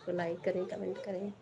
को लाइक करें, कमेंट करें।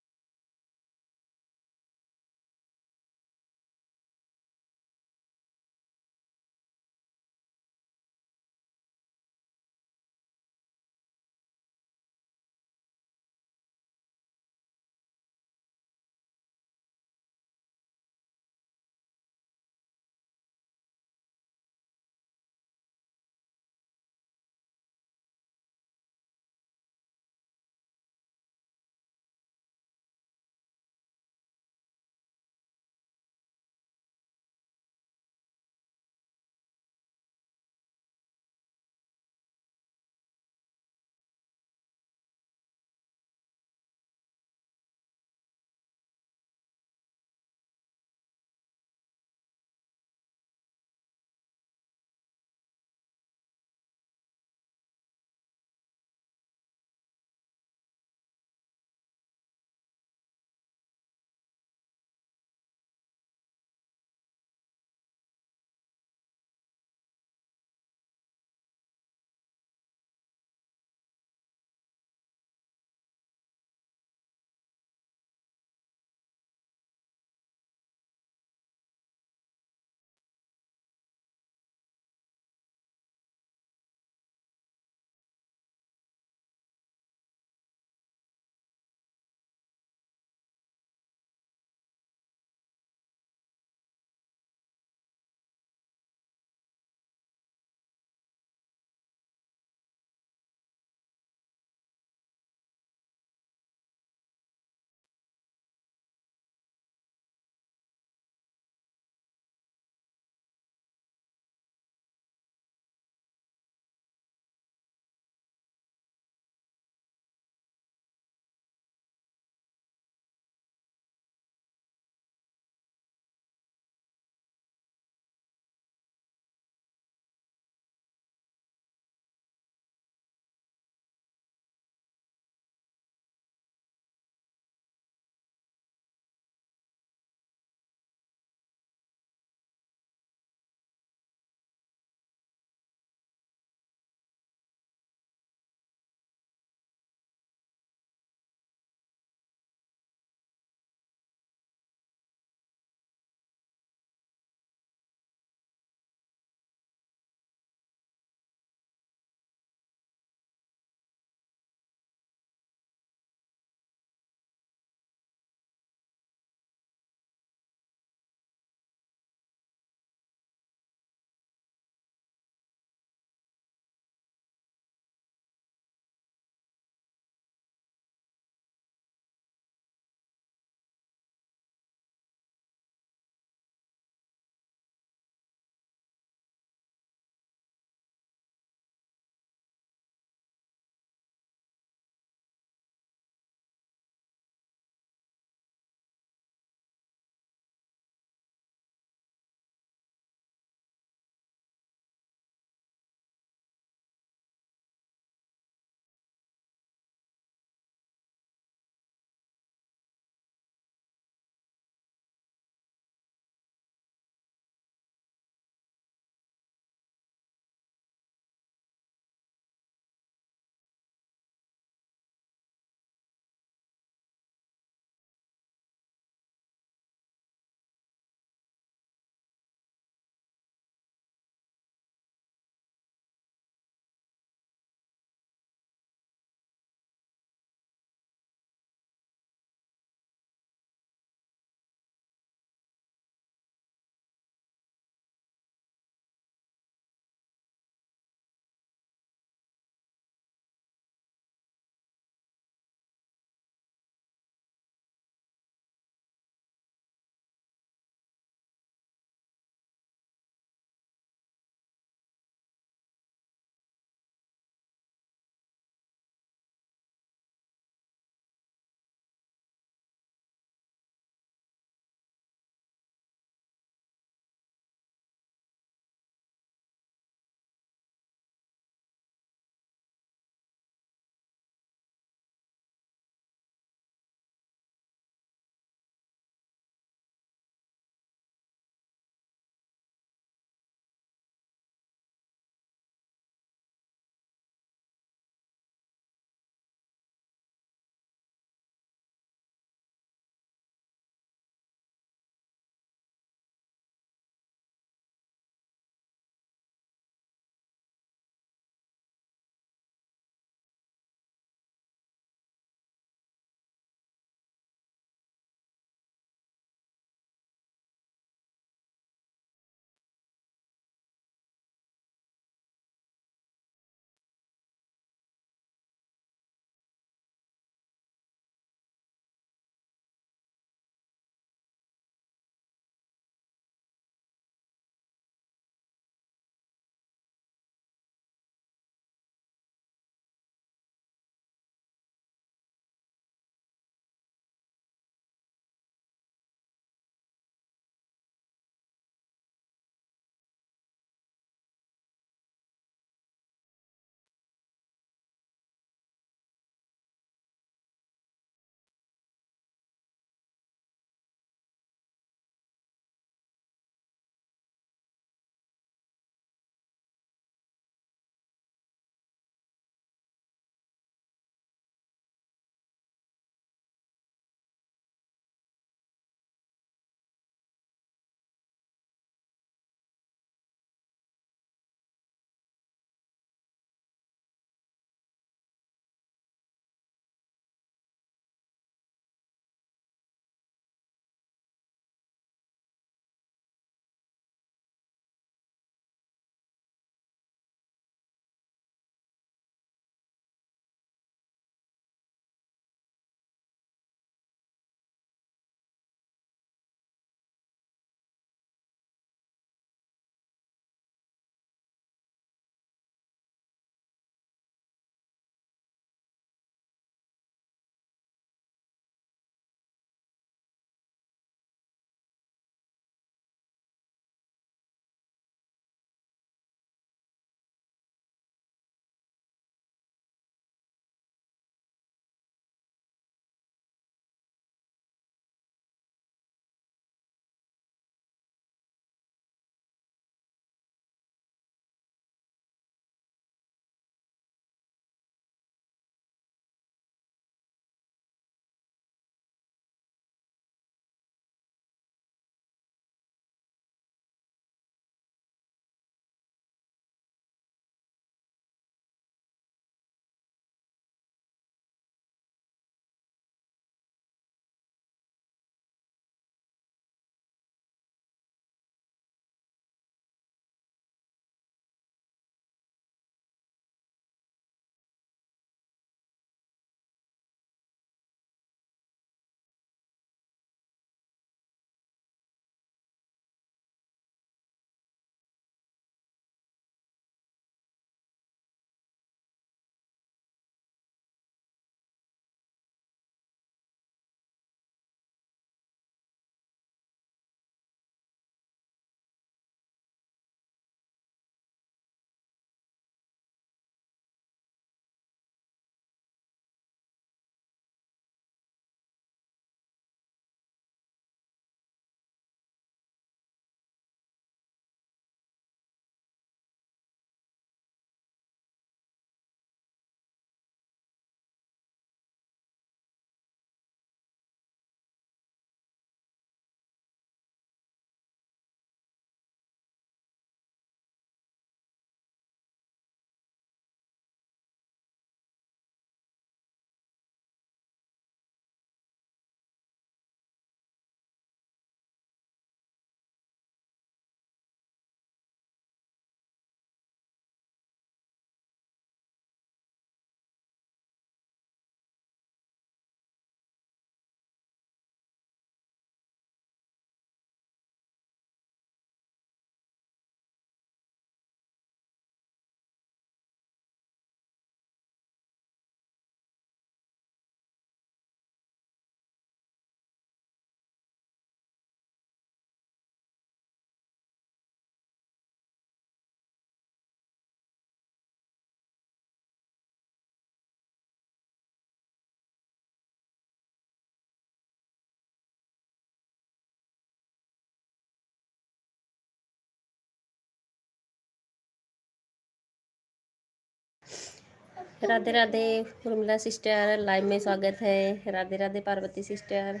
राधे राधे उर्मिला सिस्टर, लाइव में स्वागत है। राधे राधे पार्वती सिस्टर।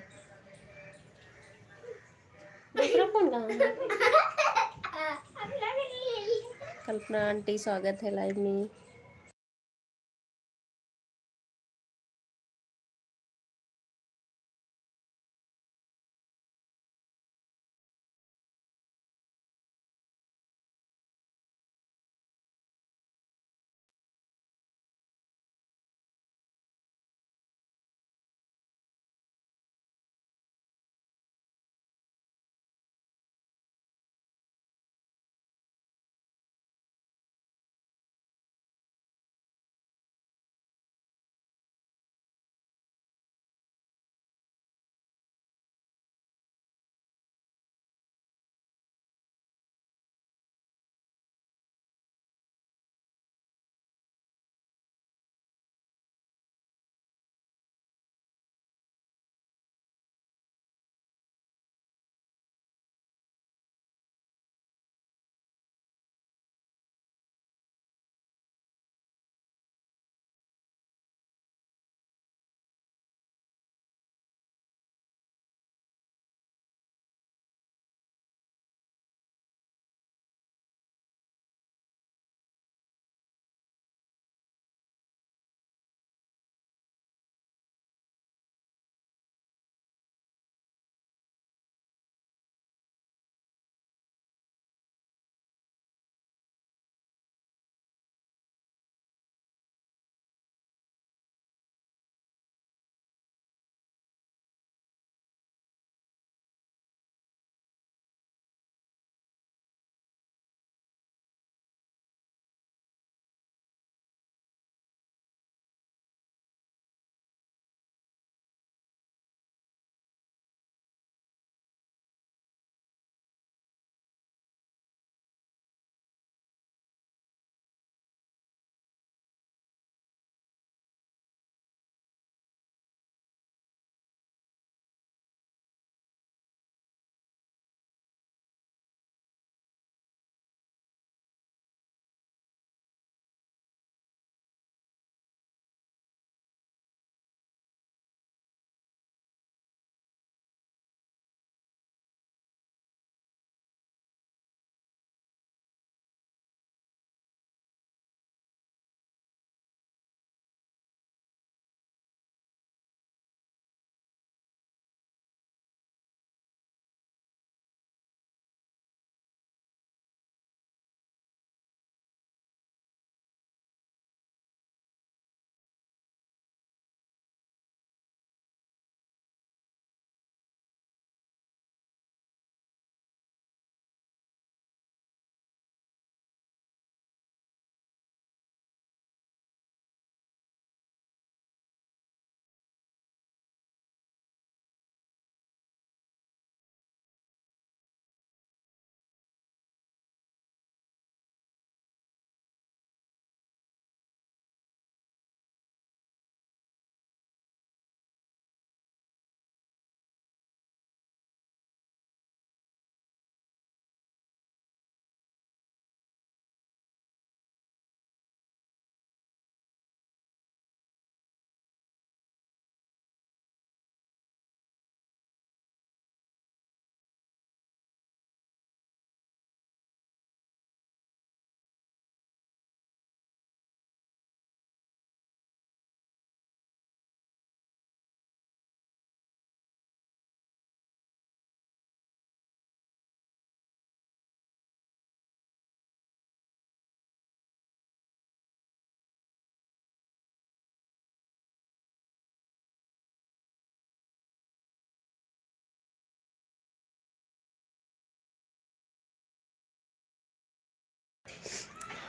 दूसरा फोन कहाँ है? कल्पना आंटी स्वागत है लाइव में।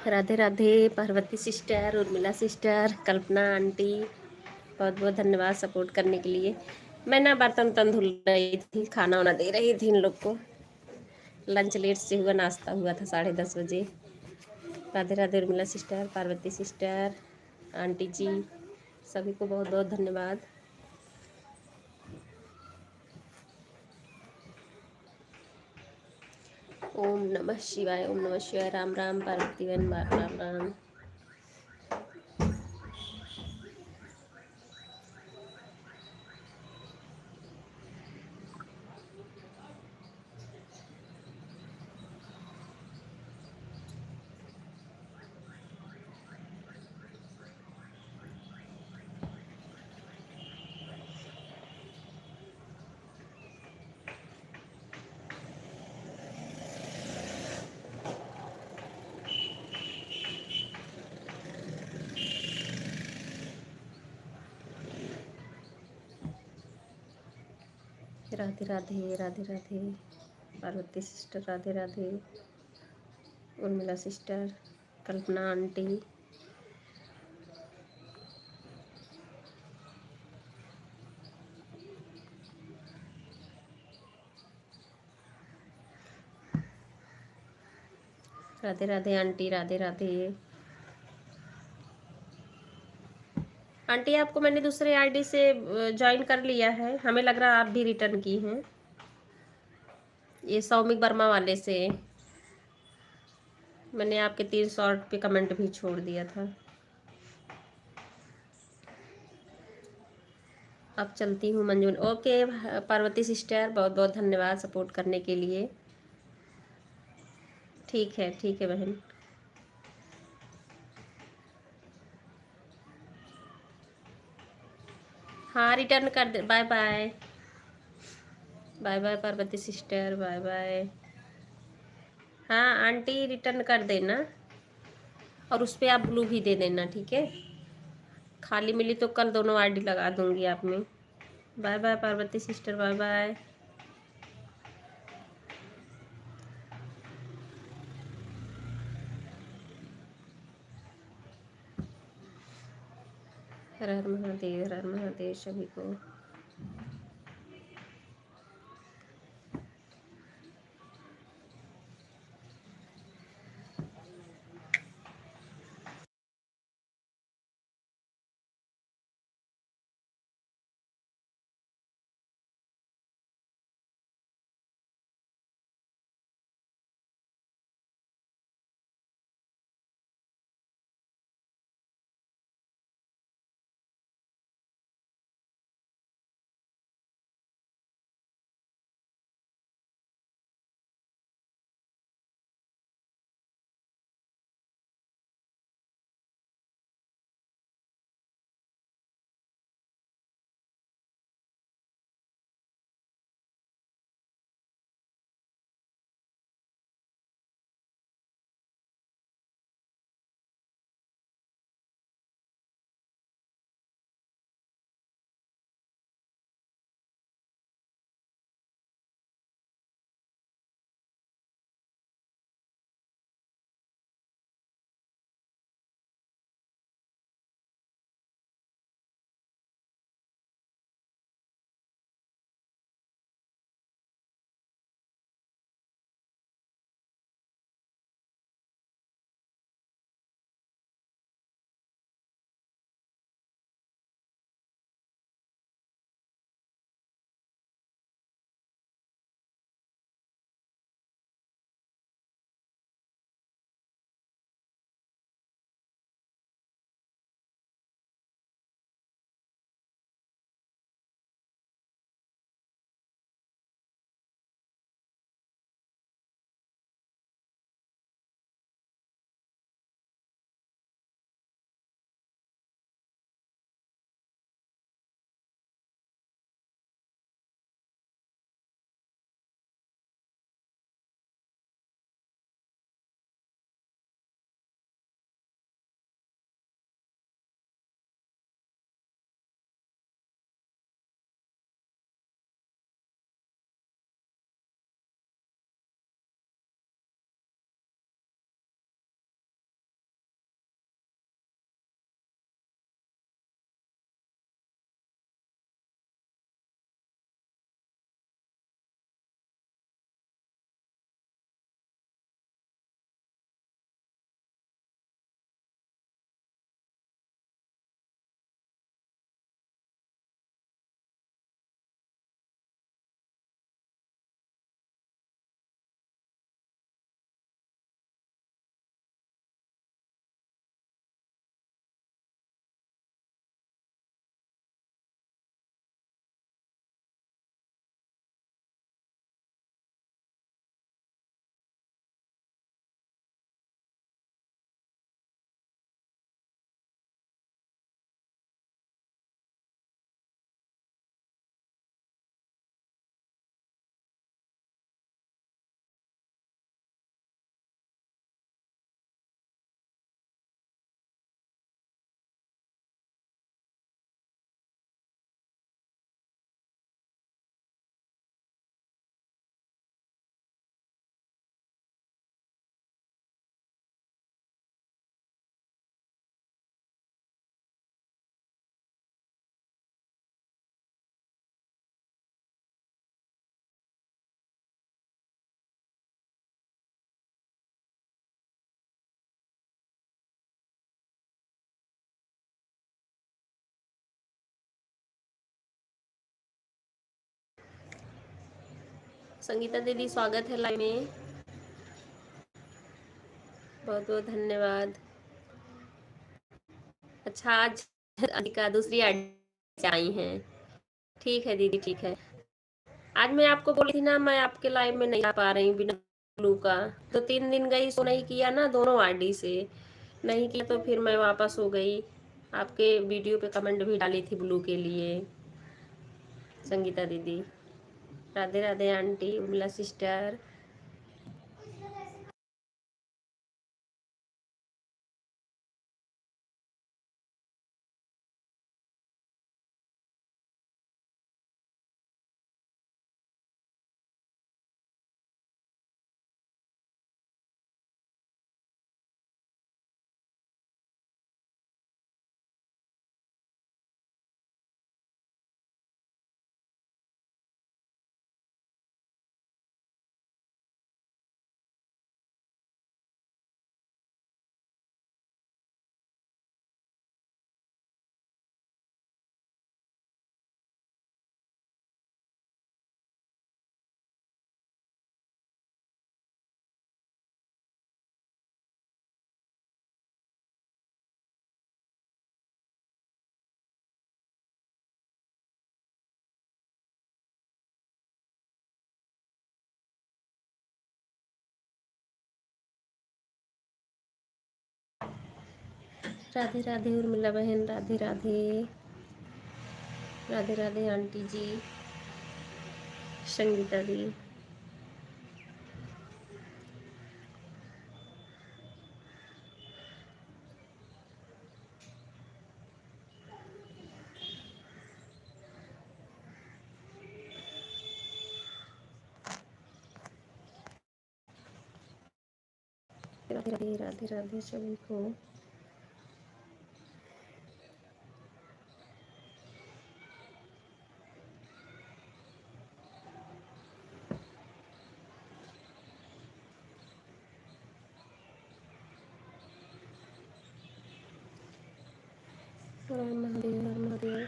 Radhe Radhe Parvati sister, Urmila sister, Kalpana aunty, बहुत बहुत धन्यवाद सपोर्ट करने के लिए। मैं ना बर्तन वर्तन धुल रही थी, खाना वाना दे रही थी इन लोग को। लंच लेट से हुआ, नाश्ता हुआ था 10:30 बजे। Radhe Radhe Urmila sister, Parvati sister, aunty ji, सभी को बहुत बहुत धन्यवाद। ओम नमः शिवाय, ओम नमः शिवाय। राम राम पार्वती बहन, Ram Ram. Radhe Radhe, Radhe Radhe, Parvati sister Radhe Radhe, Urmila sister, Kalpana aunty, Radhe Radhe aunty, Radhe Radhe. Aunty आपको मैंने दूसरे आईडी से ज्वाइन कर लिया है, हमें लग रहा आप भी रिटर्न की हैं, ये सौमिक वर्मा वाले से मैंने आपके 3 शॉर्ट पे कमेंट भी छोड़ दिया था। अब चलती हूँ मंजून। ओके पार्वती सिस्टर, बहुत बहुत धन्यवाद सपोर्ट करने के लिए। ठीक है बहन। हाँ रिटर्न कर दे। Bye bye, bye bye Parvati sister, bye bye. हाँ आंटी रिटर्न कर देना, और उस पर आप ब्लू भी दे देना, ठीक है। खाली मिली तो कल दोनों आईडी लगा दूंगी आप में। Bye bye Parvati sister, bye bye. Har Har Mahadev, Har Har Mahadev सभी को। संगीता दीदी स्वागत है लाइव में, बहुत बहुत धन्यवाद। अच्छा, आज अधिका दूसरी आईडी से आई हैं। ठीक है दीदी, ठीक है। आज मैं आपको बोली थी ना, मैं आपके लाइव में नहीं आ पा रही बिना ब्लू का, तो 3 दिन गई सो नहीं किया ना, दोनों आईडी से नहीं किया, तो फिर मैं वापस हो गई। आपके वीडियो पे कमेंट भी डाली थी ब्लू के लिए। संगीता दीदी, राधे राधे आंटी, उर्मिला सिस्टर। राधे राधे उर्मिला बहन, राधे राधे, राधे राधे आंटी जी, संगीता दी। राधे राधे, राधे राधे सभी को। हर हर महादेव, हर महादेव।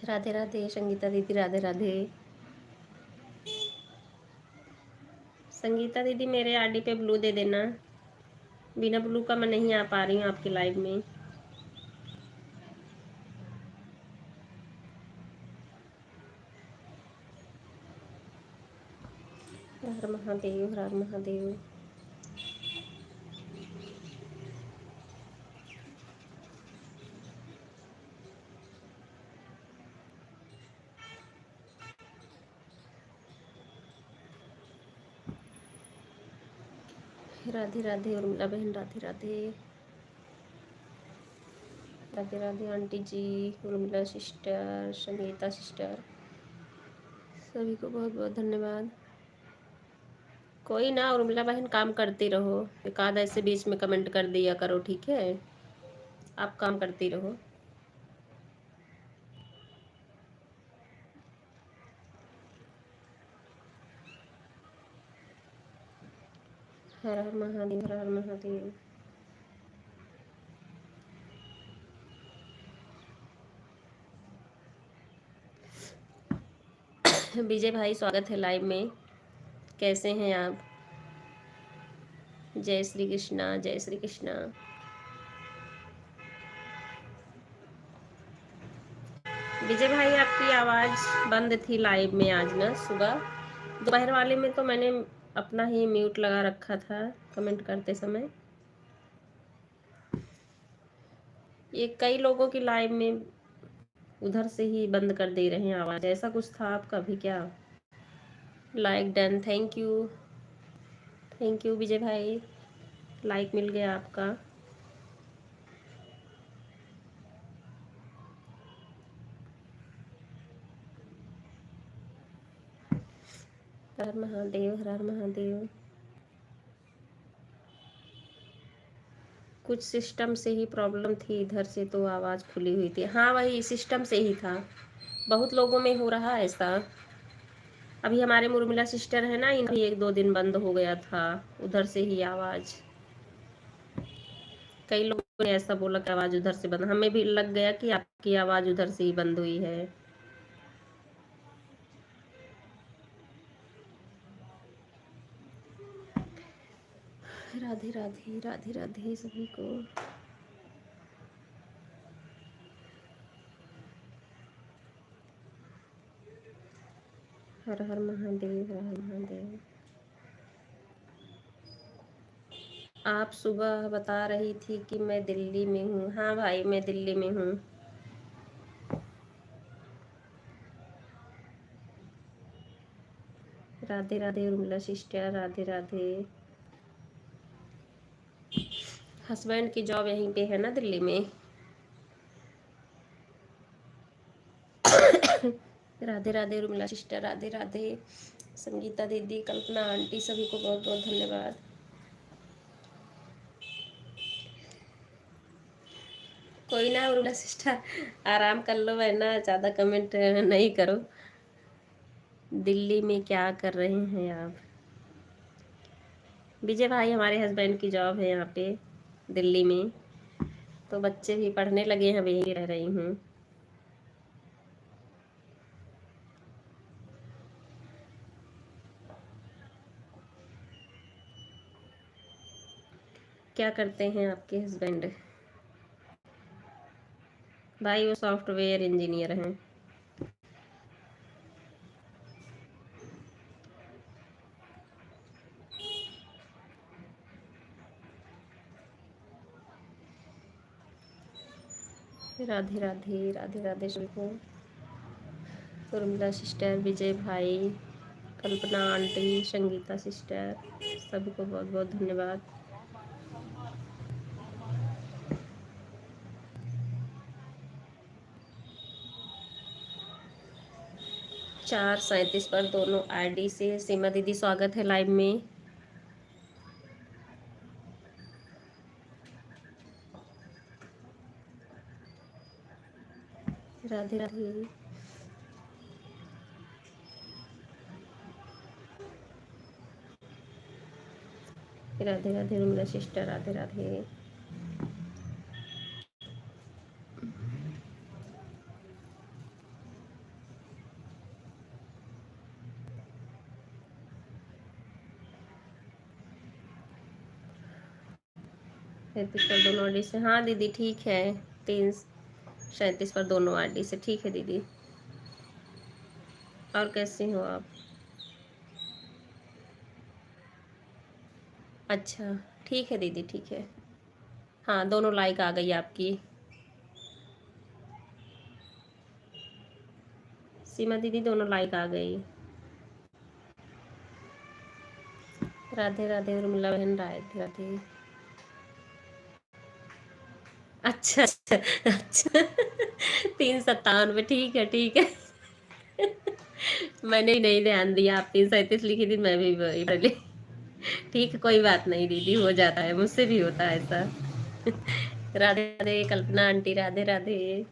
राधे राधे संगीता दीदी, राधे राधे। संगीता दीदी मेरे आईडी पे ब्लू दे देना, बिना ब्लू का मैं नहीं आ पा रही हूँ आपके लाइव में। हर हर महादेव, हर हर महादेव। राधे राधे उर्मिला बहन, राधे राधे, राधे राधे आंटी जी, उर्मिला सिस्टर, संगीता सिस्टर, सभी को बहुत बहुत धन्यवाद। कोई ना उर्मिला बहन, काम करती रहो, एक आध ऐसे बीच में कमेंट कर दिया करो, ठीक है? आप काम करती रहो। हर हर महादेव, हर हर महादेव। विजय भाई स्वागत है लाइव में, कैसे हैं आप? जय श्री कृष्णा, जय श्री कृष्णा। विजय भाई आपकी आवाज़ बंद थी लाइव में आज ना, सुबह दोपहर वाले में तो मैंने अपना ही म्यूट लगा रखा था कमेंट करते समय। ये कई लोगों की लाइव में उधर से ही बंद कर दे रहे हैं आवाज़, ऐसा कुछ था आपका भी क्या? Like done, thank you, thank you Vijay भाई, लाइक मिल गया आपका। हर हर महादेव, हर हर महादेव। कुछ सिस्टम से ही प्रॉब्लम थी, इधर से तो आवाज़ खुली हुई थी। हाँ वही सिस्टम से ही था, बहुत लोगों में हो रहा है ऐसा। अभी हमारे मुर्मिला सिस्टर है ना, इनकी 1-2 दिन बंद हो गया था, उधर से ही आवाज़। कई लोगों ने ऐसा बोला कि आवाज़ उधर से बंद, हमें भी लग गया कि आपकी आवाज़ उधर से ही बंद हुई है। राधे राधे राधे राधे सभी को। हर हर महादेव, हर हर महादेव। आप सुबह बता रही थी कि मैं दिल्ली में हूँ। हाँ भाई मैं दिल्ली में हूँ। राधे राधे उर्मिला सिस्टर, राधे राधे। हस्बैंड की जॉब यहीं पे है ना दिल्ली में। राधे राधे उर्मिला सिस्टर, राधे राधे। संगीता दीदी, कल्पना आंटी, सभी को बहुत बहुत धन्यवाद। कोई ना उर्मिला सिस्टर, आराम कर लो वरना ज़्यादा कमेंट नहीं करो। दिल्ली में क्या कर रहे हैं आप? विजय भाई हमारे हस्बैंड की जॉब है यहाँ पे दिल्ली में, तो बच्चे भी पढ़ने लगे हैं, वहीं रह रही हूँ। क्या करते हैं आपके हस्बैंड? भाई वो सॉफ्टवेयर इंजीनियर हैं। राधे राधे राधे राधे सभी को। उर्मिला सिस्टर, विजय भाई, कल्पना आंटी, संगीता सिस्टर, सभी को बहुत बहुत धन्यवाद। 4:37 पर दोनों आईडी से। सीमा दीदी स्वागत है लाइव में। राधे राधे राधे राधे उर्मिला सिस्टर, राधे राधे। पर दोनों आईडी से। हाँ दीदी ठीक है, 3:37 पर दोनों आईडी से। ठीक है दीदी। और कैसे हो आप? अच्छा ठीक है दीदी, ठीक है। हाँ दोनों लाइक आ गई आपकी। सीमा दीदी दोनों लाइक आ गई। राधे राधे उर्मिला बहन, राधे राधे। अच्छा अच्छा अच्छा। 3:57 पे, ठीक है ठीक है। मैंने ही नहीं ध्यान दिया, आप 3:37 लिखी थी, मैं भी वही बोली। ठीक है कोई बात नहीं दीदी, हो जाता है, मुझसे भी होता है ऐसा। राधे राधे कल्पना आंटी, राधे राधे।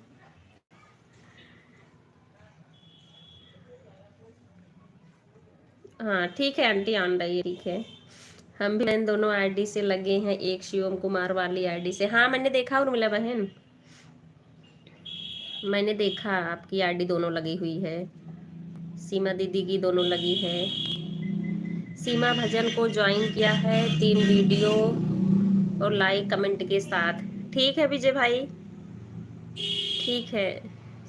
हाँ ठीक है आंटी, ऑन रही है, ठीक है। हम भी बहन दोनों आईडी से लगे हैं, एक शिवम कुमार वाली आईडी से। हाँ मैंने देखा उर्मिला बहन, मैंने देखा आपकी आईडी दोनों लगी हुई है। सीमा दीदी की दोनों लगी है। सीमा भजन को ज्वाइन किया है 3 वीडियो और लाइक कमेंट के साथ। ठीक है विजय भाई, ठीक है।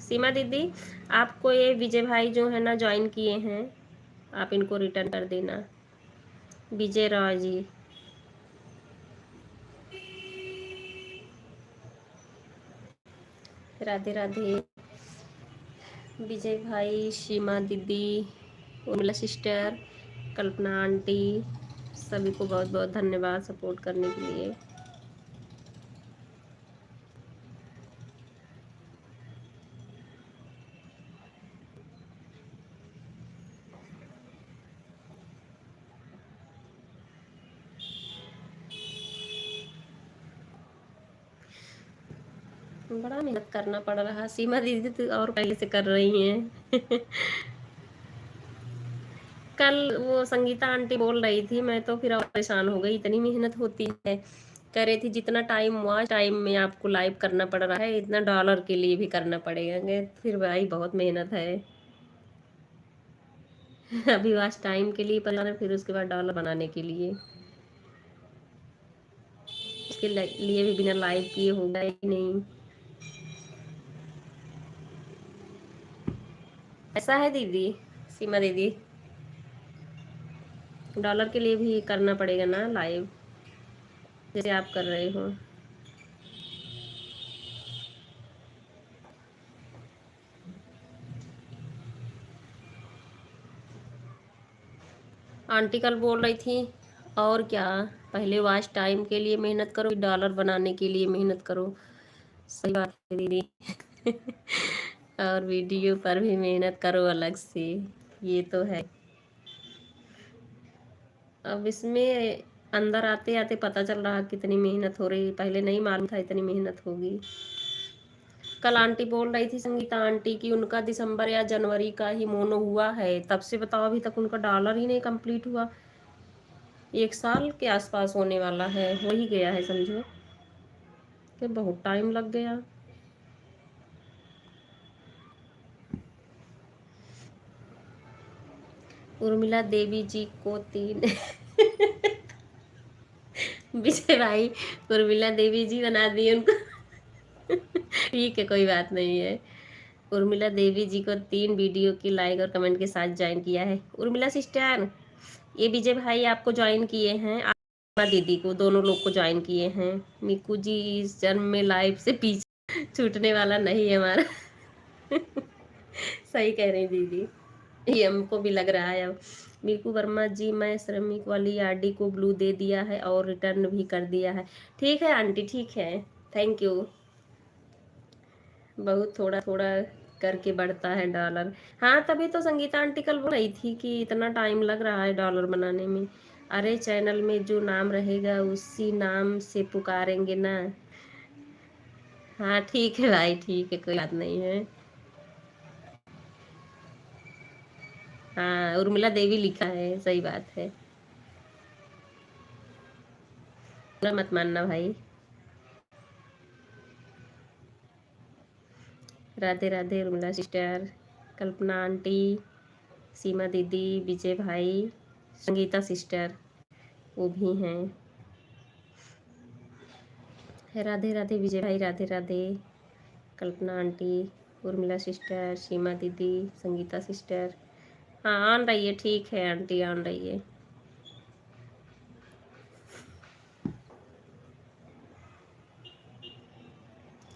सीमा दीदी आपको ये विजय भाई जो है ना ज्वाइन किए हैं, आप इनको रिटर्न कर देना। विजय राव जी, राधे राधे। विजय भाई, सीमा दीदी, उर्मिला सिस्टर, कल्पना आंटी, सभी को बहुत बहुत धन्यवाद सपोर्ट करने के लिए। बड़ा मेहनत करना पड़ रहा। सीमा दीदी तो और पहले से कर रही हैं। कल वो संगीता आंटी बोल रही थी, मैं तो फिर और परेशान हो गई, इतनी मेहनत होती है। कह रही थी जितना टाइम हुआ टाइम में आपको लाइव करना पड़ रहा है, इतना डॉलर के लिए भी करना पड़ेगा। फिर भाई बहुत मेहनत है। अभी वाच टाइम के लिए परेशान है, फिर उसके बाद डॉलर बनाने के लिए। उसके लिए भी बिना लाइव किए होगा ही नहीं। ऐसा है दीदी, सीमा दीदी, डॉलर के लिए भी करना पड़ेगा ना लाइव, जैसे आप कर रहे हो। आंटी कल बोल रही थी और क्या, पहले वॉच टाइम के लिए मेहनत करो, डॉलर बनाने के लिए मेहनत करो। सही बात है दीदी। और वीडियो पर भी मेहनत करो अलग से, ये तो है। अब इसमें अंदर आते आते पता चल रहा कितनी मेहनत हो रही, पहले नहीं मालूम था इतनी मेहनत होगी। कल आंटी बोल रही थी संगीता आंटी की उनका दिसंबर या जनवरी का ही मोनो हुआ है, तब से बताओ अभी तक उनका डॉलर ही नहीं कंप्लीट हुआ। 1 साल के आसपास होने वाला है, हो ही गया है समझो, कि बहुत टाइम लग गया। उर्मिला देवी जी को 3 विजय भाई उर्मिला देवी जी बना दिए उनको। ठीक है, कोई बात नहीं है। उर्मिला देवी जी को 3 वीडियो की लाइक और कमेंट के साथ ज्वाइन किया है। उर्मिला सिस्टर, ये विजय भाई आपको ज्वाइन किए हैं, आत्मा दीदी को, दोनों लोग को ज्वाइन किए हैं। मिकू जी इस जन्म में लाइफ से पीछे छूटने वाला नहीं है हमारा। सही कह रही दीदी, ये हमको भी लग रहा है अब। मीकू वर्मा जी, मैं श्रमिक वाली आरडी को ब्लू दे दिया है और रिटर्न भी कर दिया है। ठीक है आंटी, ठीक है, थैंक यू। बहुत थोड़ा थोड़ा करके बढ़ता है डॉलर। हाँ, तभी तो संगीता आंटी कल बोल रही थी कि इतना टाइम लग रहा है डॉलर बनाने में। अरे चैनल में जो नाम रहेगा उसी नाम से पुकारेंगे ना। हाँ ठीक है भाई, ठीक है, कोई बात नहीं है। हाँ, उर्मिला देवी लिखा है, सही बात है। बुरा मत मानना भाई। राधे राधे उर्मिला सिस्टर, कल्पना आंटी, सीमा दीदी, विजय भाई, संगीता सिस्टर, वो भी हैं। राधे राधे विजय भाई, राधे राधे कल्पना आंटी, उर्मिला सिस्टर, सीमा दीदी, संगीता सिस्टर। हाँ ऑन रही है, ठीक है आंटी, ऑन रही है।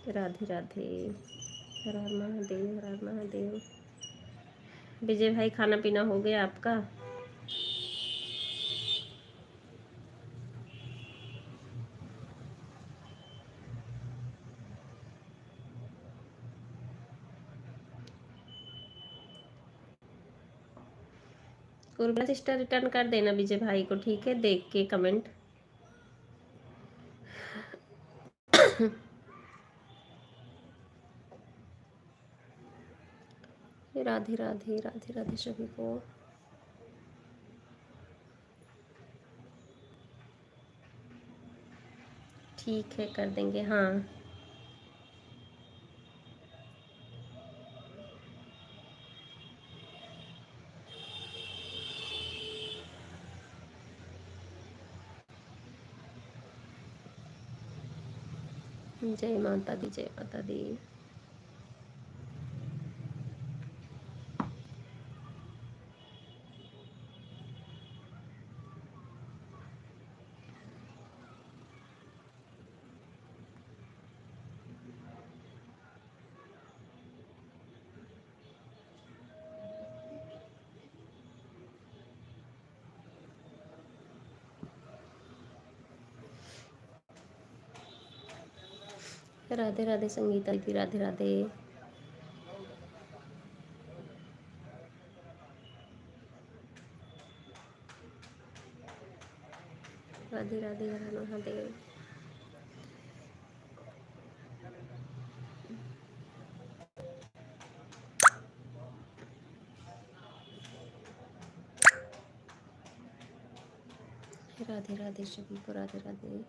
राधे राधे, हर हर महादेव, हर हर महादेव। विजय भाई खाना पीना हो गया आपका? उर्मिला सिस्टर रिटर्न कर देना विजय भाई को, ठीक है, देख के कमेंट। राधे राधे, राधे राधे सभी को। ठीक है, कर देंगे, हाँ। जय माता दी, जय माता दी। राधे राधे संगीता दी, राधे राधे। राधे राधे, हर हर महादेव। राधे राधे सभी को, राधे राधे।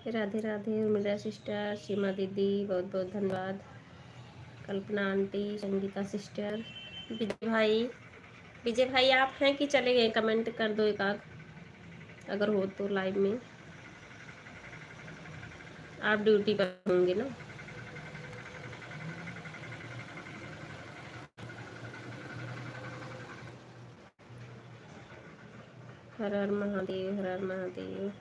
राधे राधे उर्मिला सिस्टर, सीमा दीदी बहुत बहुत धन्यवाद। कल्पना आंटी, संगीता सिस्टर, विजय भाई। विजय भाई आप हैं कि चले गए? कमेंट कर दो एक आध, अगर हो तो लाइव में। आप ड्यूटी पर होंगे ना? हर हर महादेव, हर हर महादेव।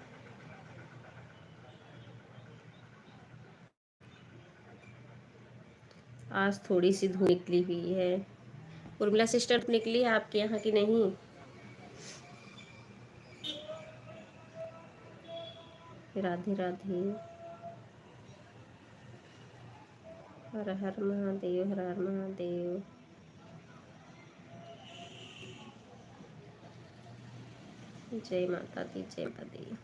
आज थोड़ी सी धूप निकली हुई है। उर्मिला सिस्टर निकली है आपके यहाँ की नहीं? राधे राधे। हर हर महादेव, हर हर महादेव। जय माता दी, जय माता दी।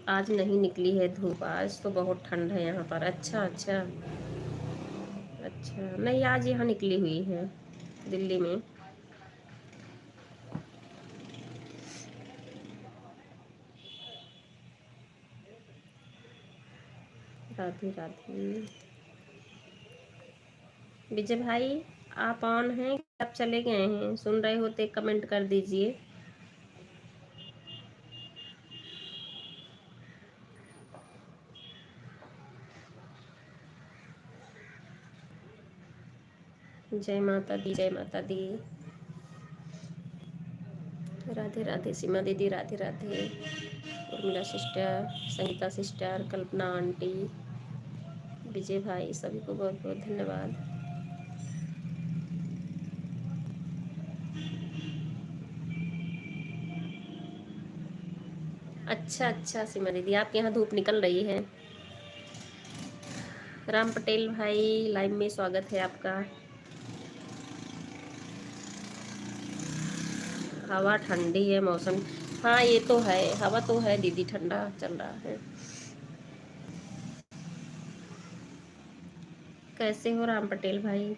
आज नहीं निकली है धूप, आज तो बहुत ठंड है यहाँ पर। अच्छा अच्छा अच्छा, नहीं आज यहाँ निकली हुई है दिल्ली में। राधे राधे। विजय भाई आप ऑन हैं कि आप चले गए हैं? सुन रहे हो तो कमेंट कर दीजिए। जय माता दी, जय माता दी। राधे राधे सीमा दीदी, Radhe Radhe. Urmila sister, Sangeeta sister, Kalpana aunty, विजय भाई, सभी को बहुत बहुत धन्यवाद। अच्छा अच्छा सीमा दीदी आपके यहाँ धूप निकल रही है। राम पटेल भाई लाइव में स्वागत है आपका। हवा ठंडी है, मौसम। हाँ ये तो है, हवा तो है दीदी, ठंडा चल रहा है। कैसे हो राम पटेल भाई?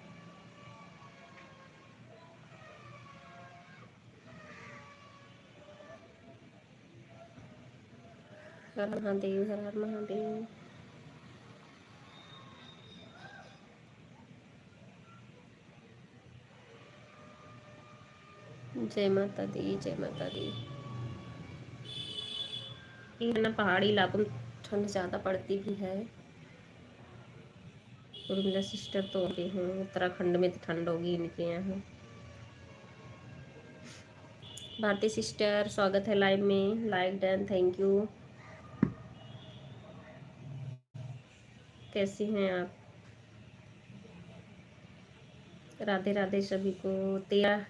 हर हर महादेव, हर हर महादेव। जय माता दी, जय माता दी। ये ना पहाड़ी इलाकों में ठंड ज़्यादा पड़ती भी है। और मेरा सिस्टर तो भी हूँ उत्तराखंड में, तो ठंड होगी इनके यहाँ। भारती सिस्टर स्वागत है लाइव में, लाइक डन, थैंक यू। कैसी हैं आप? राधे राधे सभी को। 13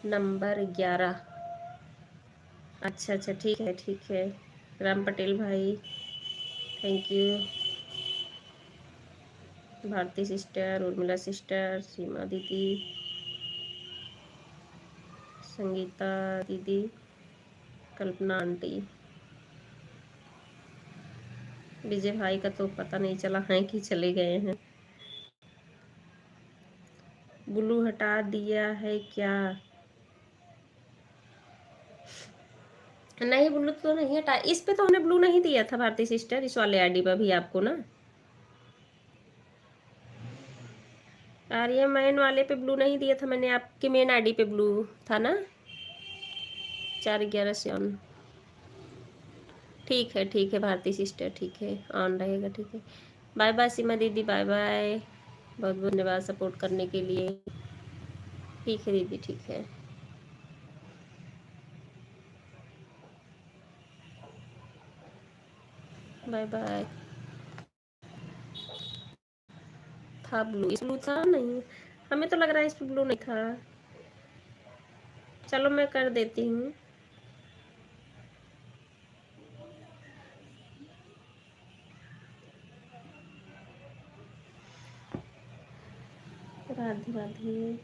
नंबर 11। अच्छा अच्छा, ठीक है ठीक है। राम पटेल भाई thank you. Bharti sister, Urmila sister, Seema दीदी, संगीता दीदी, कल्पना आंटी। विजय भाई का तो पता नहीं चला है कि चले गए हैं। ब्लू हटा दिया है क्या? नहीं, ब्लू तो नहीं हटा। इस पे तो हमने ब्लू नहीं दिया था भारती सिस्टर, इस वाले आईडी पर भी आपको ना। आर्यमैन वाले पे ब्लू नहीं दिया था मैंने, आपके मेन आईडी पे ब्लू था ना। 4/11 से ऑन। ठीक है भारती सिस्टर, ठीक है ऑन रहेगा, ठीक है। बाय बाय सीमा दीदी, बाय बाय। बहुत बहुत धन्यवाद सपोर्ट करने के लिए। ठीक है दीदी, ठीक है। Bye bye. था ब्लू, इस ब्लू था नहीं, हमें तो लग रहा है इस पे ब्लू नहीं था। चलो मैं कर देती हूँ। राधे राधे।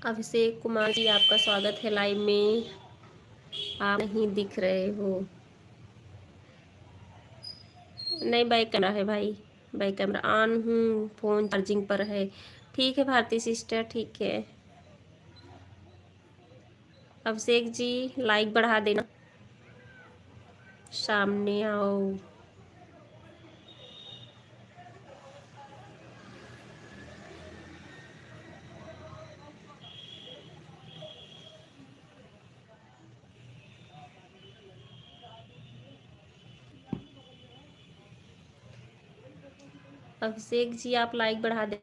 अभिषेक कुमार जी आपका स्वागत है लाइव में। आप नहीं दिख रहे हो। नहीं, बैक कैमरा है भाई, बैक कैमरा ऑन हूँ, फ़ोन चार्जिंग पर है। ठीक है भारती सिस्टर, ठीक है। अभिषेक जी लाइक बढ़ा देना, सामने आओ। अभिषेक जी आप लाइक बढ़ा देना।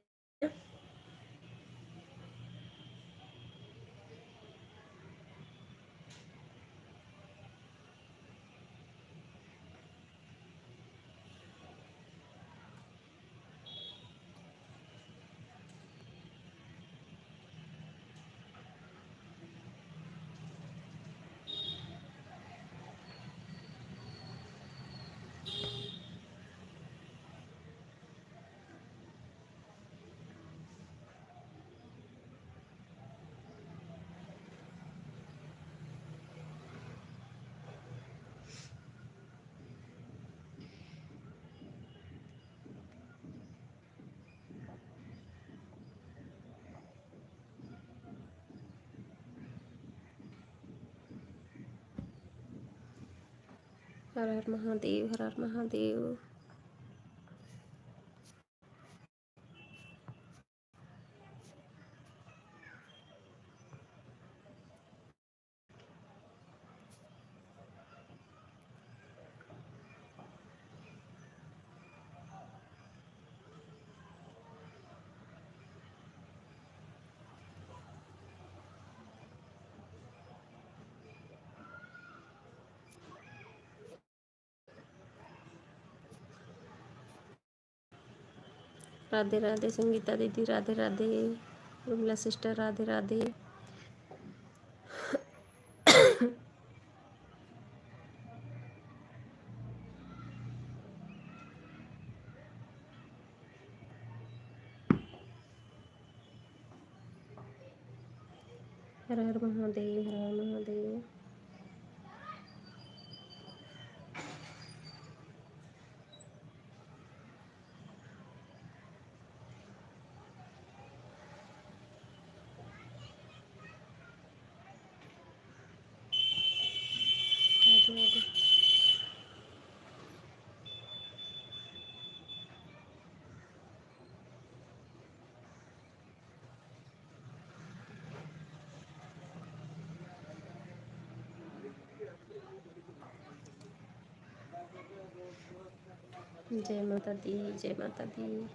हर हर महादेव, हर हर महादेव। राधे राधे संगीता दीदी, राधे राधे। उर्मिला सिस्टर, राधे राधे। हर हर महादेव, हर हर महादेव। राधे राधे। जय माता दी, जय माता दी।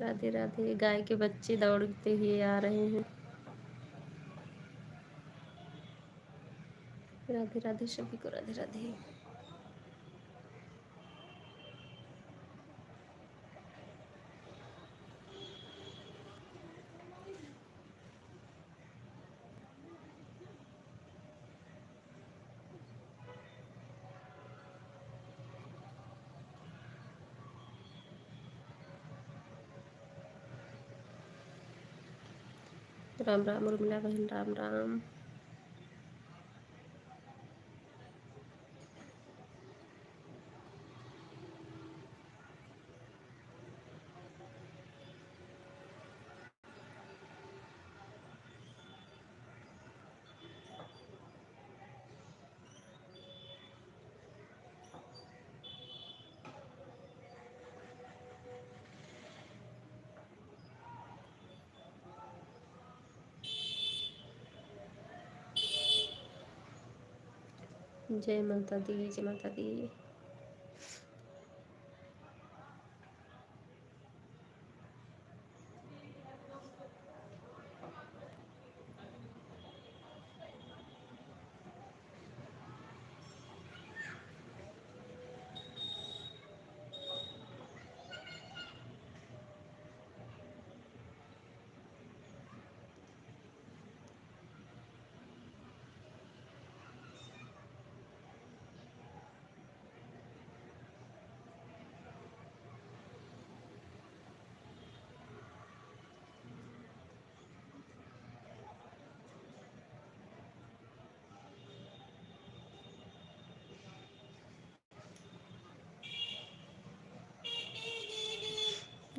राधे राधे। गाय के बच्चे दौड़ते हुए आ रहे हैं। राधे राधे सभी को, राधे राधे। राम राम उर्मिला बहन, राम राम। जय माता दी, जय माता दी।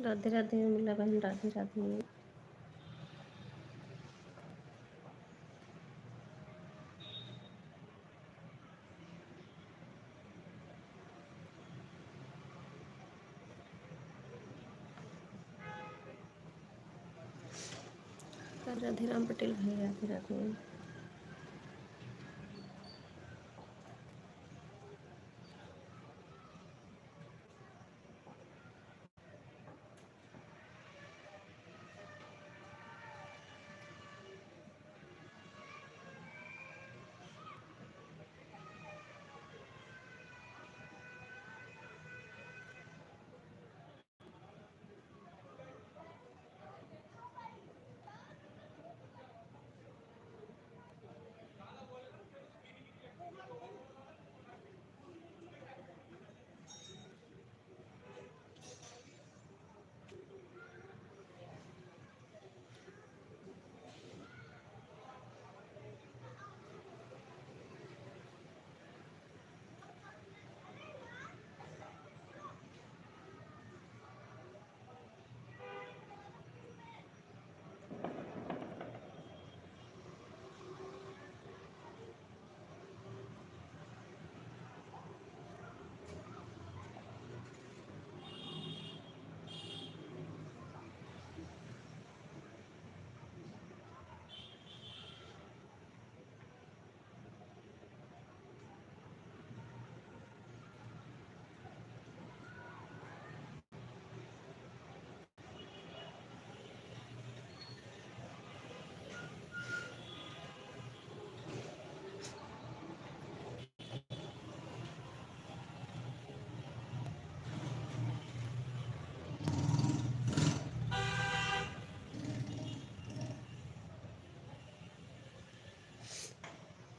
राधे राधे उर्मिला बहन, राधे राधे। राधे राम पटेल भाई, राधे राधे।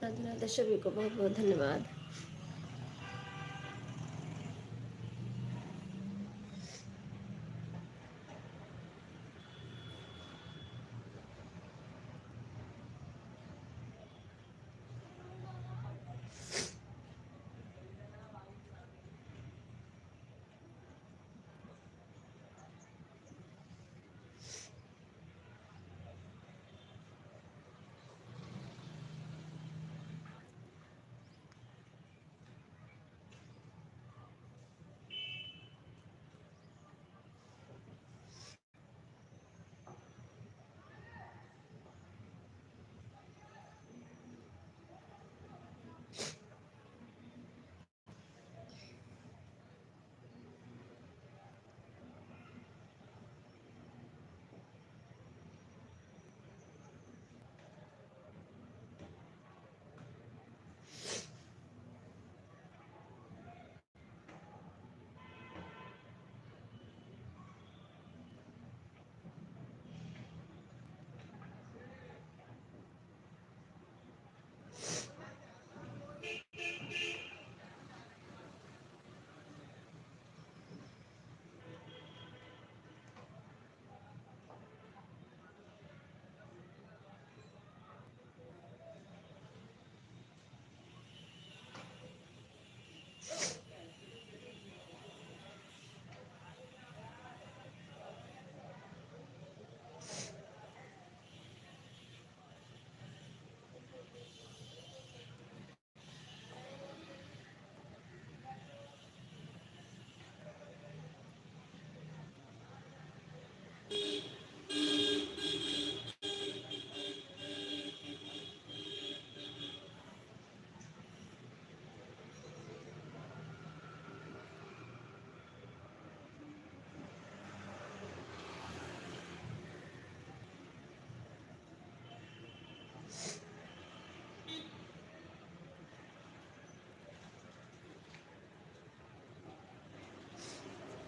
राधे राधे सभी को, बहुत बहुत धन्यवाद।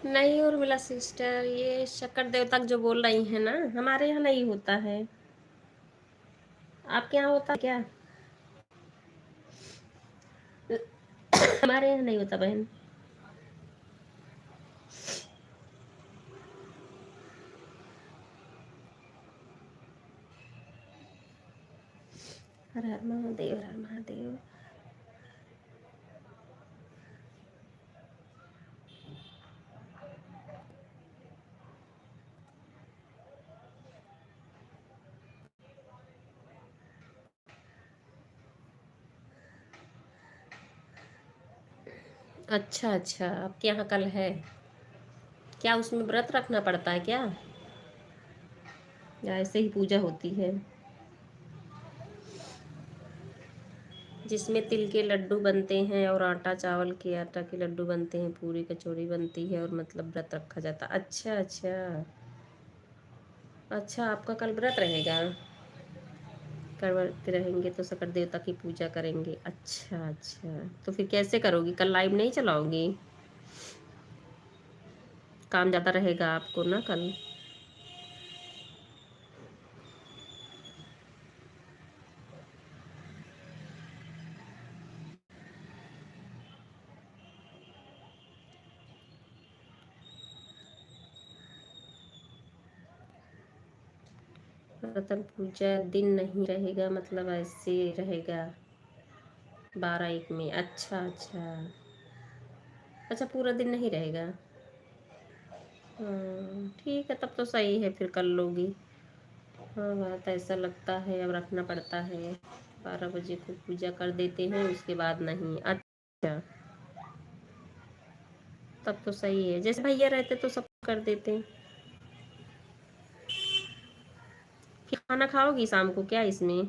नहीं उर्मिला सिस्टर, ये शक्कर देवता जो बोल रही है ना, हमारे यहाँ नहीं होता है। आपके यहाँ होता है क्या? हमारे यहाँ नहीं होता बहन। हर हर महादेव, हर हर महादेव। अच्छा अच्छा, आपके यहाँ कल है क्या? उसमें व्रत रखना पड़ता है क्या, या ऐसे ही पूजा होती है? जिसमें तिल के लड्डू बनते हैं और आटा, चावल के आटा के लड्डू बनते हैं, पूरी कचौड़ी बनती है और मतलब व्रत रखा जाता है। अच्छा अच्छा। अच्छा, आपका कल व्रत रहेगा? करते रहेंगे तो शक्कर देवता की पूजा करेंगे। अच्छा अच्छा, तो फिर कैसे करोगी? कल लाइव नहीं चलाओगी? काम ज़्यादा रहेगा आपको ना कल। रतन पूजा दिन नहीं रहेगा, मतलब ऐसे रहेगा 12-1 में। अच्छा अच्छा। अच्छा, पूरा दिन नहीं रहेगा। हाँ ठीक है, तब तो सही है, फिर कर लोगी। हाँ, बात ऐसा लगता है अब रखना पड़ता है। 12 बजे को पूजा कर देते हैं, उसके बाद नहीं। अच्छा, तब तो सही है, जैसे भैया रहते तो सब कर देते। फिर खाना खाओगी शाम को क्या इसमें?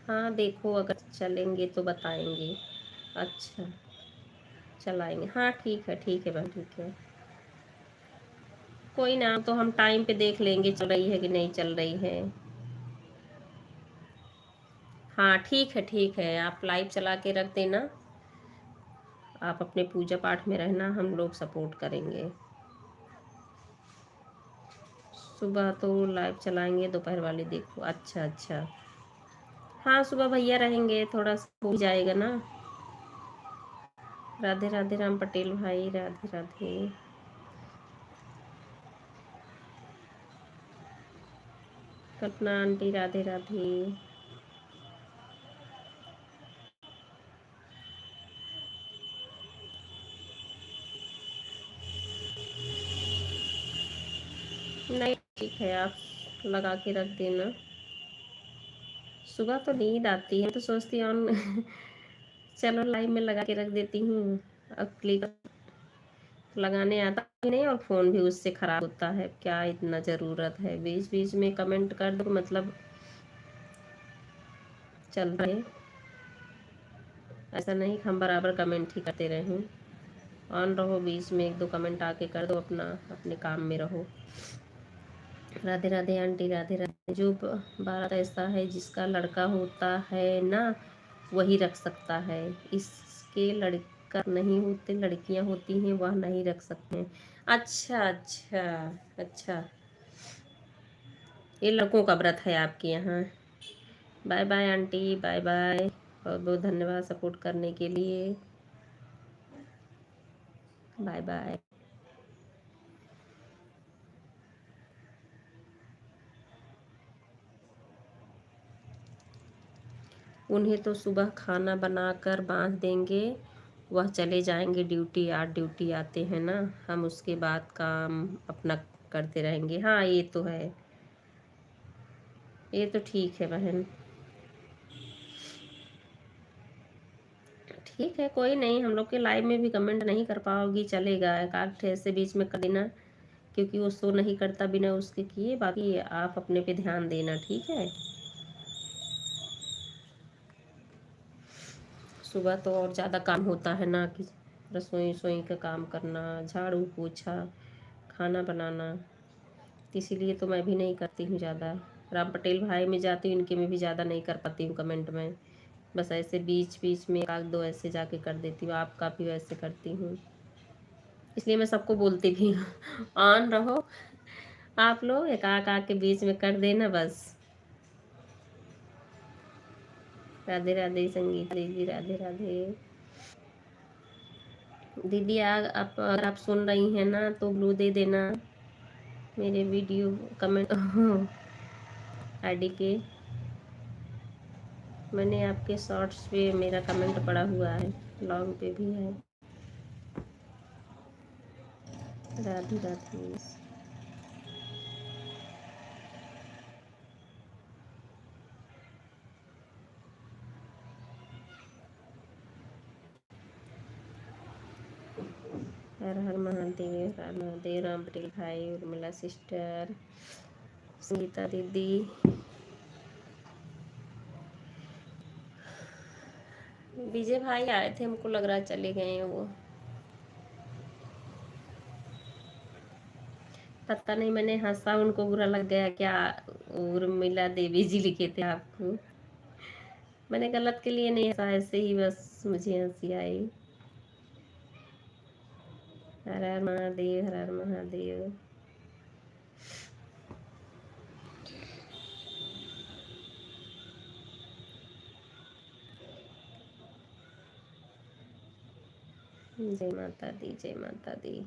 हाँ देखो, अगर चलेंगे तो बताएंगे। अच्छा, चलाएंगे। हाँ ठीक है, ठीक है बहन, ठीक है। कोई ना, तो हम टाइम पे देख लेंगे चल रही है कि नहीं चल रही है। हाँ ठीक है, ठीक है, आप लाइव चला के रख देना। आप अपने पूजा पाठ में रहना, हम लोग सपोर्ट करेंगे। सुबह तो लाइव चलाएंगे, दोपहर वाली देखो। अच्छा अच्छा। हाँ, सुबह भैया रहेंगे, थोड़ा सा हो जाएगा ना। राधे राधे राम पटेल भाई, राधे राधे। कल्पना आंटी, राधे राधे। नहीं ठीक है, आप लगा के रख देना। सुबह तो नींद आती है तो सोचती हूँ चलो लाइव में लगा के रख देती हूँ। अब क्लिक लगाने आता ही नहीं, और फ़ोन भी उससे ख़राब होता है। क्या इतना ज़रूरत है बीच बीच में कमेंट कर दो, मतलब चल रहे। ऐसा नहीं कि हम बराबर कमेंट ही करते रहें। ऑन रहो, बीच में 1-2 कमेंट आके कर दो, अपना अपने काम में रहो। राधे राधे आंटी, राधे राधे। जो बात ऐसा है, जिसका लड़का होता है ना वही रख सकता है। इसके लड़का नहीं होते, लड़कियां होती हैं, वह नहीं रख सकते हैं। अच्छा अच्छा। अच्छा, ये लड़कों का व्रत है आपके यहाँ। Bye bye aunty, bye bye. बहुत बहुत धन्यवाद सपोर्ट करने के लिए। Bye bye. उन्हें तो सुबह खाना बनाकर बांध देंगे, वह चले जाएंगे ड्यूटी। 8 ड्यूटी आते हैं ना, हम उसके बाद काम अपना करते रहेंगे। हाँ ये तो है, ये तो ठीक है बहन। ठीक है, कोई नहीं, हम लोग के लाइव में भी कमेंट नहीं कर पाओगी, चलेगा, एक आध ठे से बीच में कर देना, क्योंकि वो शो नहीं करता बिना उसके किए। बाकी आप अपने पे ध्यान देना, ठीक है। सुबह तो और ज़्यादा काम होता है ना, कि रसोई रसोई का काम करना, झाड़ू पोछा, खाना बनाना, तो इसीलिए तो मैं भी नहीं करती हूँ ज़्यादा। राम पटेल भाई में जाती हूँ, इनके में भी ज़्यादा नहीं कर पाती हूँ कमेंट में, बस ऐसे बीच बीच में एक आध दो ऐसे जाके कर देती हूँ। आपका भी वैसे करती हूँ, इसलिए मैं सबको बोलती भी हूँ ऑन रहो, आप लोग एक आक के बीच में कर देना बस। राधे राधे संगीता दीदी, राधे राधे दीदी। आप अगर आप सुन रही हैं ना तो ब्लू दे देना मेरे वीडियो कमेंट आईडी पे। मैंने आपके शॉर्ट्स पे मेरा कमेंट पड़ा हुआ है, लॉन्ग पे भी है। राधे राधे। हर हर महादेव, राम महादेव, राम पटेल भाई, उर्मिला सिस्टर, संगीता दीदी। विजय भाई आए थे, हमको लग रहा है चले गए हैं वो, पता नहीं, मैंने हंसा, उनको बुरा लग गया क्या। उर्मिला देवी जी लिखे थे आपको, मैंने गलत के लिए नहीं हंसा, ऐसे ही बस मुझे हंसी आई। हर हर महादेव, हर हर महादेव। जय माता दी, जय माता दी।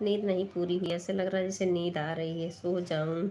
नींद नहीं पूरी हुई, ऐसे लग रहा है जैसे नींद आ रही है, सो जाऊं।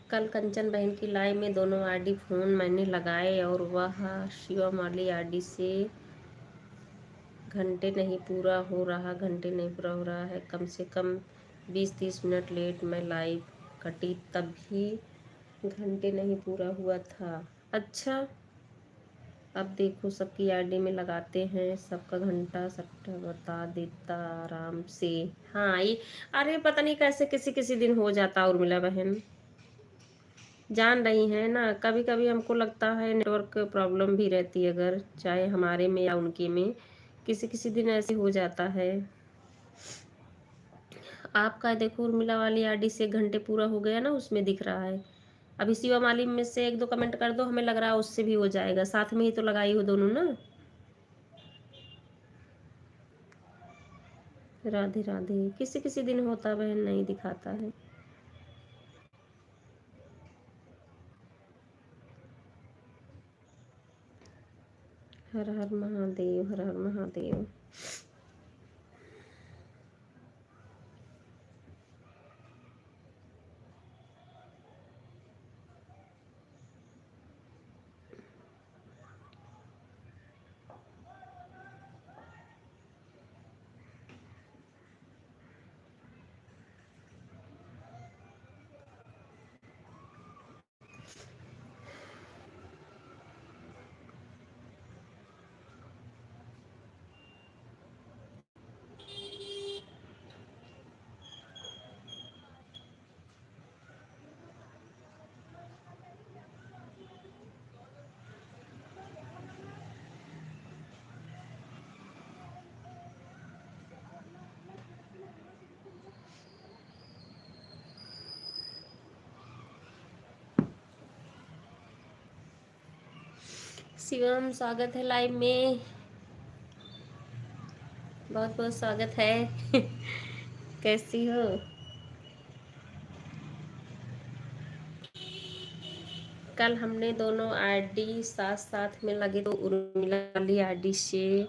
कल कंचन बहन की लाइव में दोनों आईडी फोन मैंने लगाए और वह शिवम वाली आईडी से घंटे नहीं पूरा हो रहा, घंटे नहीं पूरा हो रहा है, कम से कम 20-30 मिनट लेट मैं लाइव कटी, तब भी घंटे नहीं पूरा हुआ था। अच्छा, अब देखो सबकी आईडी में लगाते हैं, सबका घंटा सट्टा बता देता आराम से। हाँ ये, अरे पता नहीं कैसे किसी किसी दिन हो जाता उर्मिला बहन, जान रही हैं ना, कभी कभी हमको लगता है नेटवर्क प्रॉब्लम भी रहती है, अगर चाहे हमारे में या उनके में, किसी किसी दिन ऐसे हो जाता है। आपका देखो उर्मिला वाली आईडी से घंटे पूरा हो गया ना, उसमें दिख रहा है। अभी शिवा मालिम में से एक दो कमेंट कर दो, हमें लग रहा है उससे भी हो जाएगा, साथ में ही तो लगाई हो दोनों ना। राधे राधे, किसी किसी दिन होता बहन, नहीं दिखाता है। हर हर महादेव, हर हर महादेव। शिवम स्वागत है लाइव में, बहुत बहुत स्वागत है कैसी हो। कल हमने दोनों आईडी साथ साथ में लगे तो उर्मिला वाली आईडी से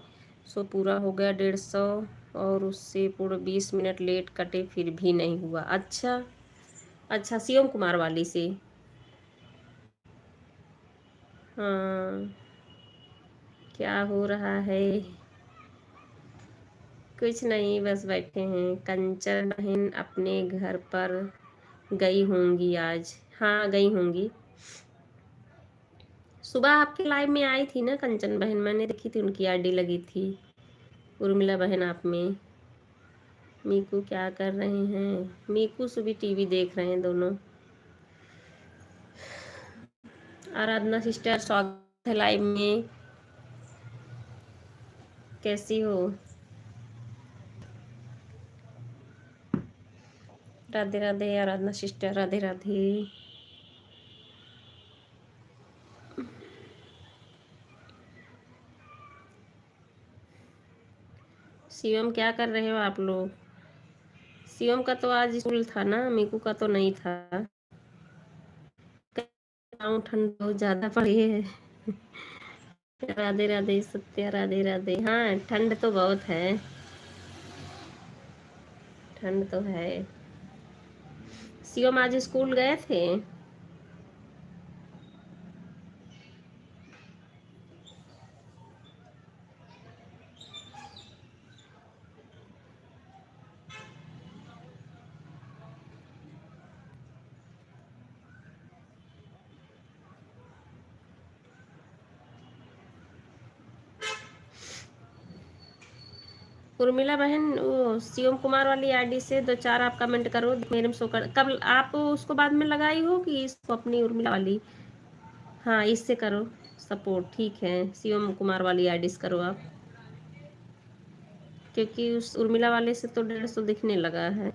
पूरा हो गया 150, और उससे पूरे 20 मिनट लेट कटे फिर भी नहीं हुआ। अच्छा अच्छा, शिवम कुमार वाली से। हाँ, क्या हो रहा है? कुछ नहीं, बस बैठे हैं। कंचन बहन अपने घर पर गई होंगी आज। हाँ, गई होंगी। सुबह आपके लाइव में आई थी ना कंचन बहन, मैंने देखी थी, उनकी आईडी लगी थी। उर्मिला बहन आप में। मीकू क्या कर रहे हैं? मीकू से भी टीवी देख रहे हैं दोनों। आराधना सिस्टर, स्वागत है लाइव में। कैसी हो? राधे राधे आराधना सिस्टर, राधे राधे। शिवम, क्या कर रहे हो आप लोग? शिवम का तो आज स्कूल था ना, मीकू का तो नहीं था। ठंड बहुत ज्यादा पड़ी है। राधे राधे सत्या, राधे राधे। हाँ, ठंड तो बहुत है, ठंड तो है। शिवम आज स्कूल गए थे? उर्मिला बहन, वो शिवम कुमार वाली आईडी से 2-4 आप कमेंट करो, मेरे में शो कर। कब आप उसको बाद में लगाई हो कि इसको अपनी उर्मिला वाली? हाँ, इससे करो सपोर्ट, ठीक है। शिवम कुमार वाली आईडी से करो आप, क्योंकि उस उर्मिला वाले से तो 150 दिखने लगा है।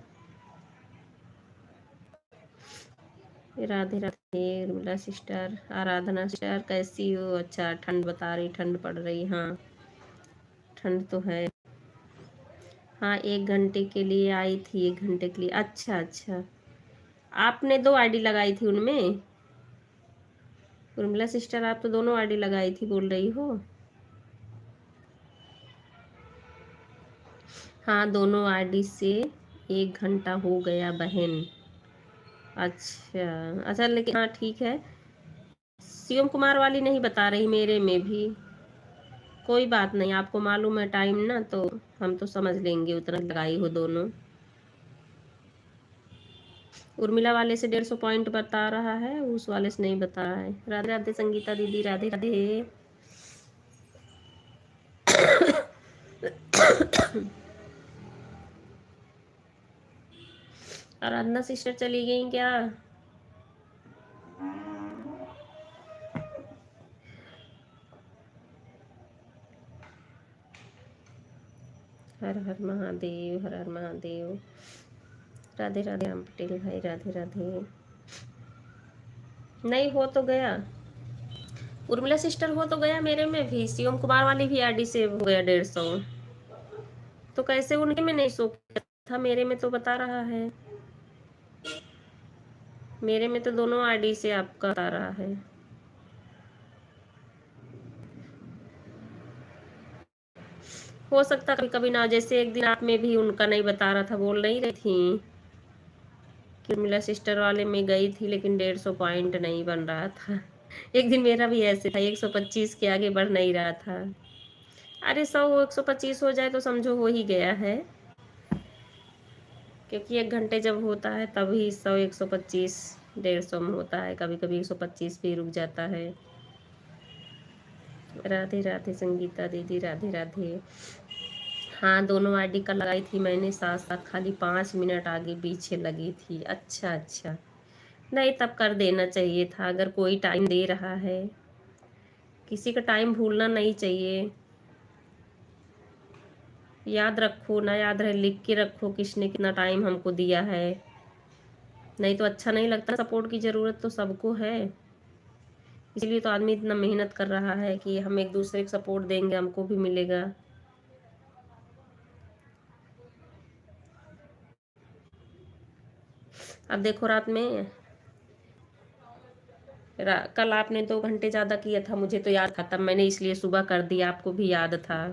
राधे राधे उर्मिला सिस्टर, आराधना सिस्टर, कैसी हो? अच्छा, ठंड बता रही, ठंड पड़ रही। हाँ, ठंड तो है। हाँ, 1 घंटे के लिए आई थी, 1 घंटे के लिए। अच्छा अच्छा, आपने 2 आईडी लगाई थी उनमें? उर्मिला सिस्टर, आप तो दोनों आईडी लगाई थी बोल रही हो। हाँ, दोनों आईडी से 1 घंटा हो गया बहन। अच्छा अच्छा, लेकिन हाँ ठीक है। शिवम कुमार वाली नहीं बता रही मेरे में भी। कोई बात नहीं, आपको मालूम है टाइम ना, तो हम तो समझ लेंगे, उतना लगाई हो दोनों। उर्मिला वाले से 150 पॉइंट बता रहा है, उस वाले से नहीं बता रहा है। राधे राधे संगीता दीदी, राधे राधे। आराधना सिस्टर चली गई क्या? हर हर महादेव, हर हर महादेव। राधे राधे राम पटेल भाई, राधे राधे। नहीं, हो तो गया। उर्मिला सिस्टर, हो तो गया मेरे में भी। शिवम कुमार वाली भी आईडी से हो गया 150। तो कैसे उनके में नहीं शो था, मेरे में तो बता रहा है। मेरे में तो दोनों आईडी से आपका बता रहा है। हो सकता कभी कभी ना, जैसे एक दिन आप में भी उनका नहीं बता रहा था, बोल नहीं रही थी कि उर्मिला सिस्टर वाले में गई थी लेकिन 150 पॉइंट नहीं बन रहा था। एक दिन मेरा भी ऐसे था, 125 के आगे बढ़ नहीं रहा था। अरे 100 125 हो जाए तो समझो हो ही गया है, क्योंकि 1 घंटे जब होता है तभी 100 125 150 में होता है, कभी कभी 125 भी रुक जाता है। राधे राधे संगीता दीदी, राधे राधे। हाँ, दोनों आईडी का लगाई थी मैंने साथ साथ, खाली 5 मिनट आगे पीछे लगी थी। अच्छा अच्छा, नहीं तब कर देना चाहिए था, अगर कोई टाइम दे रहा है। किसी का टाइम भूलना नहीं चाहिए। याद रखो ना, याद रहे, लिख के रखो किसने कितना टाइम हमको दिया है। नहीं तो अच्छा नहीं लगता। सपोर्ट की ज़रूरत तो सबको है, इसलिए तो आदमी इतना मेहनत कर रहा है कि हम एक दूसरे को सपोर्ट देंगे, हमको भी मिलेगा। अब देखो, रात में कल आपने 2 घंटे ज़्यादा किया था, मुझे तो याद था, तब मैंने इसलिए सुबह कर दिया, आपको भी याद था।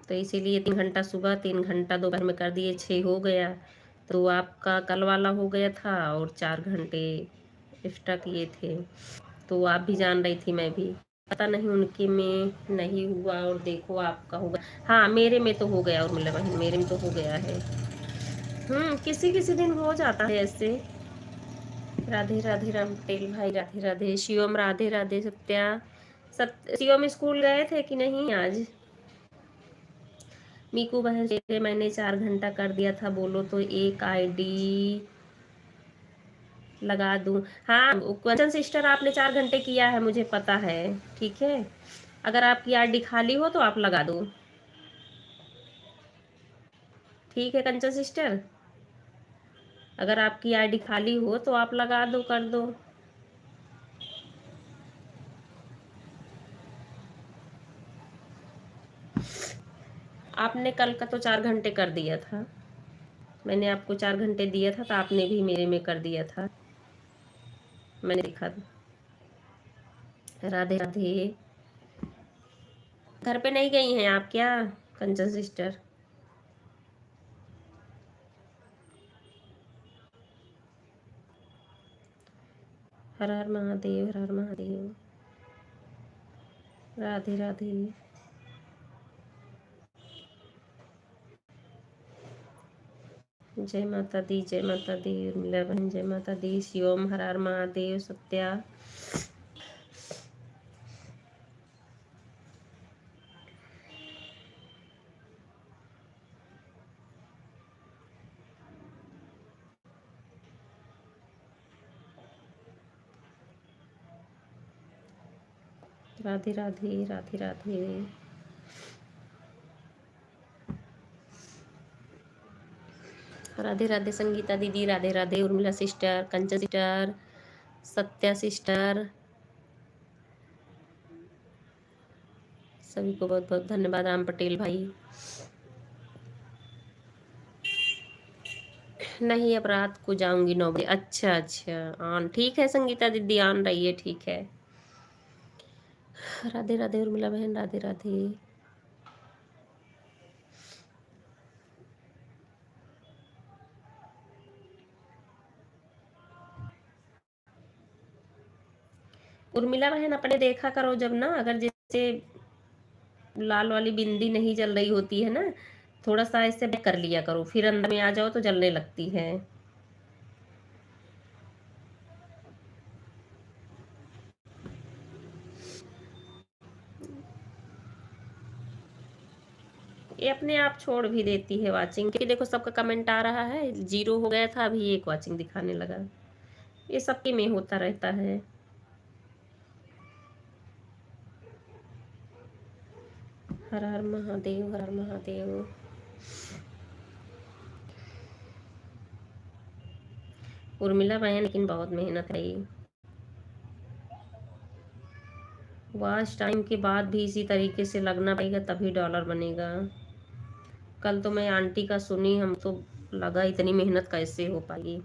तो इसीलिए 3 घंटा सुबह 3 घंटा दोपहर में कर दिए, 6 हो गया। तो आपका कल वाला हो गया था और 4 घंटे एक्स्ट्रा किए थे। तो आप भी जान रही थी, मैं भी, पता नहीं उनके में नहीं हुआ और देखो आपका होगा। हाँ मेरे में तो हो गया, और मतलब बहन मेरे में तो हो गया है। किसी किसी दिन हो जाता है ऐसे। राधे राधे राम पटेल भाई, राधे राधे शिवम, राधे राधे सत्या। शिवम स्कूल गए थे कि नहीं आज? मीकू बहन मैंने 4 घंटा कर दिया था, बोलो तो एक आईडी लगा दूं? हाँ कंचन सिस्टर, आपने 4 घंटे किया है, मुझे पता है। ठीक है, अगर आपकी आईडी खाली हो तो आप लगा दो। ठीक है कंचन सिस्टर, अगर आपकी आईडी खाली हो तो आप लगा दो, कर दो। आपने कल का तो 4 घंटे कर दिया था, मैंने आपको 4 घंटे दिया था, तो आपने भी मेरे में कर दिया था, मैंने देखा था। राधे राधे। घर पे नहीं गई हैं आप क्या कंचन सिस्टर? हर हर महादेव, हर हर महादेव। राधे राधे। जय माता दी, जय माता दी उर्मिला बहन, जय माता दी शिवम, हर हर महादेव सत्या। राधे राधे, राधे राधे। राधे राधे संगीता दीदी, Radhe Radhe Urmila sister, Kanchan sister, Satya sister, सभी को बहुत बहुत धन्यवाद। राम पटेल भाई। नहीं अब रात को जाऊंगी 9 बजे। अच्छा अच्छा, ऑन ठीक है संगीता दीदी, ऑन रही है, ठीक है। राधे राधे उर्मिला बहन, राधे राधे। उर्मिला बहन अपने देखा करो जब ना, अगर जैसे लाल वाली बिंदी नहीं जल रही होती है ना, थोड़ा सा ऐसे बैक कर लिया करो, फिर अंदर में आ जाओ तो जलने लगती है। ये अपने आप छोड़ भी देती है वाचिंग, क्योंकि देखो सबका कमेंट आ रहा है, 0 हो गया था, अभी 1 वाचिंग दिखाने लगा। ये सबके में होता रहता है। हर हर महादेव, हर हर महादेव। उर्मिला बहन लेकिन बहुत मेहनत है ये। वॉच टाइम के बाद भी इसी तरीके से लगना पड़ेगा, तभी डॉलर बनेगा। कल तो मैं आंटी का सुनी, हम तो लगा इतनी मेहनत कैसे हो पाएगी।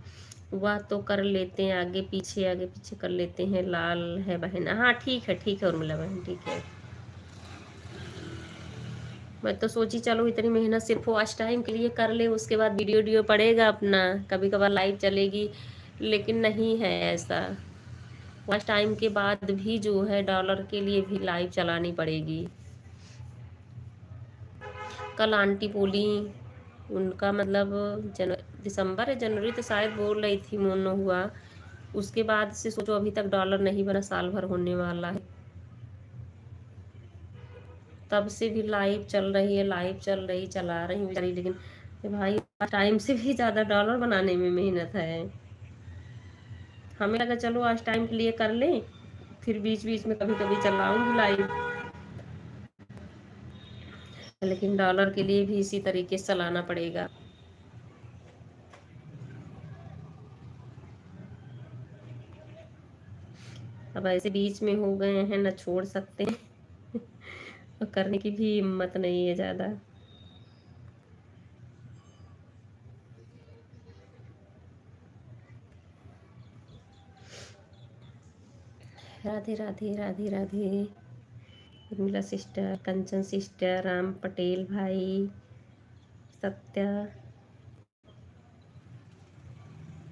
वह तो कर लेते हैं, आगे पीछे कर लेते हैं, लाल है बहन। हाँ ठीक है उर्मिला बहन, ठीक है। मैं तो सोची चलो इतनी मेहनत सिर्फ वॉच टाइम के लिए कर ले, उसके बाद वीडियो वीडियो पड़ेगा अपना, कभी कभार लाइव चलेगी, लेकिन नहीं है ऐसा। वॉच टाइम के बाद भी जो है डॉलर के लिए भी लाइव चलानी पड़ेगी। कल आंटी बोली, उनका मतलब दिसंबर या जनवरी तो शायद बोल रही थी, मोनो हुआ, उसके बाद से सोचो अभी तक डॉलर नहीं बना, साल भर होने वाला है, तब से भी लाइव चल रही है, लाइव चला रही बेचारी, लेकिन भाई टाइम से भी ज़्यादा डॉलर बनाने में मेहनत है। हमें लगा चलो आज टाइम के लिए कर लें, फिर बीच बीच में कभी कभी चलाऊंगी लाइव, लेकिन डॉलर के लिए भी इसी तरीके से चलाना पड़ेगा। अब ऐसे बीच में हो गए हैं, ना छोड़ सकते हैं और करने की भी हिम्मत नहीं है ज़्यादा। राधे राधे राधे राधे। उर्मिला सिस्टर, कंचन सिस्टर, राम पटेल भाई, सत्या,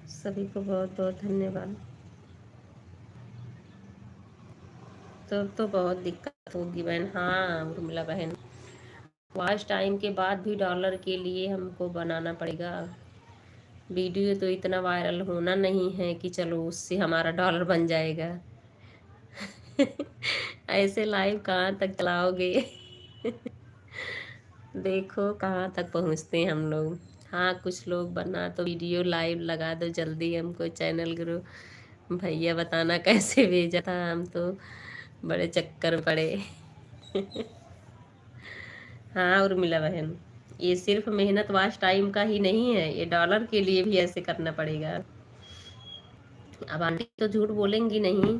सभी को बहुत बहुत धन्यवाद। तो बहुत दिक्कत होगी बहन। हाँ उर्मिला बहन, वॉच टाइम के बाद भी डॉलर के लिए हमको बनाना पड़ेगा वीडियो। तो इतना वायरल होना नहीं है कि चलो उससे हमारा डॉलर बन जाएगा। ऐसे लाइव कहाँ तक चलाओगे? देखो कहाँ तक पहुँचते हैं हम लोग। हाँ कुछ लोग बना तो वीडियो लाइव लगा दो जल्दी, हमको चैनल ग्रो भैया बताना कैसे भेजा था, हम तो बड़े चक्कर में पड़े। हाँ उर्मिला बहन, ये सिर्फ मेहनत वाच टाइम का ही नहीं है, ये डॉलर के लिए भी ऐसे करना पड़ेगा। अब आंटी तो झूठ बोलेंगी नहीं।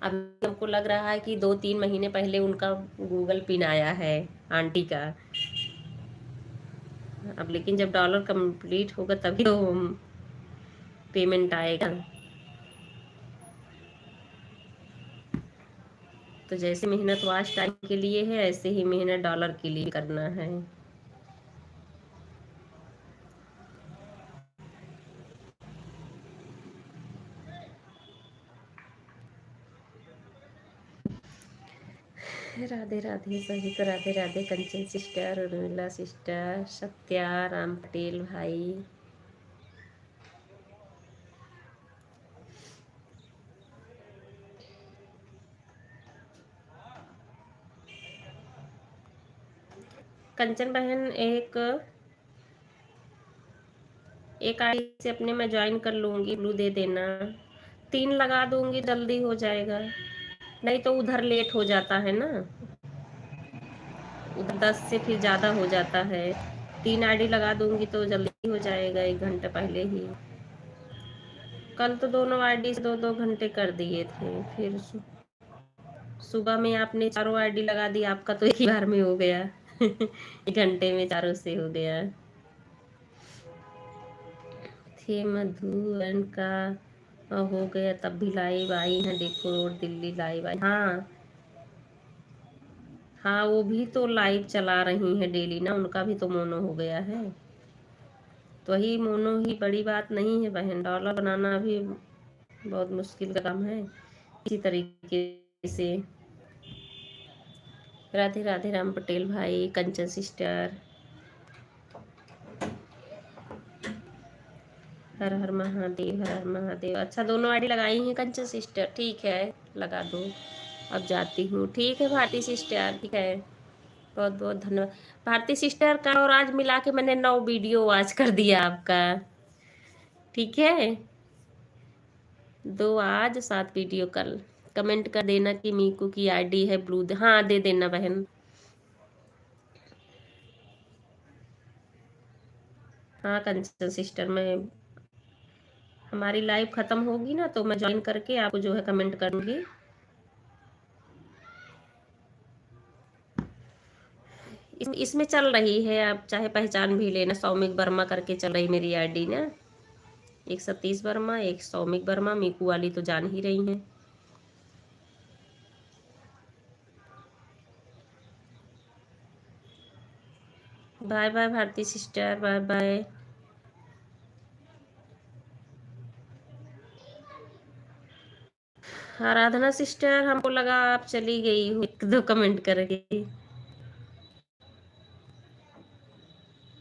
अब हमको लग रहा है कि 2-3 महीने पहले उनका गूगल पिन आया है आंटी का। अब लेकिन जब डॉलर कंप्लीट होगा तभी तो पेमेंट आएगा। तो जैसे मेहनत वॉच टाइम के लिए है, ऐसे ही मेहनत डॉलर के लिए करना है। राधे राधे सभी को राधे राधे। कंचन सिस्टर, उर्मिला सिस्टर, सत्या, राम पटेल भाई, कंचन बहन एक आईडी से अपने मैं ज्वाइन कर लूँगी, ब्लू दे देना। 3 लगा दूँगी जल्दी हो जाएगा, नहीं तो उधर लेट हो जाता है ना, उधर 10 से फिर ज़्यादा हो जाता है। 3 आईडी लगा दूँगी तो जल्दी हो जाएगा, 1 घंटा पहले ही। कल तो दोनों आईडी से 2-2 घंटे कर दिए थे। फिर सुबह में आपने 4 आईडी लगा दी, आपका तो एक ही बार में हो गया। 1 घंटे में 4 से हो गया। थे मधुबन का हो गया, तब भी लाइव आई है, देखो रोड दिल्ली लाइव आई। हाँ हाँ वो भी तो लाइव चला रही हैं डेली ना, उनका भी तो मोनो हो गया है। तो वही मोनो ही बड़ी बात नहीं है बहन, डॉलर बनाना भी बहुत मुश्किल का काम है। इसी तरीके से राधे राधे राम पटेल भाई, कंचन सिस्टर, हर हर महादेव, हर हर महादेव। अच्छा दोनों आईडी लगाई हैं कंचन सिस्टर, ठीक है लगा दो। अब जाती हूँ, ठीक है भारती सिस्टर, ठीक है बहुत बहुत धन्यवाद भारती सिस्टर का। और आज मिला के मैंने 9 वीडियो वॉच कर दिया आपका, ठीक है 2 आज 7 वीडियो कल। कमेंट कर देना कि मीकू की आईडी है ब्लू हाँ दे देना बहन। हाँ कंचन सिस्टर, मैं हमारी लाइव ख़त्म होगी ना तो मैं ज्वाइन करके आपको जो है कमेंट करूँगी। इसमें चल रही है, आप चाहे पहचान भी लेना, सौमिक वर्मा करके चल रही मेरी आईडी ना। एक सतीश वर्मा, एक सौमिक वर्मा, मीकू वाली तो जान ही रही हैं। Bye bye Bharti sister, bye bye. Aradhana sister, हमको लगा आप चली गई हो 1-2 कमेंट करके।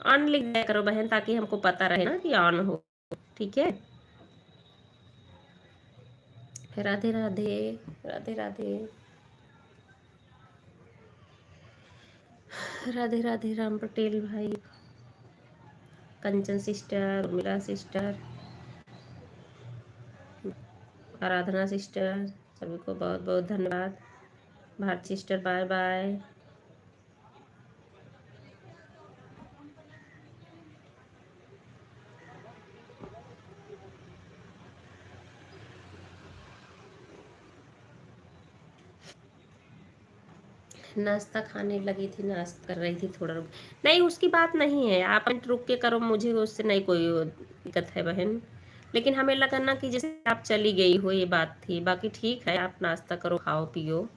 ऑन लिख दिया करो बहन, ताकि हमको पता रहे ना कि ऑन हो, ठीक है। राधे राधे राधे राधे राधे राधे राम पटेल भाई, Kanchan sister, Urmila sister, Aradhana sister, सभी को बहुत बहुत धन्यवाद। Bharati sister bye bye. नाश्ता खाने लगी थी, नाश्ता कर रही थी, थोड़ा रुक। नहीं उसकी बात नहीं है, आप मिनट रुक के करो, मुझे उससे नहीं कोई दिक्कत है बहन। लेकिन हमें लगा ना कि जैसे आप चली गई हो, ये बात थी। बाकी ठीक है, आप नाश्ता करो, खाओ पियो,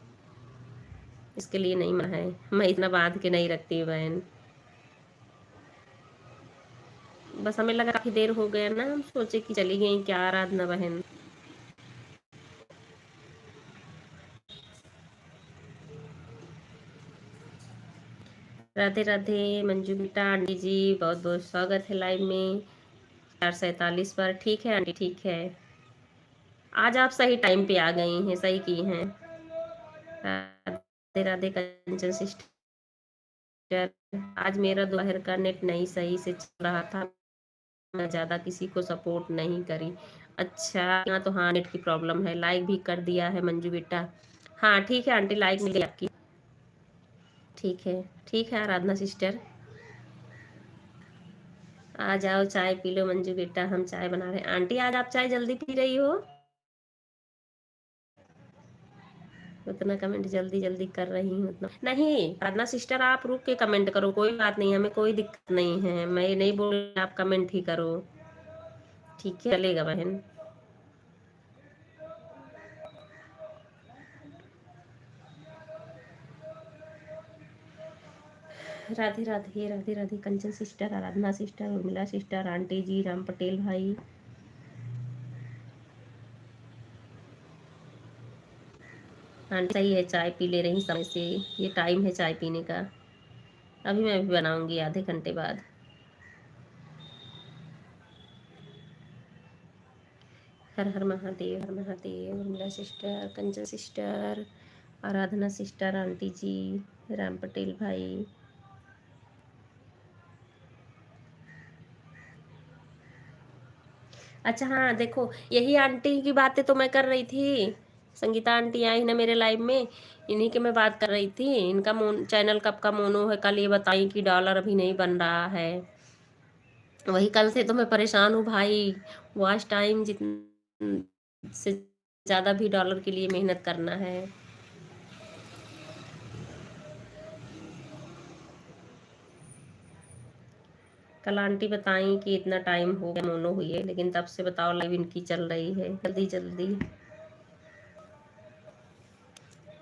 इसके लिए नहीं मना है। मैं इतना बांध के नहीं रखती बहन, बस हमें लगा काफी देर हो गया ना, हम सोचे कि चली गई क्या आराधना बहन। राधे राधे मंजू बेटा, आंटी जी बहुत बहुत स्वागत है लाइव में। 447 पर। ठीक है आंटी, ठीक है। आज आप सही टाइम पे आ गई हैं, सही की हैं। राधे राधे कंचन सिस्टर। आज मेरा दोपहर का नेट नहीं सही से चल रहा था, मैं ज़्यादा किसी को सपोर्ट नहीं करी। अच्छा, यहाँ तो हाँ नेट की प्रॉब्लम है। लाइक भी कर दिया है मंजू बेटा। हाँ ठीक है आंटी, लाइक मिल गई आपकी। ठीक है, ठीक है आराधना सिस्टर, आ जाओ चाय पी लो मंजू बेटा, हम चाय बना रहे हैं। आंटी आज आप चाय जल्दी पी रही हो, उतना कमेंट जल्दी जल्दी कर रही हूँ उतना नहीं। आराधना सिस्टर आप रुक के कमेंट करो, कोई बात नहीं, हमें कोई दिक्कत नहीं है। मैं ये नहीं बोल रही आप कमेंट ही करो, ठीक है चलेगा बहन। Radhe Radhe, Radhe Radhe Kanchan sister, Aradhana sister, Urmila sister, aunty जी, राम पटेल भाई। आंटी सही है, चाय पी ले रही समय से, ये टाइम है चाय पीने का। अभी मैं भी बनाऊंगी आधे घंटे बाद। हर हर महादेव, हर Mahadev. Urmila sister, Kanchan sister, Aradhana sister, aunty जी, राम पटेल भाई। अच्छा हाँ देखो, यही आंटी की बातें तो मैं कर रही थी। संगीता आंटी आई ना मेरे लाइव में, इन्हीं के मैं बात कर रही थी। इनका चैनल कब का मोनो है, कल ये बताई कि डॉलर अभी नहीं बन रहा है। वही कल से तो मैं परेशान हूँ भाई। वॉच टाइम जितने से ज़्यादा भी डॉलर के लिए मेहनत करना है। कल आंटी बताई कि इतना टाइम हो गया मोनो हुई है, लेकिन तब से बताओ लाइव इनकी चल रही है जल्दी जल्दी।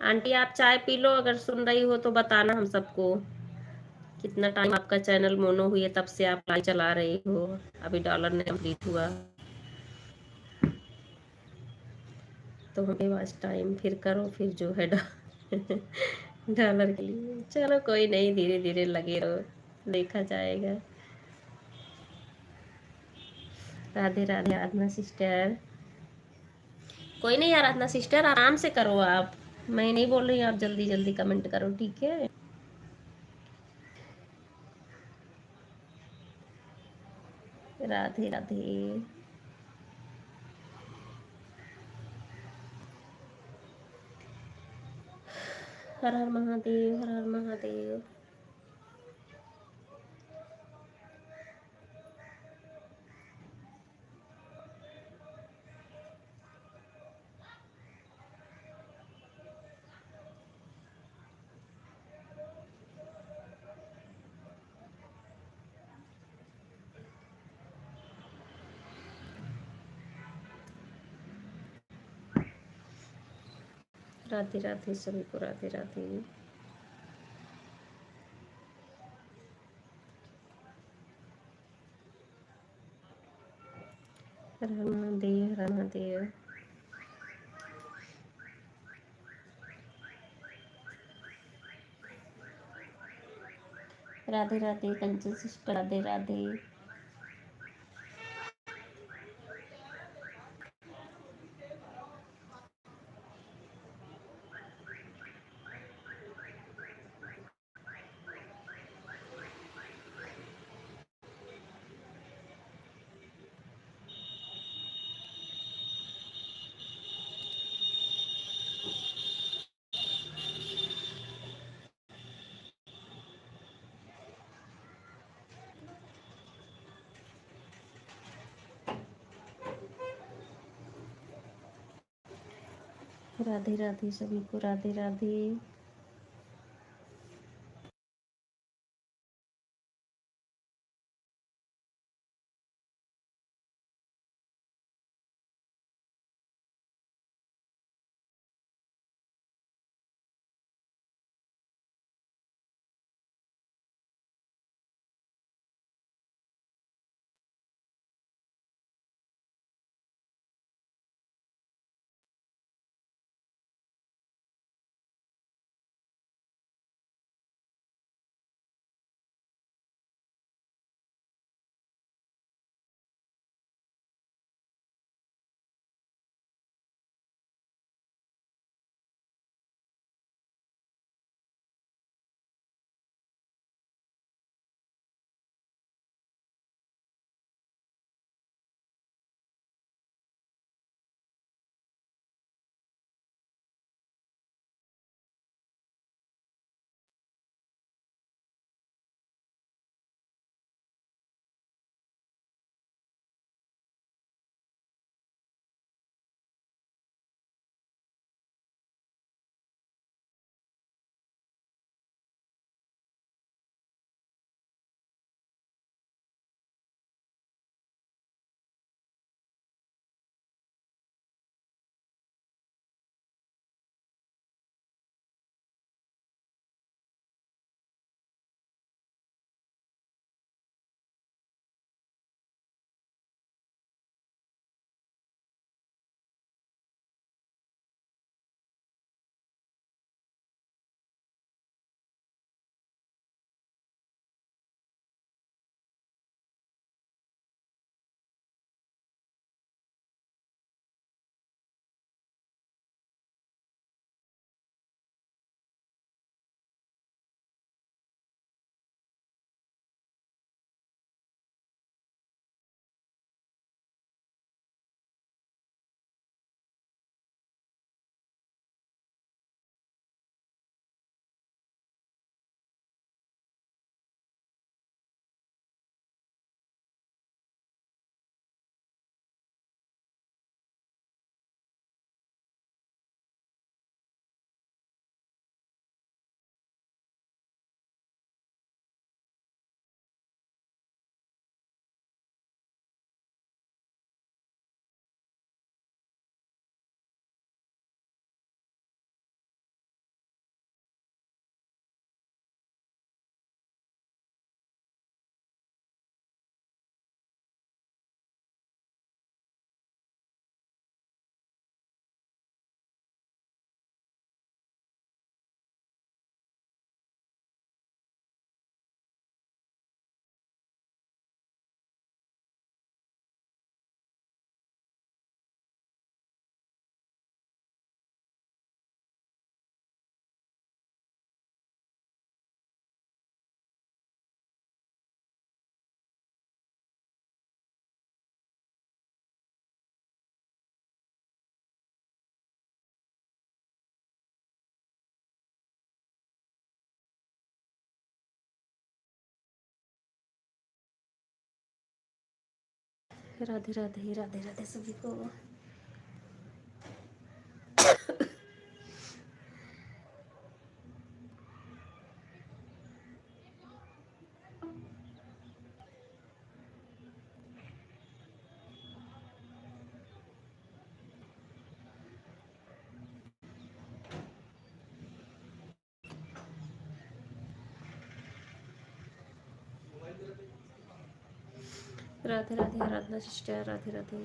आंटी आप चाय पी लो, अगर सुन रही हो तो बताना हम सबको कितना टाइम आपका चैनल मोनो हुई है, तब से आप लाइव चला रही हो, अभी डॉलर नहीं कंप्लीट हुआ तो हमें वाच टाइम फिर करो, फिर जो है डॉलर के लिए। चलो कोई नहीं, धीरे धीरे लगे रहो, देखा जाएगा। राधे राधे आराधना सिस्टर। कोई नहीं आराधना सिस्टर, आराम से करो आप, मैं नहीं बोल रही, आप जल्दी जल्दी कमेंट करो, ठीक है। राधे राधे। हर हर महादेव, हर हर महादेव। राधे राधे सभी को, राधे राधे। हर हर महादेव, हर हर महादेव। राधे राधे कंचन सिस्टर, राधे राधे। राधे राधे सभी को, राधे राधे। राधे राधे राधे राधे सभी को। राधे राधे आराधना सिस्टर, राधे राधे।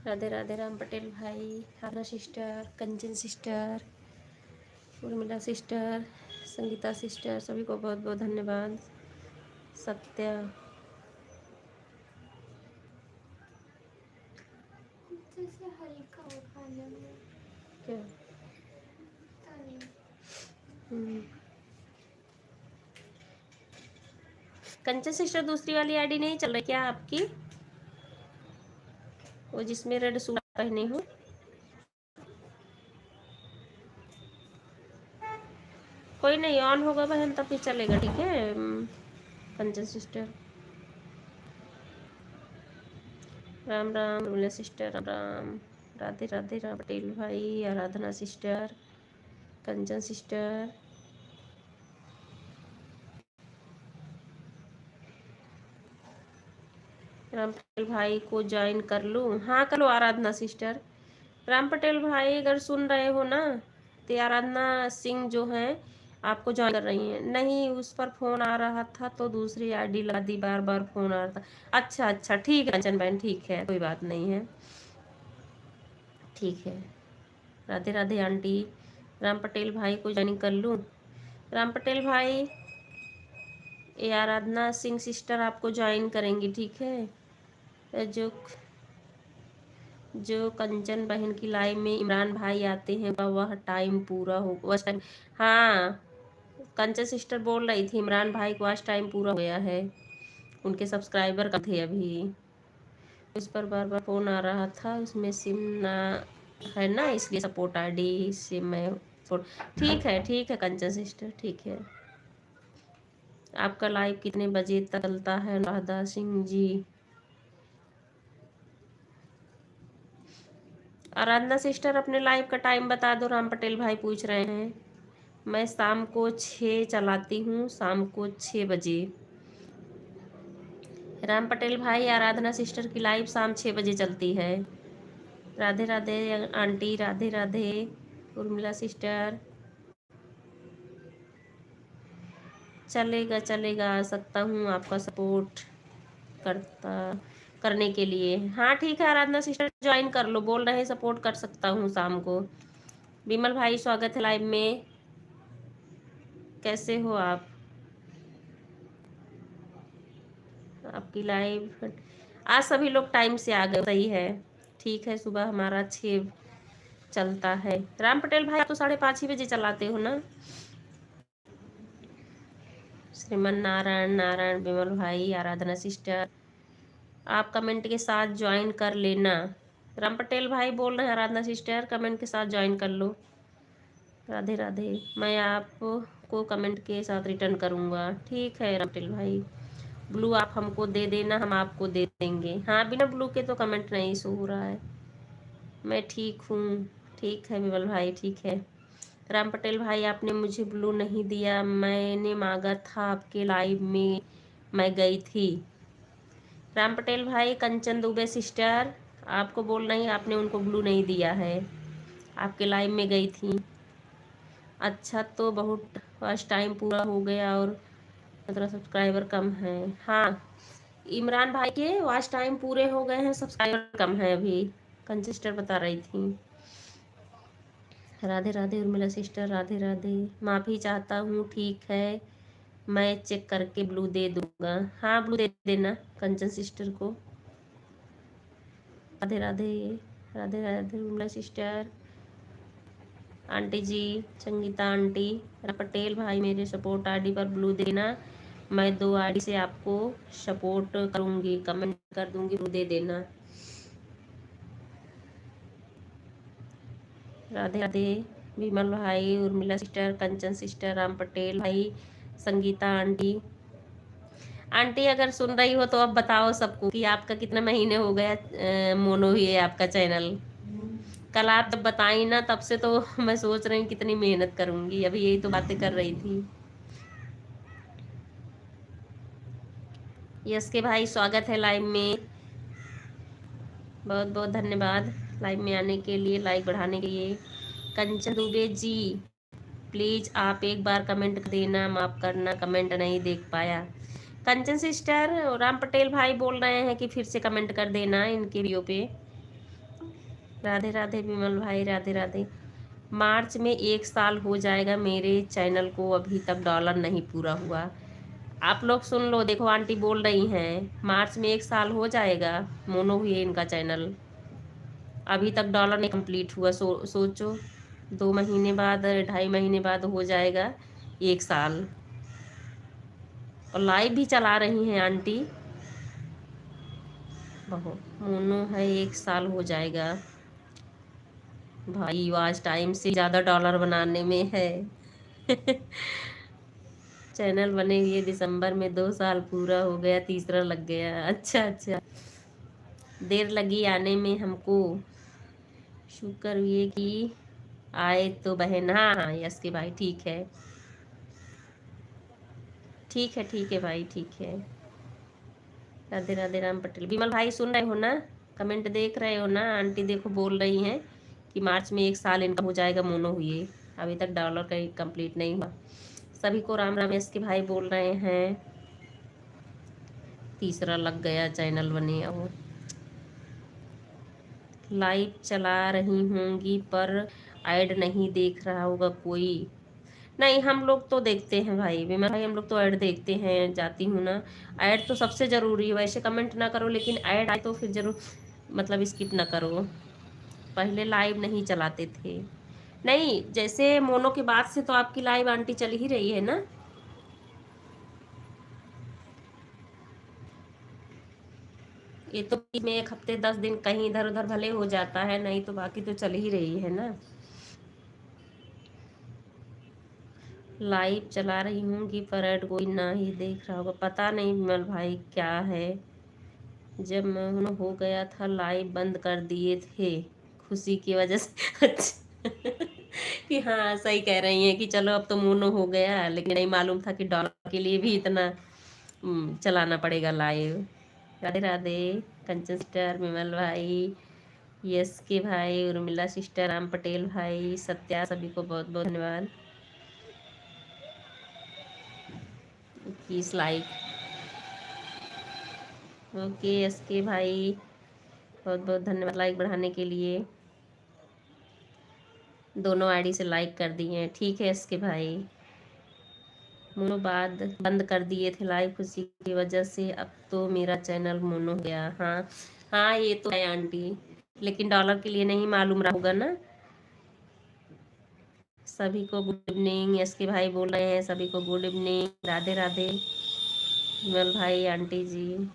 राधे राधे राम पटेल भाई, Aradhana sister, Kanchan sister, Urmila sister, Sangeeta sister, सभी को बहुत बहुत धन्यवाद। सत्या, हल्का उठाने में क्या कंचन सिस्टर दूसरी वाली आईडी नहीं चल रही क्या आपकी? वो जिसमें रेड सूट पहने हो। कोई नहीं, ऑन होगा बहन तब भी चलेगा, ठीक है कंचन सिस्टर। राम राम उर्मिला सिस्टर, राम राम। राधे राधे राम पटेल भाई, आराधना सिस्टर, कंचन सिस्टर। राम पटेल भाई को ज्वाइन कर लूँ? हाँ कर लो आराधना सिस्टर। राम पटेल भाई अगर सुन रहे हो ना, तो आराधना सिंह जो है आपको ज्वाइन कर रही हैं। नहीं, उस पर फोन आ रहा था तो दूसरी आईडी लगा दी, बार बार फोन आ रहा था। अच्छा अच्छा ठीक है कंचन बहन, ठीक है कोई बात नहीं है, ठीक है। राधे राधे आंटी। राम पटेल भाई को ज्वाइन कर लूँ? राम पटेल भाई ये आराधना सिंह सिस्टर आपको ज्वाइन करेंगी, ठीक है। जो जो कंचन बहन की लाइव में इमरान भाई आते हैं वह टाइम पूरा हो, वह टाइम। हाँ कंचन सिस्टर बोल रही थी इमरान भाई को आज टाइम पूरा हो गया है, उनके सब्सक्राइबर कम थे अभी। उस पर बार बार फ़ोन आ रहा था, उसमें सिम ना है ना, इसलिए सपोर्ट आईडी से मैं फोन। ठीक है कंचन सिस्टर, ठीक है। आपका लाइव कितने बजे तक चलता है राधा सिंह जी? आराधना सिस्टर अपने लाइव का टाइम बता दो, राम पटेल भाई पूछ रहे हैं। मैं शाम को 6 चलाती हूँ, शाम को 6 बजे। राम पटेल भाई आराधना सिस्टर की लाइव शाम 6 बजे चलती है। Radhe Radhe aunty, Radhe Radhe Urmila sister. चलेगा चलेगा, आ सकता हूँ आपका सपोर्ट करता करने के लिए। हाँ ठीक है आराधना सिस्टर ज्वाइन कर लो, बोल रहे हैं सपोर्ट कर सकता हूँ शाम को। विमल भाई स्वागत है लाइव में, कैसे हो आप? आपकी लाइव आज सभी लोग टाइम से आ गए, सही है, ठीक है। सुबह हमारा 6 चलता है। राम पटेल भाई आप तो 5:30 ही बजे चलाते हो ना? श्रीमन नारायण नारायण विमल भाई, आराधना सिस्टर आप कमेंट के साथ ज्वाइन कर लेना। राम पटेल भाई बोल रहे हैं आराधना सिस्टर कमेंट के साथ ज्वाइन कर लो। राधे राधे, मैं आपको कमेंट के साथ रिटर्न करूँगा, ठीक है राम पटेल भाई। ब्लू आप हमको दे देना, हम आपको दे देंगे। हाँ बिना ब्लू के तो कमेंट नहीं शो हो रहा है। मैं ठीक हूँ, ठीक है विमल भाई, ठीक है। राम पटेल भाई आपने मुझे ब्लू नहीं दिया, मैंने मांगा था आपके लाइव में, मैं गई थी। राम पटेल भाई कंचन दुबे सिस्टर आपको बोल रही आपने उनको ब्लू नहीं दिया है, आपके लाइव में गई थी। अच्छा तो बहुत फास्ट टाइम पूरा हो गया और 15 सब्सक्राइबर कम है। हाँ इमरान भाई के वॉच टाइम पूरे हो गए हैं, सब्सक्राइबर कम है अभी, कंसिस्टर बता रही थी। राधे राधे उर्मिला सिस्टर, राधे राधे। माफ़ी चाहता हूँ, ठीक है, मैं चेक करके ब्लू दे दूंगा। हाँ ब्लू दे देना कंचन सिस्टर को। राधे राधे, राधे राधे उर्मिला सिस्टर, आंटी जी, संगीता आंटी, पटेल भाई मेरे सपोर्ट आईडी पर ब्लू देना, मैं 2 आईडी से आपको सपोर्ट करूंगी, कमेंट कर दूंगी, ब्लू दे देना। राधे राधे विमल भाई, उर्मिला सिस्टर, कंचन सिस्टर, राम पटेल भाई, संगीता आंटी। आंटी अगर सुन रही हो तो अब बताओ सबको कि आपका कितने महीने हो गया मोनो ही है आपका चैनल। कल आप जब बताई ना तब से तो मैं सोच रही हूँ कितनी मेहनत करूंगी, अभी यही तो बातें कर रही थी। यस के भाई स्वागत है लाइव में, बहुत बहुत धन्यवाद लाइव में आने के लिए, लाइक बढ़ाने के लिए। कंचन दुबे जी प्लीज़ आप एक बार कमेंट कर देना, माफ़ करना कमेंट नहीं देख पाया। कंचन सिस्टर, राम पटेल भाई बोल रहे हैं कि फिर से कमेंट कर देना इनके वीडियो पे। राधे राधे विमल भाई, राधे राधे। मार्च में 1 साल हो जाएगा मेरे चैनल को, अभी तक डॉलर नहीं पूरा हुआ। आप लोग सुन लो, देखो आंटी बोल रही हैं मार्च में 1 साल हो जाएगा मोनो हुई है इनका चैनल, अभी तक डॉलर नहीं कंप्लीट हुआ। सोचो 2 महीने बाद, 2.5 महीने बाद हो जाएगा 1 साल। और लाइव भी चला रही हैं आंटी, बहुत मोनो है 1 साल हो जाएगा भाई, आज टाइम से ज़्यादा डॉलर बनाने में है। चैनल बने हुए दिसंबर में 2 साल पूरा हो गया, तीसरा लग गया। अच्छा अच्छा, देर लगी आने में हमको, शुक्र ये कि आए तो बहन। हाँ हाँ यस के भाई, ठीक है ठीक है ठीक है भाई, ठीक है। राधे राधे राम पटेल। विमल भाई सुन रहे हो ना, कमेंट देख रहे हो ना, आंटी देखो बोल रही हैं कि मार्च में 1 साल इनका हो जाएगा मोनो हुए, अभी तक डॉलर का कंप्लीट नहीं हुआ। सभी को राम राम। यस के भाई बोल रहे हैं तीसरा लग गया चैनल बने। और लाइव चला रही होंगी पर ऐड नहीं देख रहा होगा कोई। नहीं हम लोग तो देखते हैं भाई, विमल भाई हम लोग तो ऐड देखते हैं, जाती हूँ ना। ऐड तो सबसे ज़रूरी है, वैसे कमेंट ना करो लेकिन ऐड आए तो फिर ज़रूर, मतलब स्किप ना करो। पहले लाइव नहीं चलाते थे, नहीं जैसे मोनो के बाद से तो आपकी लाइव आंटी चल ही रही है ना। ये तो बीच में 1 हफ्ते 10 दिन कहीं इधर उधर भले हो जाता है, नहीं तो बाकी तो चल ही रही है ना। लाइव चला रही हूँ कि पर ऐड कोई ना ही देख रहा होगा, पता नहीं विमल भाई क्या है। जब मैं हो गया था लाइव बंद कर दिए थे खुशी की वजह से। अच्छा कि हाँ सही कह रही हैं कि चलो अब तो मोनो हो गया, लेकिन नहीं मालूम था कि डॉलर के लिए भी इतना चलाना पड़ेगा लाइव। राधे राधे कंचन सिस्टर, विमल भाई, यस के भाई, उर्मिला सिस्टर, राम पटेल भाई, सत्या, सभी को बहुत बहुत धन्यवाद। 21 लाइक, ओके यस के भाई बहुत बहुत धन्यवाद लाइक बढ़ाने के लिए, दोनों आईडी से लाइक कर दिए, ठीक है इसके भाई। मोनो बाद बंद कर दिए थे लाइव खुशी की वजह से, अब तो मेरा चैनल मोनो हो गया। हाँ हाँ ये तो है आंटी, लेकिन डॉलर के लिए नहीं मालूम रहा होगा ना। सभी को गुड इवनिंग, यस के भाई बोल रहे हैं सभी को गुड इवनिंग, राधे राधे विमल भाई, आंटी जी।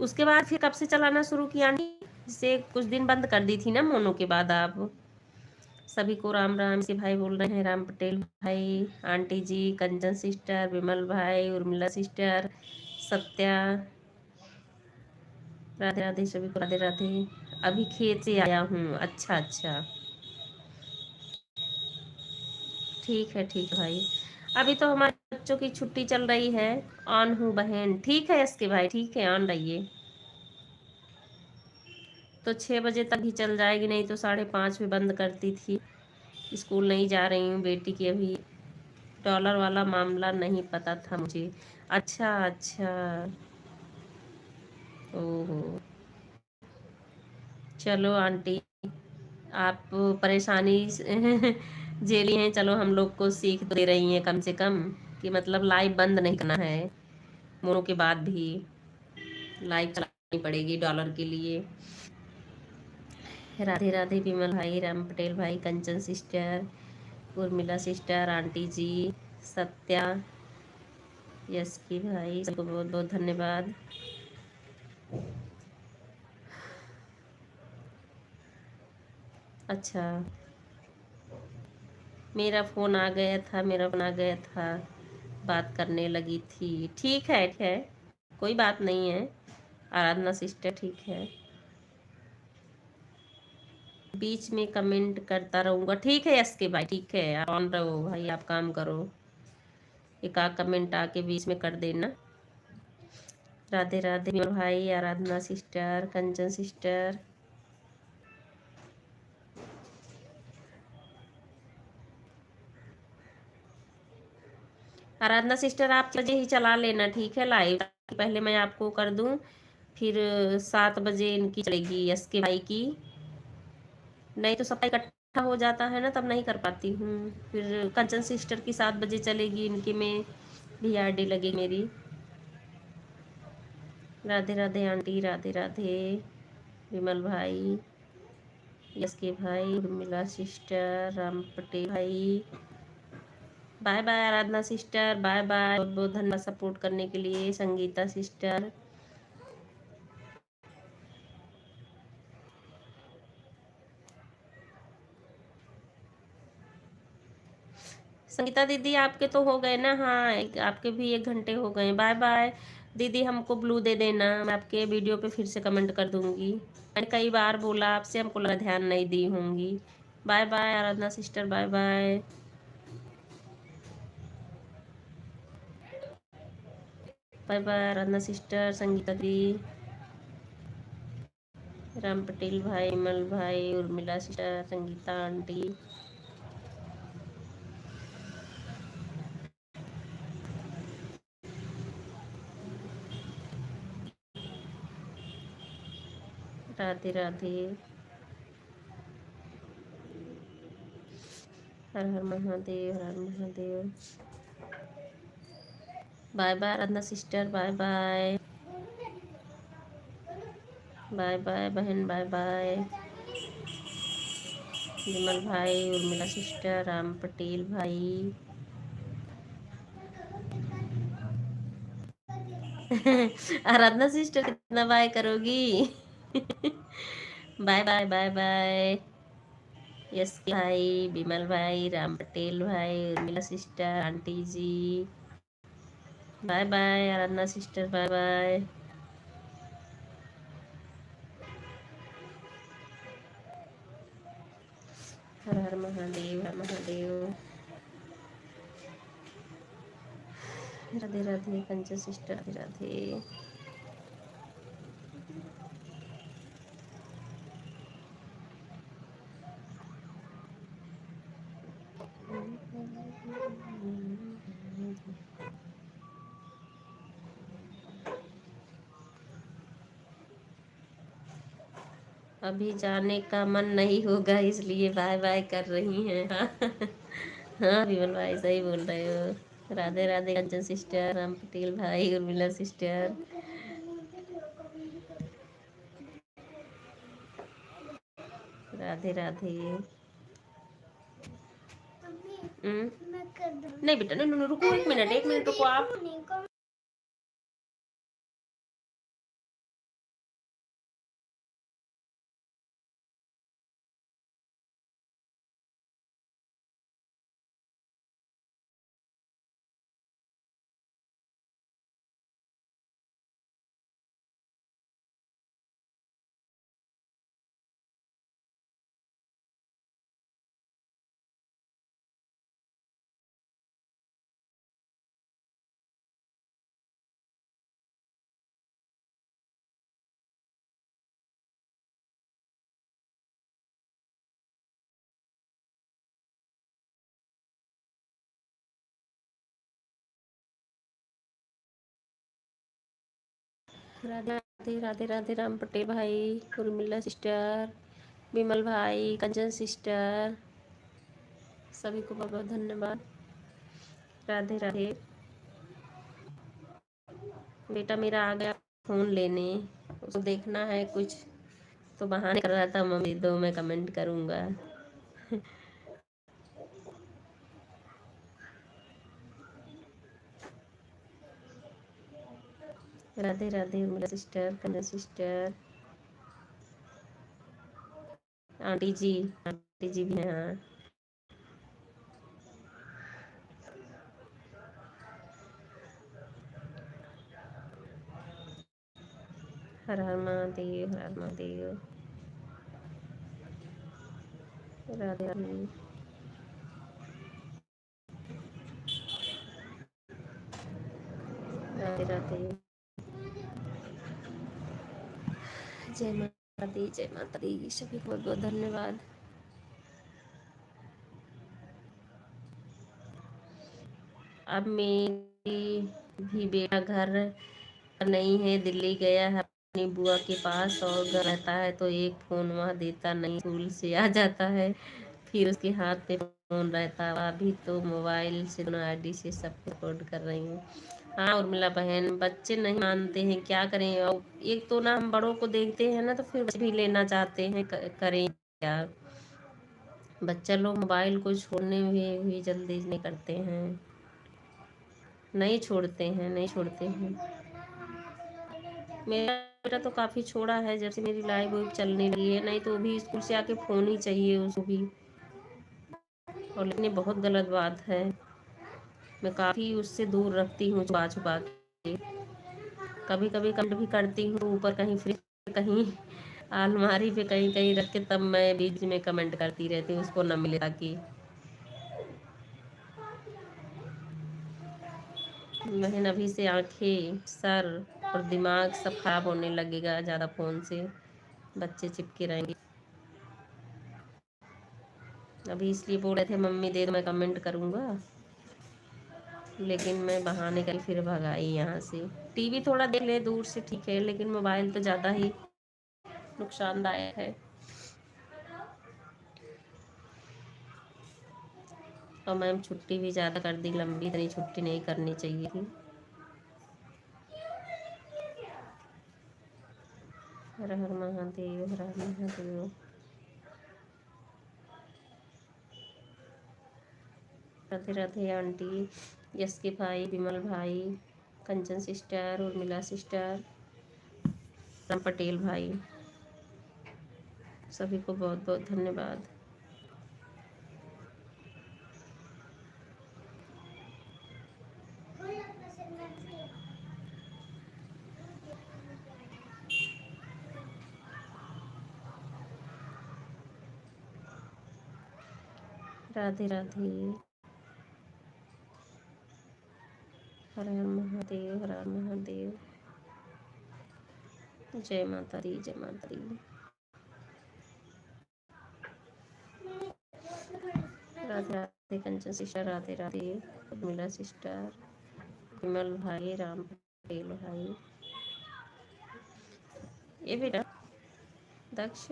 उसके बाद फिर कब से चलाना शुरू किया आंटी, जिससे कुछ दिन बंद कर दी थी ना मोनो के बाद आप। सभी को राम राम से भाई बोल रहे हैं, राम पटेल भाई, आंटी जी, कंचन सिस्टर, विमल भाई, उर्मिला सिस्टर, सत्या, राधे राधे सभी को राधे राधे। अभी खेत से आया हूँ, अच्छा अच्छा ठीक है भाई। अभी तो हमारे बच्चों की छुट्टी चल रही है, ऑन हूँ बहन, ठीक है इसके भाई, ठीक है ऑन रहिए। तो 6 बजे तक ही चल जाएगी, नहीं तो 5:30 में बंद करती थी। स्कूल नहीं जा रही हूँ बेटी की अभी, डॉलर वाला मामला नहीं पता था मुझे। अच्छा अच्छा ओहो, चलो आंटी, आप परेशानी झेली हैं, चलो हम लोग को सीख तो दे रही हैं कम से कम, कि मतलब लाइव बंद नहीं करना है, मोनो के बाद भी लाइव चलानी पड़ेगी डॉलर के लिए। राधे राधे विमल भाई, राम पटेल भाई, Kanchan sister, Urmila sister, aunty जी, सत्या, यस की भाई, सबको बहुत बहुत धन्यवाद। अच्छा, मेरा फ़ोन आ गया था, मेरा फ़ोन आ गया था, बात करने लगी थी। ठीक है, ठीक है, कोई बात नहीं है आराधना सिस्टर, ठीक है। बीच में कमेंट करता रहूँगा, ठीक है यस के भाई, ठीक है, आप ऑन रहो भाई, आप काम करो, एक आध कमेंट आके बीच में कर देना। राधे राधे विमल भाई, Aradhana sister, Kanchan sister, Aradhana sister आप बजे ही चला लेना, ठीक है लाइव, पहले मैं आपको कर दूं, फिर 7 बजे इनकी चलेगी यस के भाई की, नहीं तो सबका इकट्ठा हो जाता है ना, तब नहीं कर पाती हूँ। फिर कंचन सिस्टर की 7 बजे चलेगी, इनकी में भी आरडी लगेगी मेरी। राधे राधे आंटी, राधे राधे विमल भाई, यस के भाई, उर्मिला सिस्टर, राम पटेल भाई, bye bye Aradhana sister, bye bye, बहुत बहुत धन्यवाद सपोर्ट करने के लिए। संगीता सिस्टर, संगीता दीदी आपके तो हो गए ना, हाँ आपके भी 1 घंटे हो गए, बाय बाय दीदी, हमको ब्लू दे देना, मैं आपके वीडियो पे फिर से कमेंट कर दूंगी, मैंने कई बार बोला आपसे, हमको लगा ध्यान नहीं दी होंगी। Bye bye Aradhana sister, bye bye, bye bye Aradhana sister, Sangeeta दी, राम पटेल भाई, विमल भाई, Urmila sister, Sangeeta aunty, Radhe Radhe, Har Har Mahadev, Har Har Mahadev, bye bye Aradhana sister, bye bye, bye bye बहन, बाय बाय विमल भाई, उर्मिला सिस्टर, राम पटेल भाई आराधना सिस्टर कितना बाय करोगी bye bye, bye bye S भाई, विमल भाई, राम पटेल भाई, उर्मिला सिस्टर, आंटी जी, bye bye Aradhana sister, bye bye, Har Har Mahadev, हर महादेव, राधे राधे कंचन सिस्टर, राधे राधे। अभी जाने का मन नहीं होगा, इसलिए बाय बाय कर रही हैं, हाँ हाँ विमल भाई सही बोल रहे हो। राधे राधे कंचन सिस्टर, राम पटेल भाई, उर्मिला सिस्टर, राधे राधे। नहीं बेटा, नहीं रुको, 1 मिनट, 1 मिनट रुको आप। राधे राधे राधे राधे। राम पटेल भाई, उर्मिला सिस्टर, विमल भाई, कंचन सिस्टर, सभी को बहुत बहुत धन्यवाद। राधे राधे। बेटा मेरा आ गया फ़ोन लेने, उसको देखना है कुछ, तो बहाने कर रहा था मम्मी दो मैं कमेंट करूँगा। Radhe Radhe Urmila sister, Kanchan sister, aunty जी भी हैं। हाँ, हर हर महादेव, हर हर महादेव। राधे राधे। राधे राधे। जय माता दी, जय माता दी, सभी को बहुत बहुत धन्यवाद। अब मेरी भी बेटा घर नहीं है, दिल्ली गया है अपनी बुआ के पास, और घर रहता है तो एक फ़ोन वहाँ देता नहीं, स्कूल से आ जाता है फिर उसके हाथ में फ़ोन रहता है। अभी तो मोबाइल से दोनों आईडी से सब रिकॉर्ड कर रही हूँ। हाँ उर्मिला बहन, बच्चे नहीं मानते हैं, क्या करें। और एक तो ना हम बड़ों को देखते हैं ना तो फिर बच्चे भी लेना चाहते हैं, करें क्या। बच्चा लोग मोबाइल को छोड़ने में भी जल्दी नहीं करते हैं, नहीं छोड़ते हैं, नहीं छोड़ते हैं। मेरा बेटा तो काफ़ी छोड़ा है जब से मेरी लाइव वेब चलने लगी है, नहीं तो भी स्कूल से आके फ़ोन ही चाहिए उसको भी। और लेकिन ये बहुत गलत बात है, मैं काफ़ी उससे दूर रखती हूँ छुपा छुपा के। कभी कभी कमेंट भी करती हूँ ऊपर कहीं फ्रिज पे, कहीं अलमारी पे, कहीं कहीं रख के, तब मैं बीच में कमेंट करती रहती हूँ उसको न मिले ताकि। बहन अभी से आंखें, सर और दिमाग सब खराब होने लगेगा ज़्यादा फ़ोन से, बच्चे चिपके रहेंगे। अभी इसलिए बोल रहे थे मम्मी दे दो मैं कमेंट करूँगा, लेकिन मैं बहाने कर फिर भगाई यहाँ से। टीवी थोड़ा देख ले दूर से ठीक है, लेकिन मोबाइल तो ज़्यादा ही नुकसानदायक है। और मैम छुट्टी भी ज़्यादा कर दी, लंबी इतनी छुट्टी नहीं करनी चाहिए थी। हर हर महादेव, हर हर महादेव। राधे राधे आंटी, यश के भाई, विमल भाई, कंचन सिस्टर, उर्मिला सिस्टर, राम पटेल भाई, सभी को बहुत बहुत धन्यवाद। राधे राधे। हर हर महादेव, हर हर महादेव। जय माता दी, जय माता दी। राधे राधे कंचन सिस्टर, राधे राधे उर्मिला सिस्टर, विमल भाई, राम पटेल भाई। ये बेटा दक्ष,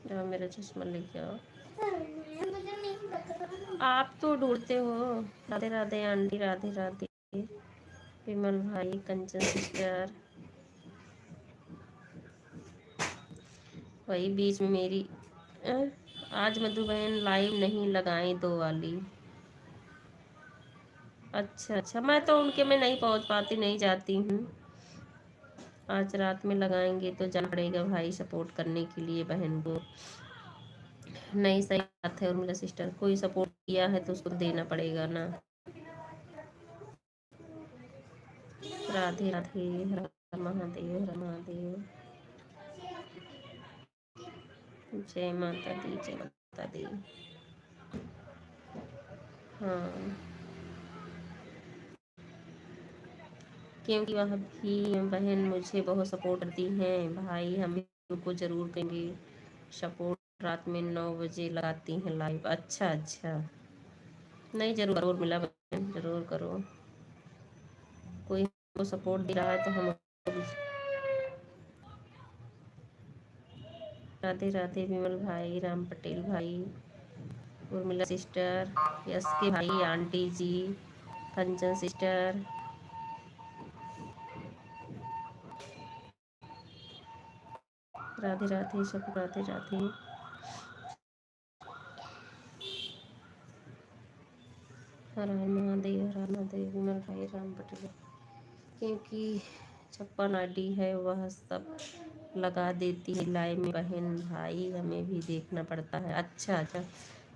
जाओ मेरा चश्मा लेके आओ। आप तो ढूंढते हो। राधे राधे आंटी, राधे राधे विमल भाई, कंचन सिस्टर। वही बीच में मेरी आज मधु बहन लाइव नहीं लगाई दो वाली। अच्छा अच्छा, मैं तो उनके में नहीं पहुंच पाती, नहीं जाती हूँ। आज रात में लगाएंगे तो जाना पड़ेगा भाई सपोर्ट करने के लिए बहन को। नहीं सही बात है, और मेरा सिस्टर कोई सपोर्ट किया है तो उसको देना पड़ेगा ना। राधे राधे, हर हर महादेव, हर महादेव। जय माता दी, जय माता दी। हाँ, क्योंकि वह भी बहन मुझे बहुत सपोर्ट करती हैं। भाई हम उनको ज़रूर करेंगे सपोर्ट। रात में 9 बजे लगाती हैं लाइव। अच्छा अच्छा, नहीं ज़रूर मिला बहन, ज़रूर करो। कोई हमको सपोर्ट दे रहा है तो हम राधे राधे विमल भाई, राम पटेल भाई, उर्मिला सिस्टर, यस के भाई, आंटी जी, कंचन सिस्टर, राधे राधे सब, राधे राधे। हर हर महादेव, हर हर महादेव। विमल भाई, राम पटेल, क्योंकि 56 आईडी है वह सब लगा देती है लाइव में बहन भाई, हमें भी देखना पड़ता है। अच्छा अच्छा,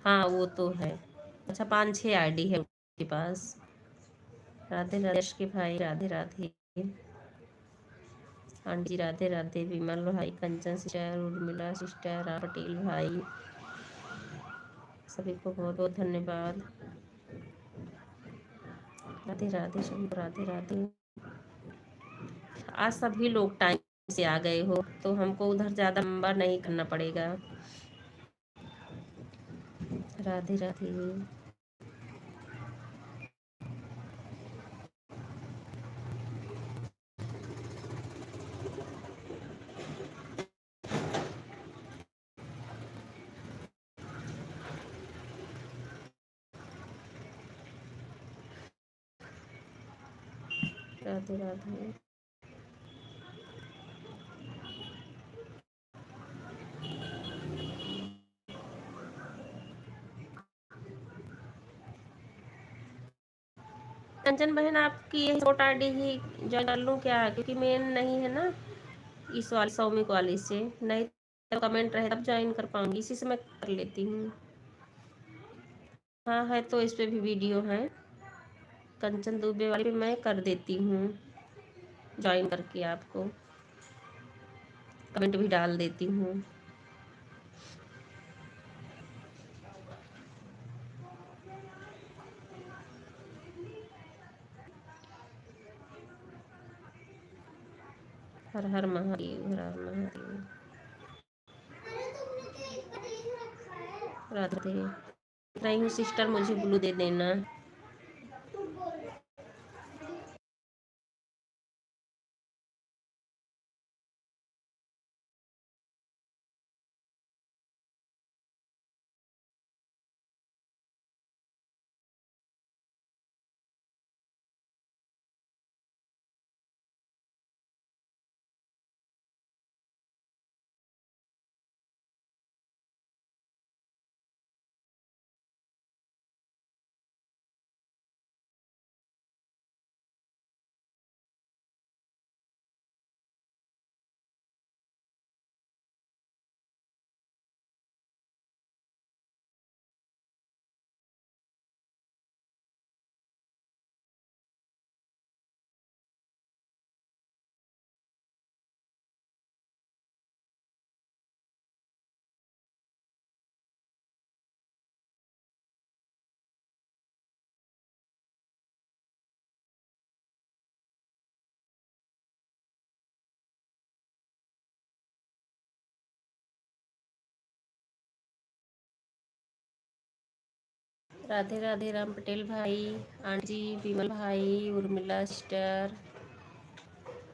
हाँ वो तो है। अच्छा 5-6 आईडी है उसके पास। राधे राधे के भाई, राधे राधे आंटी जी, राधे राधे विमल भाई, कंचन सिस्टर, उर्मिला सिस्टर, राम पटेल भाई, सभी को बहुत बहुत धन्यवाद। राधे राधे सभी को, राधे राधे। आज सभी लोग टाइम से आ गए हो तो हमको उधर ज़्यादा लंबा नहीं करना पड़ेगा। राधे राधे। राधे राधे। कंचन बहन आपकी ये सपोर्ट आईडी ही ज्वाइन कर लूँ क्या, क्योंकि मेन नहीं है ना इस वाले सौमिक वाले से, नहीं तो कमेंट रहे तब ज्वाइन कर पाऊंगी, इसी से मैं कर लेती हूँ। हाँ है तो इस पे भी वीडियो है, कंचन दुबे वाले पे मैं कर देती हूँ ज्वाइन करके, आपको कमेंट भी डाल देती हूँ। हर हर महादेव, हर हर महादेव। राधे रही हूँ सिस्टर, मुझे ब्लू दे देना। राधे राधे राम पटेल भाई, आंटी जी, विमल भाई, उर्मिला सिस्टर,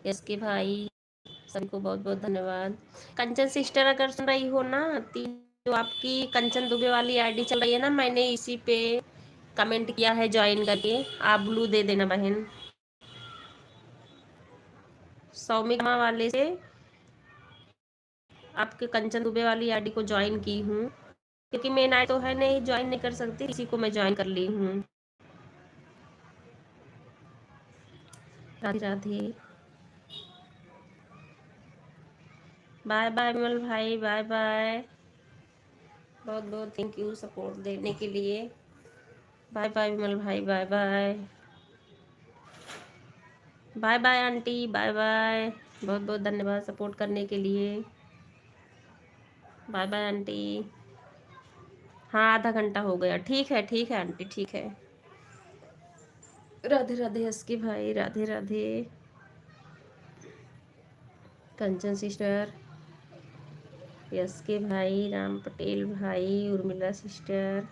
यस के भाई, सभी को बहुत बहुत धन्यवाद। कंचन सिस्टर अगर सुन रही हो ना, जो आपकी कंचन दुबे वाली आईडी चल रही है ना, मैंने इसी पे कमेंट किया है ज्वाइन करके, आप ब्लू दे देना बहन। सौमिक माँ वाले से आपके कंचन दुबे वाली आईडी को ज्वाइन की हूँ, क्योंकि मेन आई तो है नहीं, ज्वाइन नहीं कर सकती, इसी को मैं ज्वाइन कर ली हूँ। राधे राधे। बाय बाय विमल भाई, बाय बाय, बहुत बहुत थैंक यू सपोर्ट देने के लिए। बाय बाय विमल भाई, bye bye, bye bye aunty, bye bye, बहुत बहुत धन्यवाद सपोर्ट करने के लिए। Bye bye aunty. हाँ आधा घंटा हो गया, ठीक है आंटी, ठीक है। राधे राधे हस्की भाई, राधे राधे कंचन सिस्टर, यस के भाई, राम पटेल भाई, उर्मिला सिस्टर,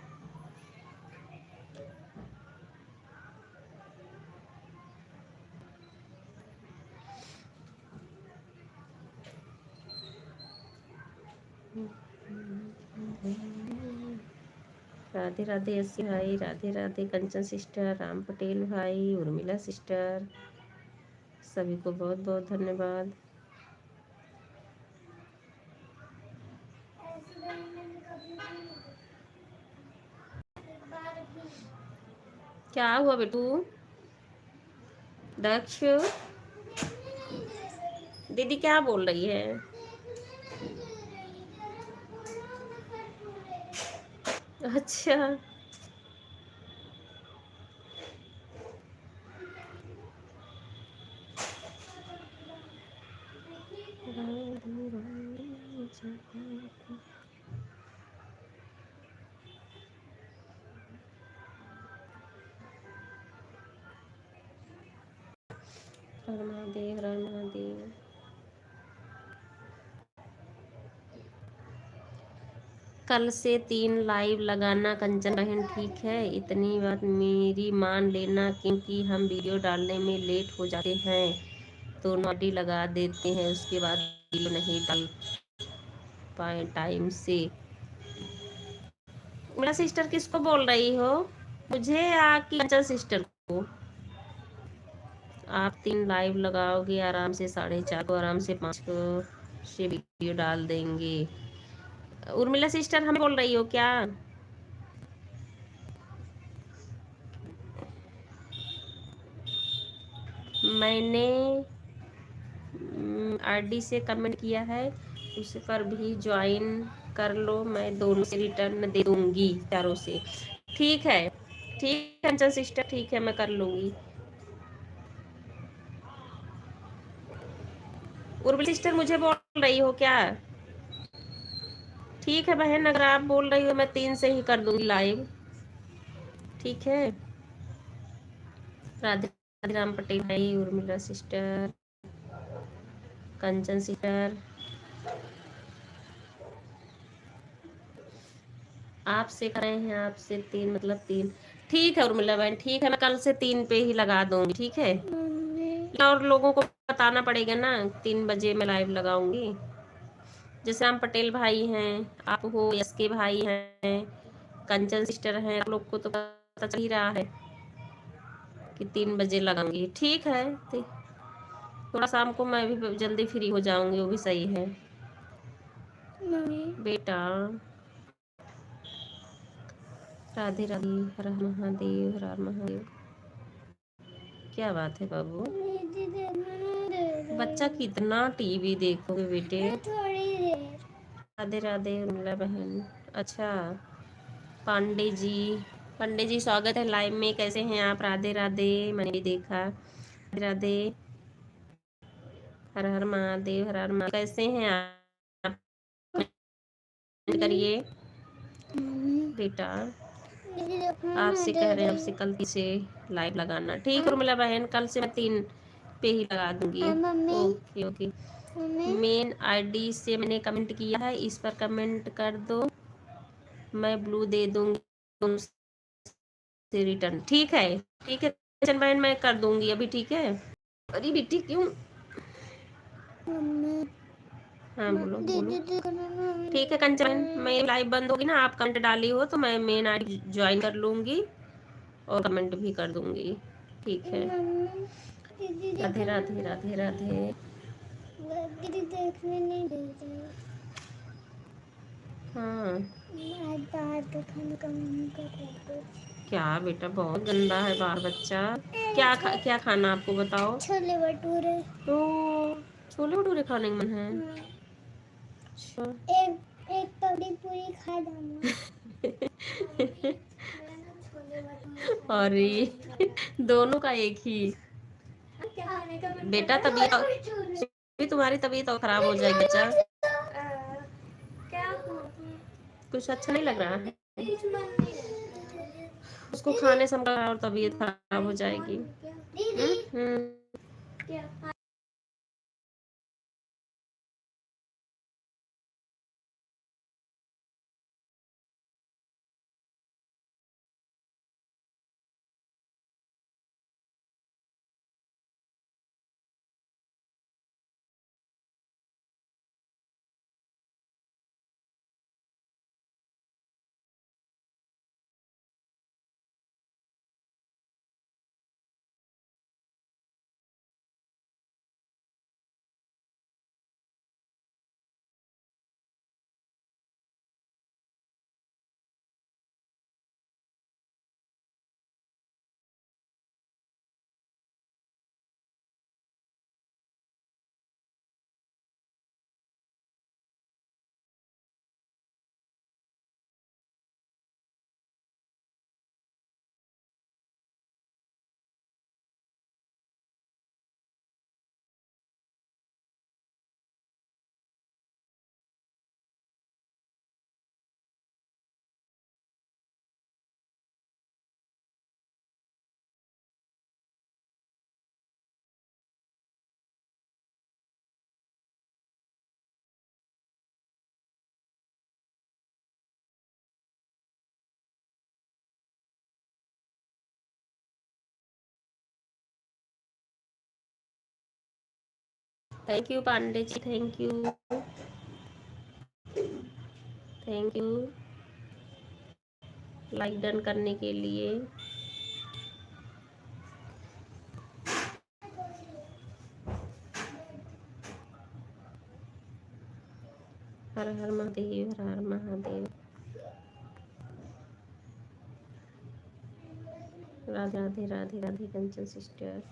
राधे राधे अस्सी भाई, राधे राधे कंचन सिस्टर, राम पटेल भाई, उर्मिला सिस्टर, सभी को बहुत बहुत धन्यवाद। ऐसे मैंने कभी नहीं एक बार भी क्या हुआ बेटू? दक्ष, दीदी क्या बोल रही है? अच्छा, हर महादेव, हर महादेव। कल से 3 लाइव लगाना कंचन बहन, ठीक है? इतनी बात मेरी मान लेना, क्योंकि हम वीडियो डालने में लेट हो जाते हैं तो नोटी लगा देते हैं, उसके बाद वीडियो नहीं डाल पाए टाइम से। मेरा सिस्टर किसको बोल रही हो? मुझे या कि कंचन सिस्टर को? आप 3 लाइव लगाओगे आराम से 4:30 को, आराम से 5 को से वीडियो डाल देंगे। उर्मिला सिस्टर हमें बोल रही हो क्या? मैंने आरडी से कमेंट किया है, उस पर भी ज्वाइन कर लो, मैं दोनों से रिटर्न दे दूंगी, चारों से। ठीक है, ठीक है कंचन सिस्टर, ठीक है, मैं कर लूंगी। उर्मिला सिस्टर मुझे बोल रही हो क्या? ठीक है बहन, अगर आप बोल रही हो मैं 3 से ही कर दूंगी लाइव, ठीक है? राधे राधे राम पटेल भाई, उर्मिला सिस्टर, कंचन सिस्टर, आपसे कर रहे हैं, आपसे 3 मतलब 3। ठीक है उर्मिला बहन, ठीक है, मैं कल से 3 पे ही लगा दूंगी, ठीक है? और लोगों को बताना पड़ेगा ना, 3 बजे मैं लाइव लगाऊंगी। जैसे राम पटेल भाई हैं, आप हो, यस के भाई हैं, कंचन सिस्टर हैं, आप लोग को तो पता चल ही रहा है कि 3 बजे लगाऊंगी, ठीक है? थोड़ा शाम को मैं भी जल्दी फ्री हो जाऊंगी, वो भी सही है बेटा। राधे राधे, हर हर महादेव, हर हर महादेव। क्या बात है बाबू? बच्चा कितना टीवी देखोगे बेटे? थोड़ी देर। राधे राधे उर्मिला बहन। अच्छा, पांडे जी, पांडे जी स्वागत है लाइव में, कैसे हैं आप? राधे राधे, मैंने भी देखा। राधे राधे, हर हर महादेव, हर हर महादेव। कैसे हैं आप? करिए बेटा, आपसे कह रहे हैं, आपसे कल से लाइव लगाना, ठीक है उर्मिला बहन? कल से मैं 3 पे ही लगा दूंगी। Okay okay. मेन आईडी से मैंने कमेंट किया है, इस पर कमेंट कर दो, मैं ब्लू दे दूंगी से रिटर्न, ठीक है? ठीक है कंचन बहन, मैं कर दूंगी अभी, ठीक है? अरे बेटी क्यों? हाँ बोलो बोलो। ठीक है कंचन बहन, मैं लाइव बंद होगी ना, आप कमेंट डाली हो तो मैं मेन आईडी ज्वाइन कर लूंगी और कमेंट भी कर दूंगी, ठीक है? राधे राधे, राधे राधे। दीदी देखने नहीं देते। हाँ आज बाहर का खाने का मन कर रहा है। क्या बेटा, बहुत गंदा है बाहर बच्चा। क्या खाना आपको बताओ? छोले भटूरे। तो छोले भटूरे खाने का मन है? हाँ। अच्छा। एक एक कड़ी पूरी खा जाना। अरे दोनों का एक ही बेटा, तबीयत भी तुम्हारी तबीयत और खराब हो जाएगी बच्चा। क्या कुछ अच्छा नहीं लग रहा है उसको खाने से, और तबीयत खराब हो जाएगी। क्या thank you Pandey ji, thank you, thank you like done करने के लिए। हर हर महादेव, हर हर महादेव। राधे राधे राधे राधे कंचन सिस्टर।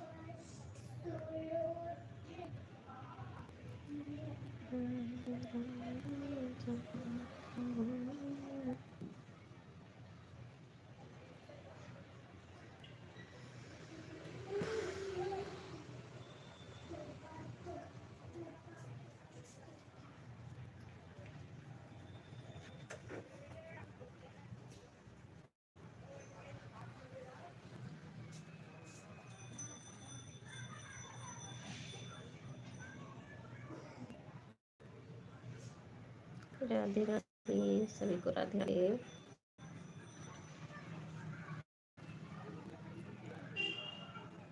राधे राधे सभी को, राधे राधे।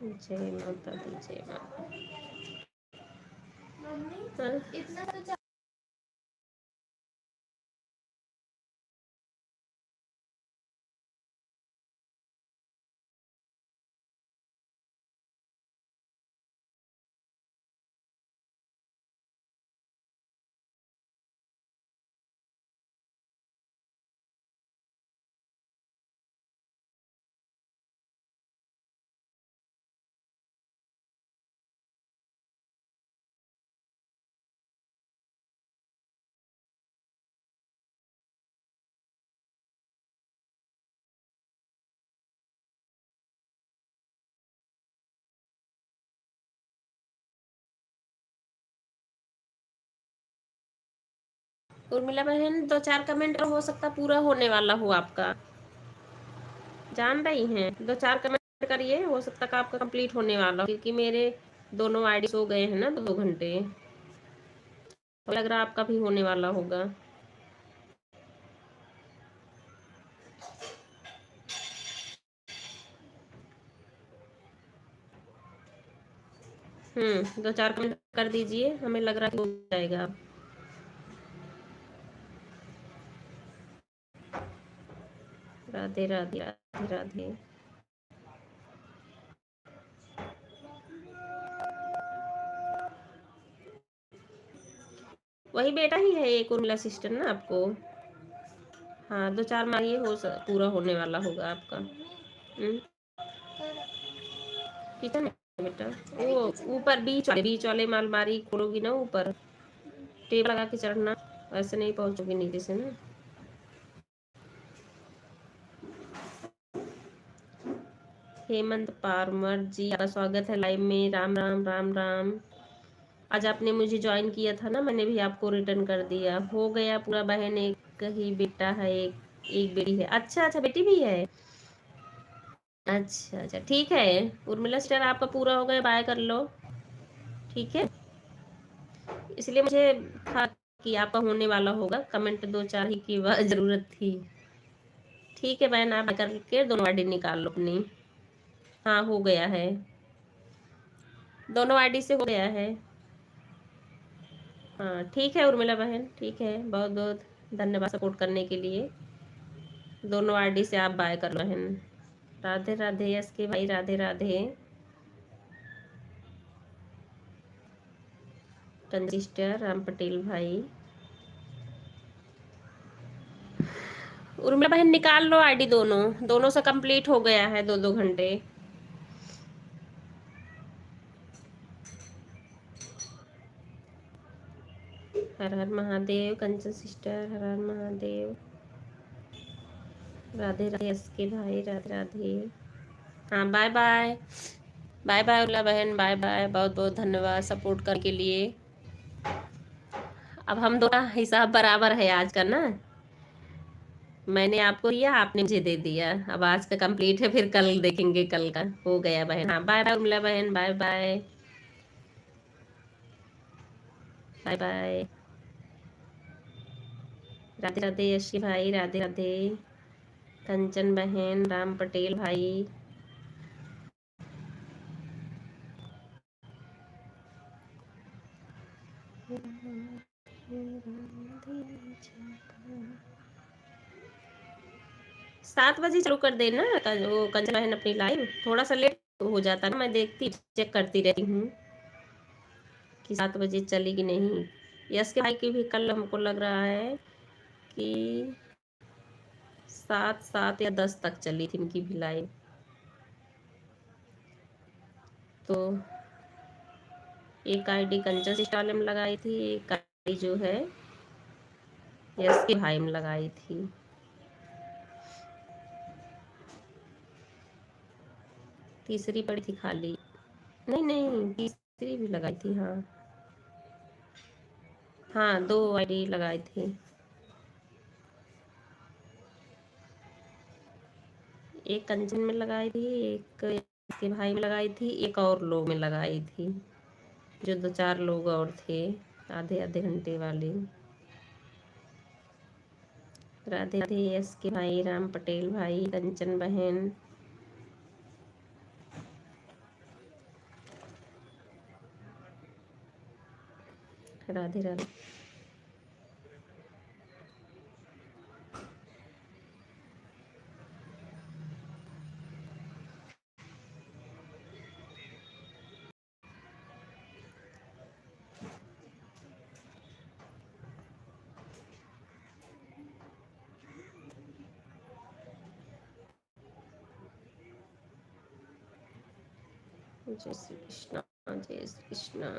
जय माता दी, जय माता। हाँ? इतना तो उर्मिला बहन 2-4 कमेंट हो सकता पूरा होने वाला हो आपका, जान रही हैं? 2-4 कमेंट करिए, हो सकता कि आपका कंप्लीट होने वाला हो, क्योंकि मेरे दोनों आईडी सो गए हैं ना 2 घंटे, तो लग रहा आपका भी होने वाला होगा। हम्म, 2-4 कमेंट कर दीजिए, हमें लग रहा है हो जाएगा। राधे राधे राधे राधे। वही बेटा ही है एक उर्मिला सिस्टर ना आपको। हाँ 2-4 मारिए, पूरा होने वाला होगा आपका। किचन में बेटा, वो ऊपर बीच वाले अलमारी खोलोगी ना, ऊपर टेप लगा के चढ़ना, ऐसे नहीं पहुंचोगी नीचे से ना। हेमंत पारमर जी, आपका स्वागत है लाइव में। राम राम राम राम। आज आपने मुझे ज्वाइन किया था ना, मैंने भी आपको रिटर्न कर दिया। हो गया पूरा बहन, एक ही बेटा है, एक बेटी है। अच्छा अच्छा, बेटी भी है। अच्छा अच्छा, ठीक है उर्मिला सिस्टर, आपका पूरा हो गया, बाय कर लो, ठीक है। इसलिए मुझे था कि आपका होने वाला होगा, कमेंट 2-4 ही की जरूरत थी। ठीक है बहन, आप करके दोनों आईडी निकाल लो अपनी। हाँ हो गया है, दोनों आईडी से हो गया है। हाँ ठीक है उर्मिला बहन, ठीक है, बहुत बहुत धन्यवाद सपोर्ट करने के लिए। दोनों आईडी से आप बाय कर लो बहन। राधे राधे यस के भाई, राधे राधे। कंसिस्टर राम पटेल भाई। उर्मिला बहन निकाल लो आईडी, दोनों से कंप्लीट हो गया है 2-2 घंटे। हर हर महादेव कंचन सिस्टर, हर हर महादेव। राधे राधे यस के भाई, राधे राधे। हाँ bye bye, bye bye Urmila बहन, बाय बाय, बहुत बहुत धन्यवाद सपोर्ट करने के लिए। अब हम दोनों हिसाब बराबर है आज का ना, मैंने आपको दिया, आपने मुझे दे दिया। अब आज का कंप्लीट है, फिर कल देखेंगे, कल का हो गया बहन। हाँ बाय बाय उर्मिला बहन, bye bye, bye bye. Radhe Radhe Yashi भाई, राधे राधे। कंचन बहन, राम पटेल भाई। 7 बजे चालू कर देना वो कंचन बहन अपनी लाइव, थोड़ा सा लेट हो जाता ना, मैं देखती चेक करती रहती हूँ कि 7 बजे चली कि नहीं। यश के भाई की भी कल हमको लग रहा है कि 7 7 या 10 तक चली थी इनकी भी लाइव। तो एक आईडी कंचन सिस्टर में लगाई थी, एक आईडी जो है यश के भाई में लगाई थी। तीसरी पड़ी थी खाली, नहीं नहीं तीसरी भी लगाई थी। हाँ हाँ 2 आईडी लगाई थी, एक कंचन में लगाई थी, एक इसके भाई में लगाई थी, एक और लोग में लगाई थी, जो 2 4 लोग और थे आधे आधे घंटे वाले। राधे राधे यश के भाई, राम पटेल भाई, कंचन बहन, राधे राधे। जय श्री कृष्णा, जय श्री कृष्णा।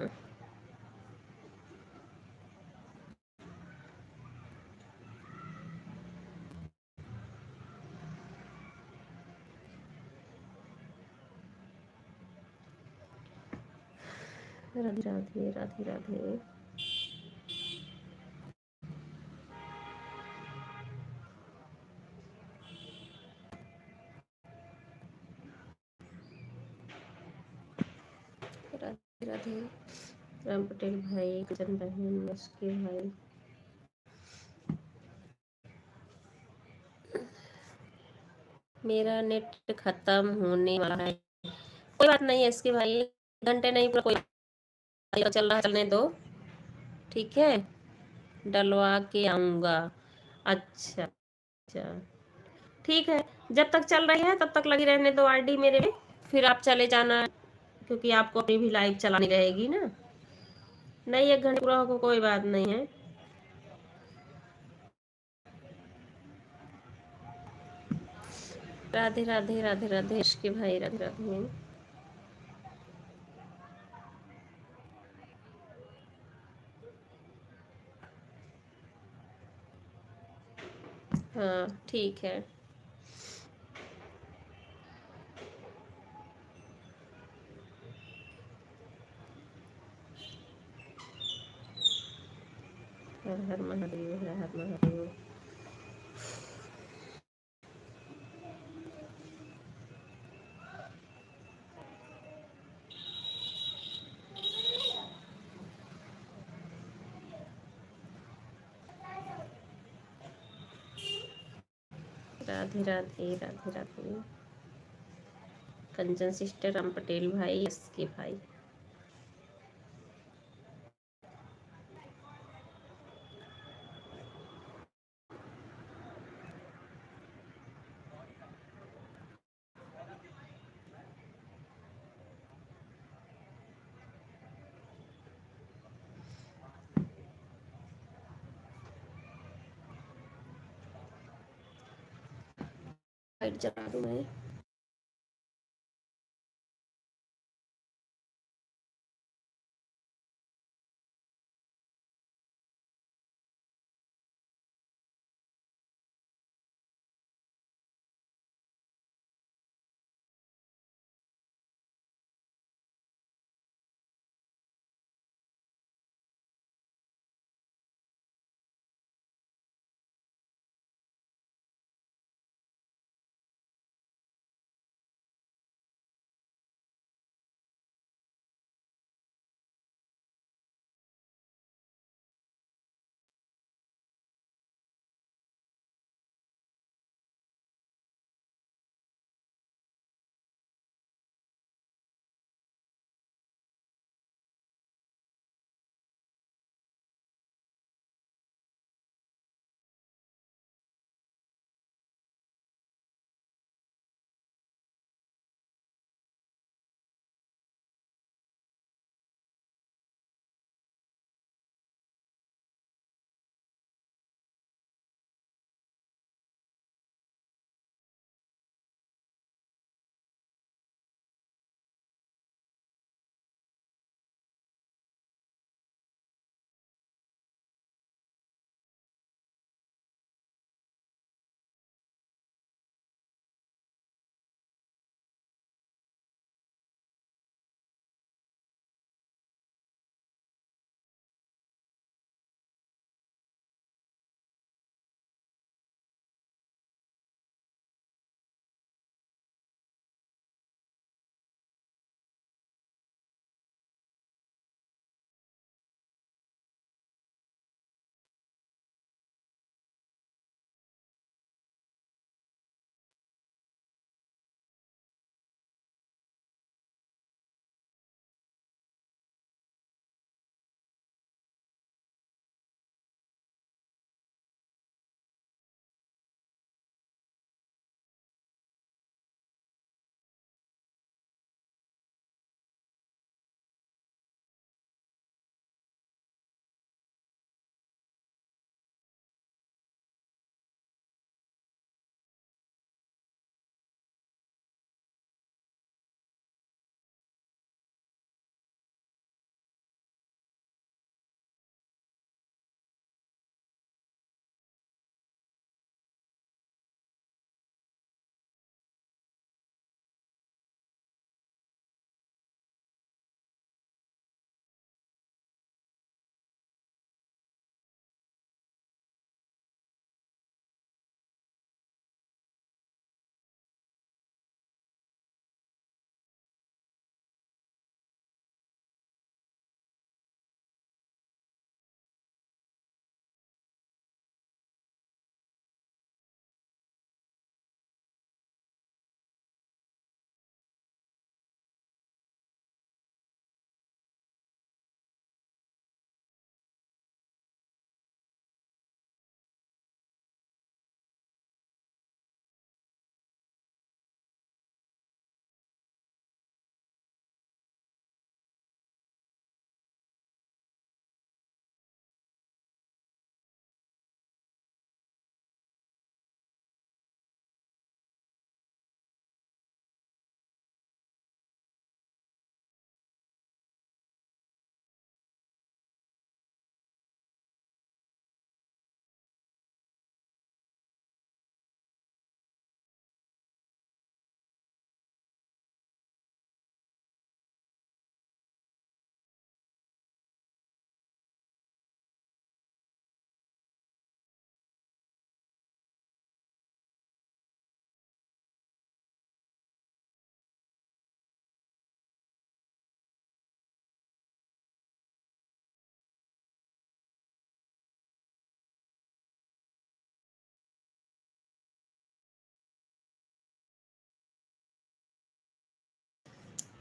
राधे राधे, राधे राधे। राधे राधे, राम पटेल भाई, कंचन बहन, यश के भाई। मेरा नेट खत्म होने वाला है, कोई बात नहीं है इसके भाई, घंटे नहीं पूरा, कोई चल रहा चलने दो, ठीक है, डलवा के आऊँगा। अच्छा अच्छा ठीक है, जब तक चल रही है तब तक लगी रहने दो आईडी मेरे में, फिर आप चले जाना, क्योंकि आपको अपनी भी लाइव चलानी रहेगी ना। नहीं 1 घंटे पूरा होगा कोई बात नहीं है। राधे राधे, राधे राधे इसके भाई, राधे राधे। हाँ ठीक है। हर हर महादेव, हर हर महादेव। राधे राधे, राधे राधे। कंचन सिस्टर, राम पटेल भाई, इसके भाई। लाइट जला दूं मैं?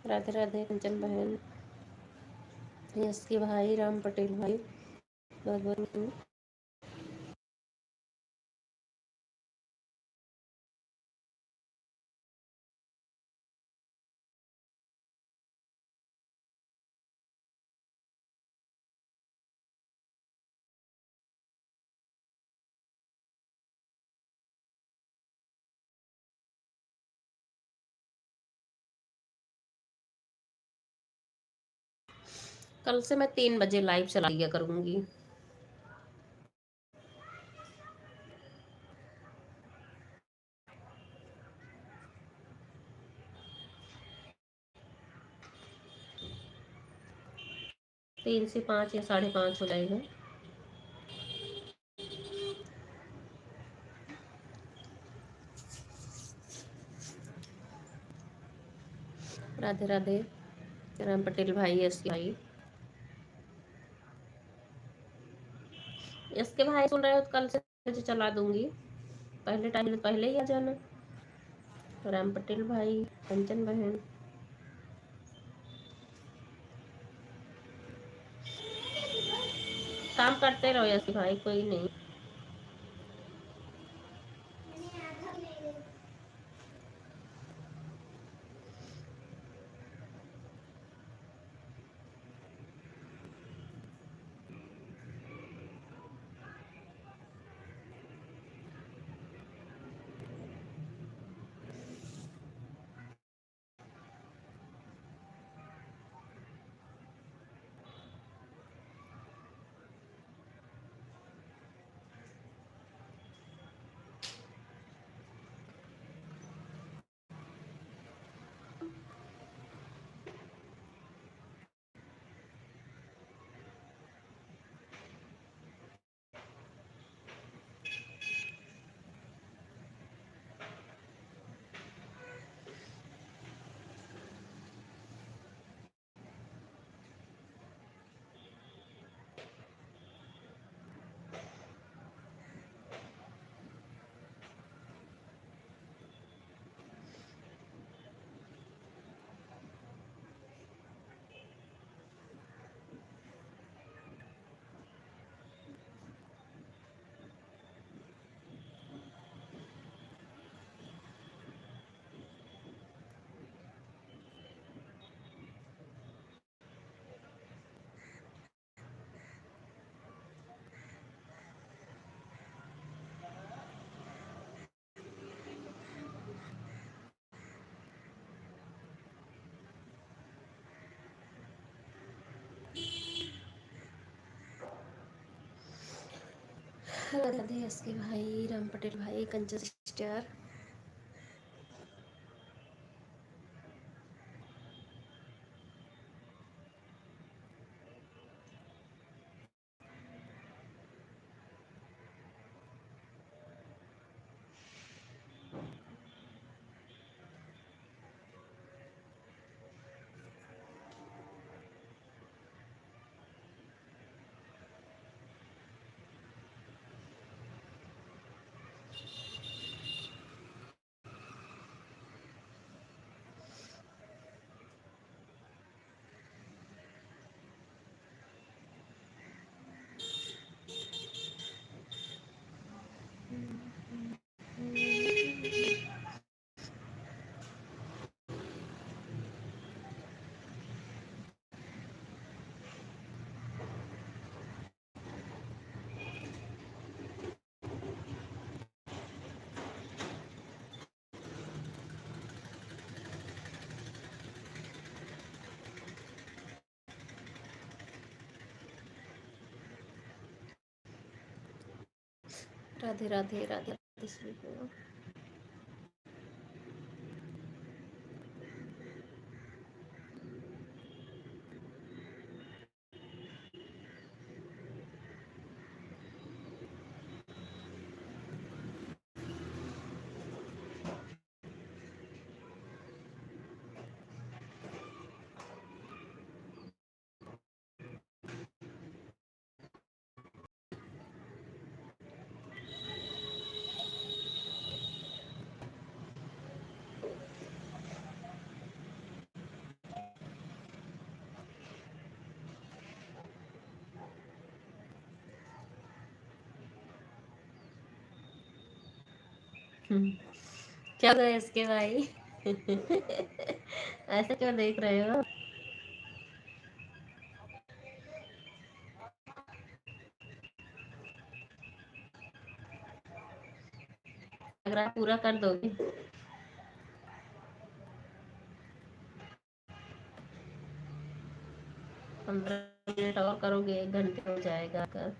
राधे राधे कंचन बहन, यस के भाई, राम पटेल भाई, बहुत बहुत कल से मैं 3 बजे लाइव चला लिया करूँगी। तीन से 5 या 5:30 हो जाएगा। राधे राधे राम पटेल भाई, यस के भाई, यस के भाई सुन रहे हो तो कल से मुझे चला दूंगी, पहले टाइम पहले ही आ जाना। राम पटेल भाई, कंचन बहन, काम करते रहो यस के भाई, कोई नहीं। राधे राधे यस के भाई, राम पटेल भाई, कंचन सिस्टर। राधे राधे राधे राधे सभी को। हम्म, क्या हुआ है इसके भाई? ऐसे क्यों देख रहे हो? लग रहा है पूरा कर दोगे। 15 मिनट और करोगे, 1 घंटे हो जाएगा कर।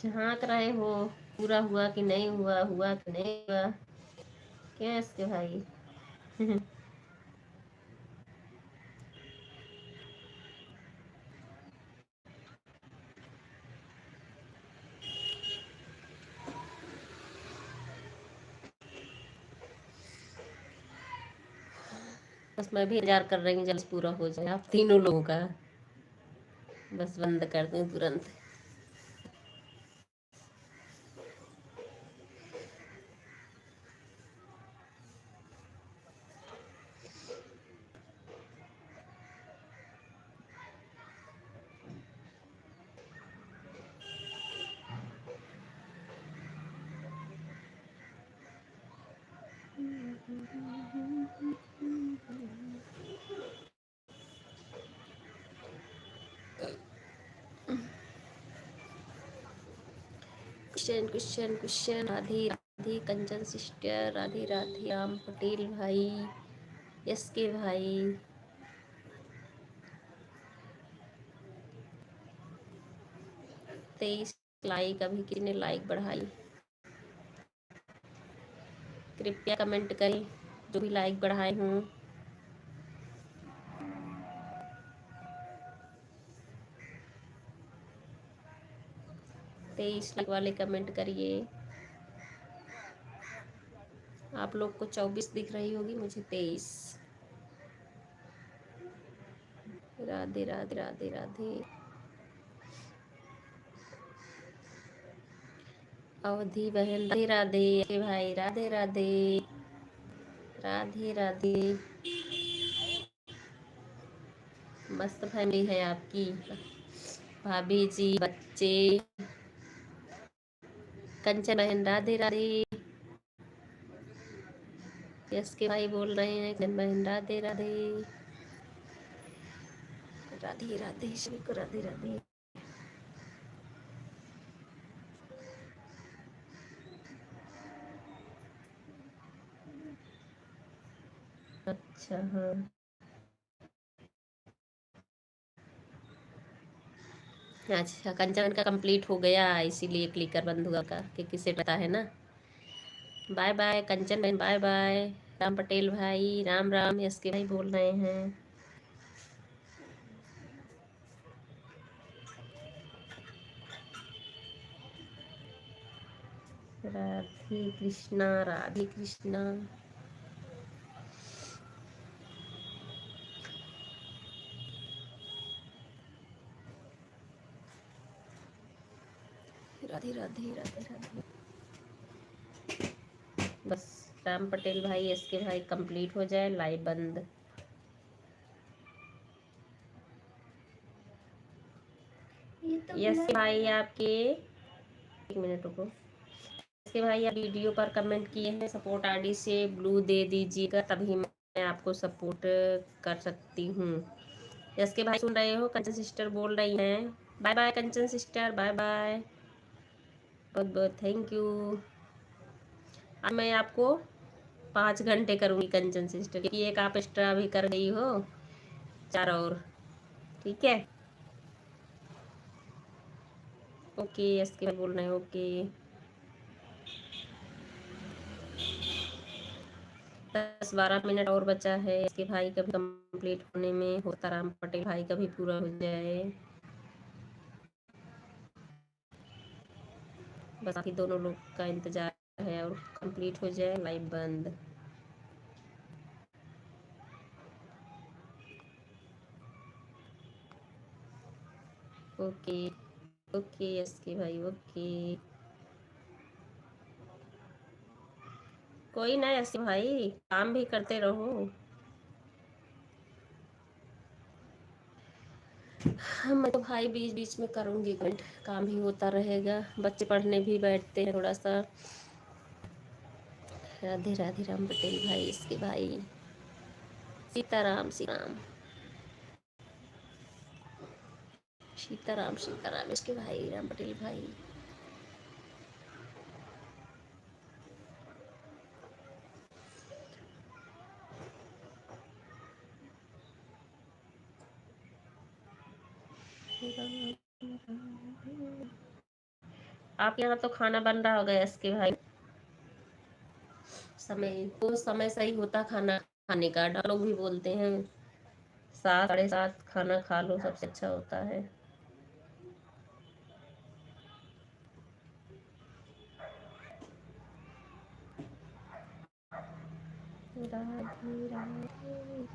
झांक रहे हो पूरा हुआ कि नहीं हुआ, हुआ कि नहीं हुआ? क्या है इसके भाई? बस मैं भी इंतजार कर रही हूँ जल्द पूरा हो जाए आप तीनों लोगों का। बस बंद कर दूँ तुरंत। Question question question. Radhe Radhe Kanchan sister, Radhe Radhe Ram Patel भाई, यस के भाई। 23 लाइक, अभी कितने लाइक बढ़ाई? कृपया कमेंट करें जो भी लाइक बढ़ाए हूँ। 23 लाइक वाले कमेंट करिए। आप लोग को 24 दिख रही होगी, मुझे 23। राधे राधे राधे राधे। अवधि बहन राधे राधे भाई, राधे राधे राधे राधे। मस्त फैमिली है आपकी, भाभी जी, बच्चे। कंचन बहन राधे राधे, यस के भाई बोल रहे हैं कंचन बहन राधे राधे। राधे राधे सभी को राधे राधे। अच्छा हाँ, अच्छा कंचन का कंप्लीट हो गया इसीलिए क्लिकर बंद हुआ का, कि किसे पता है ना। बाय बाय कंचन बहन, बाय बाय। राम पटेल भाई, राम राम, यस के भाई बोल रहे हैं। राधे कृष्णा, राधे कृष्णा। राधे राधे राधे राधे। बस राम पटेल भाई, एस के भाई कंप्लीट हो जाए, लाइव बंद। यस भाई आपके, 1 मिनट रुको। इसके भाई आप वीडियो पर कमेंट किए हैं, सपोर्ट आईडी से ब्लू दे दीजिएगा, तभी मैं आपको सपोर्ट कर सकती हूँ। यस के भाई सुन रहे हो? कंचन सिस्टर बोल रही हैं। बाय बाय कंचन सिस्टर, बाय बाय, बहुत बहुत थैंक यू। अब मैं आपको 5 घंटे करूँगी कंचन सिस्टर, क्योंकि एक आप एक्स्ट्रा भी कर गई हो, 4 और। ठीक है, ओके। यस के भाई बोल रहे हैं ओके। 10-12 मिनट और बचा है इसके भाई का भी कंप्लीट होने में, होता राम पटेल भाई का भी पूरा हो जाए। बस बाकी दोनों लोग का इंतजार है और कंप्लीट हो जाए, लाइव बंद। ओके ओके एसके भाई ओके। कोई ना एसके भाई, काम भी करते रहो। हाँ, मैं तो भाई बीच बीच में करूँगी कमेंट, काम भी होता रहेगा, बच्चे पढ़ने भी बैठते हैं थोड़ा सा। राधे राधे राम पटेल भाई, इसके भाई सीताराम सीताराम सीताराम सीताराम, इसके भाई राम पटेल भाई। आपके यहाँ तो खाना बन रहा होगा इसके भाई। समय तो समय सही होता खाना खाने का, डॉक्टर लोग भी बोलते हैं 7 साढ़े 7 खाना खा लो, सबसे अच्छा होता है। राधे राधे।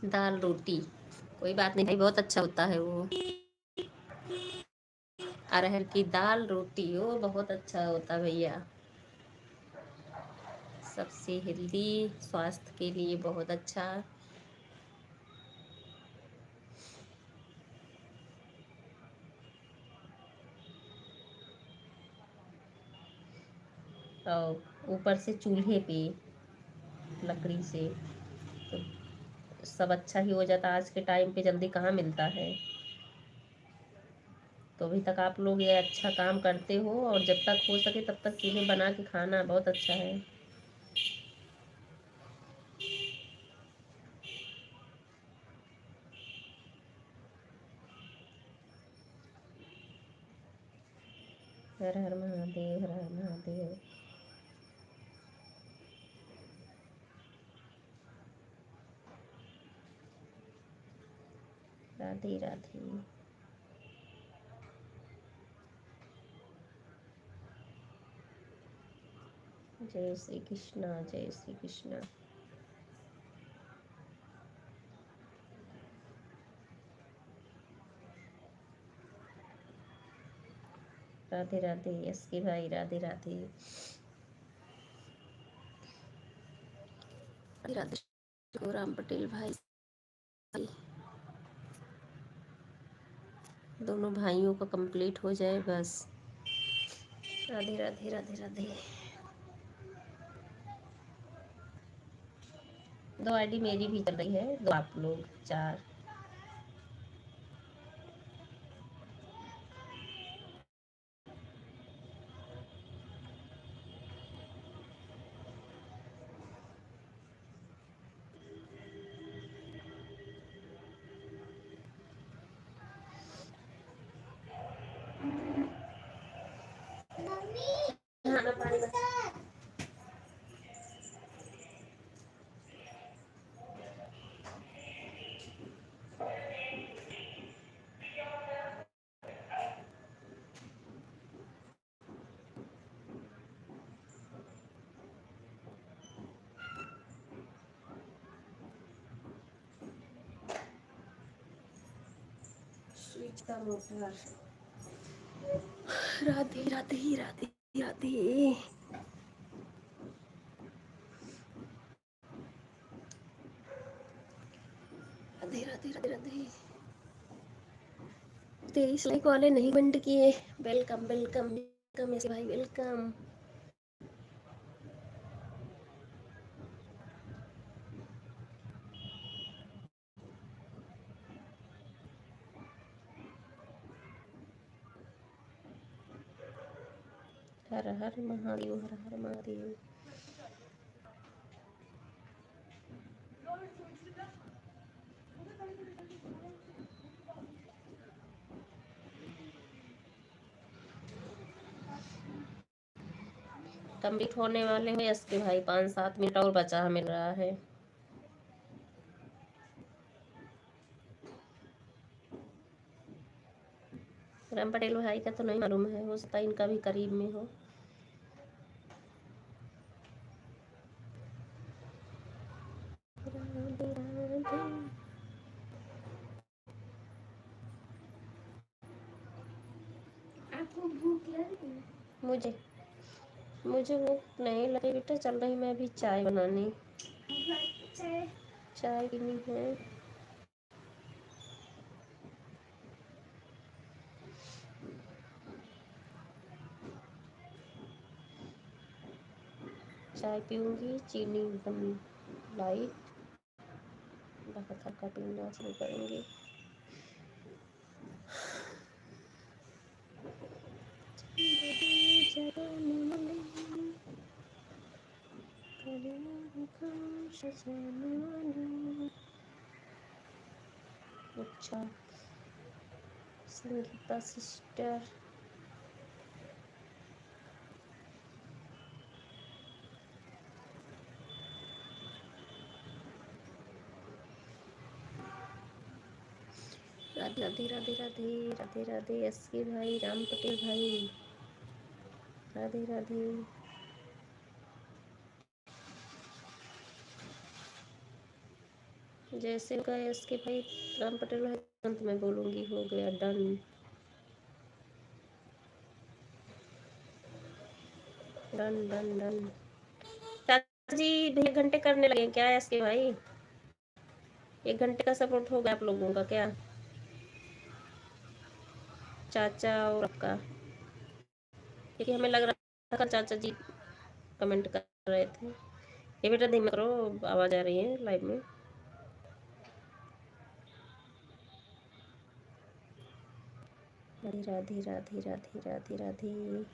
दाल रोटी कोई बात नहीं भाई, बहुत अच्छा होता है वो। अरहर की दाल रोटी वो बहुत अच्छा होता भैया, सबसे हेल्दी, स्वास्थ्य के लिए बहुत अच्छा। और ऊपर से चूल्हे पे लकड़ी से, तो सब अच्छा ही हो जाता। आज के टाइम पे जल्दी कहाँ मिलता है। तो अभी तक आप लोग ये अच्छा काम करते हो, और जब तक हो सके तब तक चूल्हे बना के खाना बहुत अच्छा है। हर हर महादेव, हर हर महादेव। राधे राधे। जय श्री कृष्णा, जय श्री कृष्णा। राधे राधे एसके भाई, राधे राधे राधे राधे। राम पटेल भाई, दोनों भाइयों का कंप्लीट हो जाए बस। राधे राधे राधे राधे। 2 आईडी मेरी भी चल रही है, 2 आप लोग 4। खाना पानी स्विच का मोटर। राधे राधे राधे राधे। राधे राधे राधे राधे। 23 लाइक वाले नहीं कमेंट किए। वेलकम वेलकम वेलकम ऐसे भाई, वेलकम। हर हर महादेव, हर हर महादेव। कंप्लीट होने वाले हैं इसके भाई, 5-7 मिनट और बचा मिल रहा है। राम पटेल भाई का तो नहीं मालूम है, हो सकता है इनका भी करीब में हो। राधे राधे। आपको भूख लगी? मुझे मुझे भूख नहीं लगी बेटा, चल रही मैं अभी चाय बनानी। चाय चाय पीनी है। चाय पीऊंगी, चीनी एकदम लाइट, बहुत हल्का पीना शुरू करूंगी। अच्छा, संगीता सिस्टर। राधे राधे राधे राधे राधे राधे। एस के भाई, राम पटेल भाई, राधे राधे। जैसे होगा एस के भाई, राम पटेल भाई, तुरंत मैं बोलूँगी हो गया डन। Done done done. चाचा जी 1 घंटे करने लगे क्या एस के भाई? 1 घंटे का सपोर्ट होगा आप लोगों का क्या? चाचा और आपका, क्योंकि हमें लग रहा था चाचा जी कमेंट कर रहे थे। ये बेटा धीमा करो, आवाज़ आ रही है लाइव में। राधे राधे राधे राधे राधे राधे।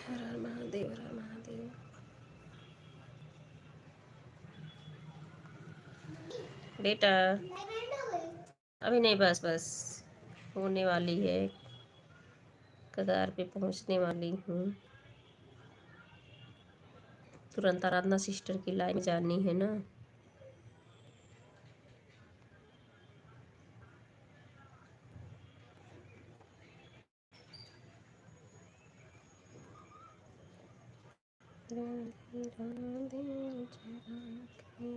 हर हर महादेव, हर हर महादेव। बेटा अभी नहीं, बस बस होने वाली है, कगार पे पहुंचने वाली हूँ। तुरंत आराधना सिस्टर की लाइन जानी है ना। राधे राधे राधे।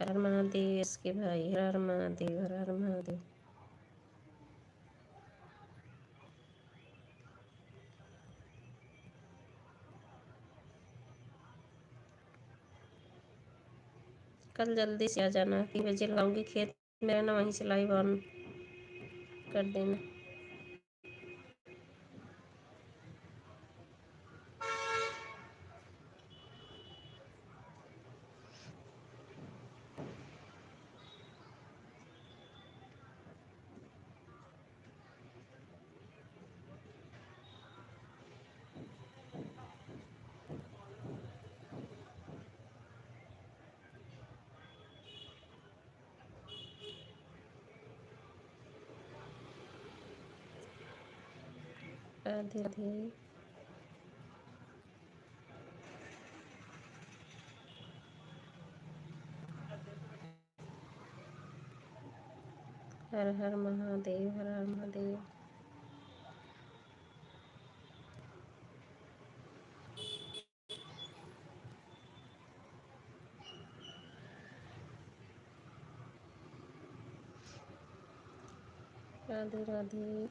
हर हर महादेव इसके भाई, हर हर महादेव, हर हर महादेव। कल जल्दी से आ जाना, 3 बजे लगाऊंगी खेत में रहना, वहीं से लाइव ऑन कर देना। राधे राधे। हर हर महादेव, हर हर महादेव। राधे राधे।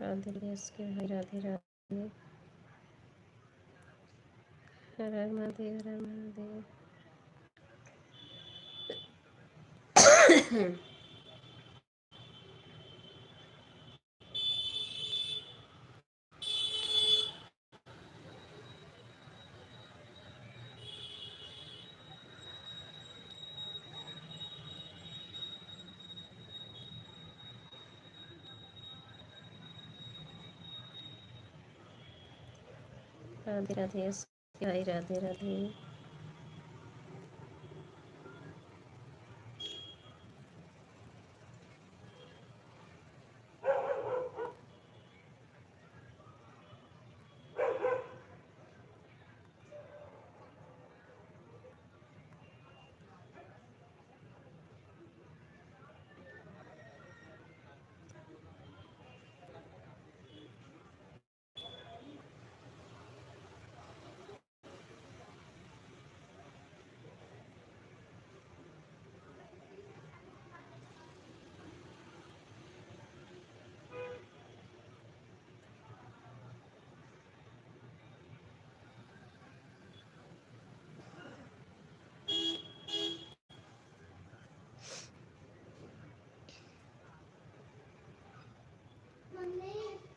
राधे इसके भाई राधे राधे। हर हर महादेव हर हर महादेव। राधे राधे इसके भाई राधे राधे।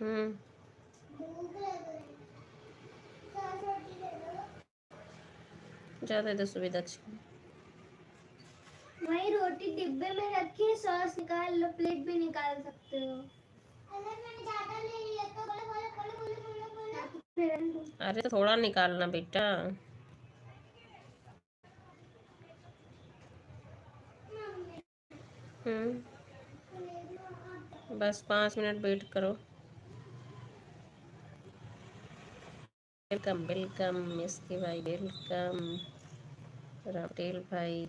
हम्म। ज़्यादा दे सुविधा अच्छी। वही रोटी डिब्बे में रखी है, सॉस निकाल लो, प्लेट भी निकाल सकते हो। अगर मैंने ज्यादा ले लिया तो बोलो बोलो बोलो बोलो बोलो बोलो। अरे तो थोड़ा निकालना बेटा। बस 5 मिनट वेट करो। वेलकम वेलकम इसके भाई वेलकम। राटेल भाई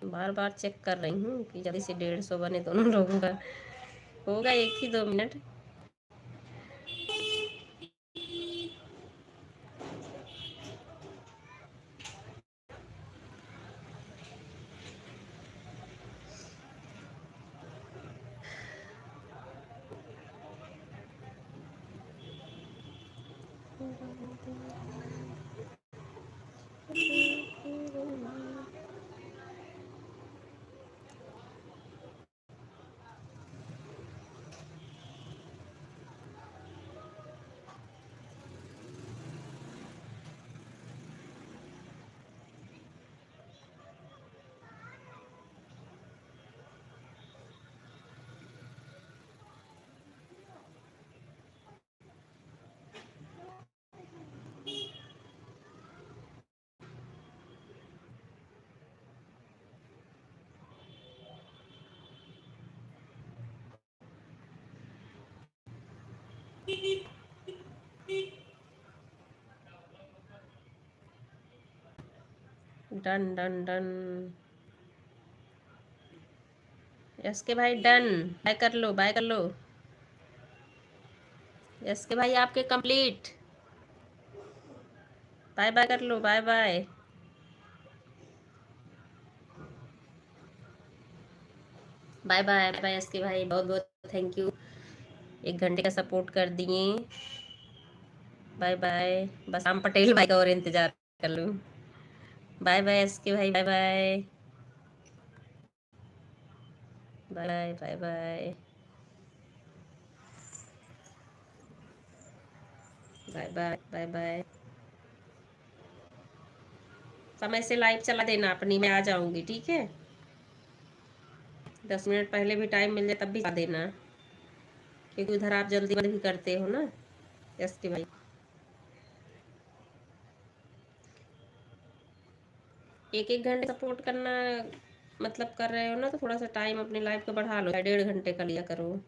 बार बार चेक कर रही हूँ कि जल्दी से 150 बने दोनों लोगों का। होगा 1 ही 2 minute. Done done done. Yes के भाई डन। बाय कर लो बाय कर लो। यस के भाई आपके कंप्लीट। बाय बाय कर लो bye bye. Bye bye bye yes के भाई बहुत बहुत थैंक यू। 1 घंटे का सपोर्ट कर दिए। Bye bye. बस राम पटेल भाई का और इंतजार कर लूँ। बाय बाय यस के भाई bye bye. Bye bye bye bye bye bye bye. समय से लाइव चला देना अपनी, मैं आ जाऊंगी ठीक है। 10 मिनट पहले भी टाइम मिल जाए तब भी आ देना, क्योंकि उधर आप जल्दी बंद भी करते हो ना यस के भाई। 1-1 घंटे सपोर्ट करना मतलब कर रहे हो ना, तो थोड़ा सा टाइम अपनी लाइफ का बढ़ा लो, 1.5 घंटे का लिया करो।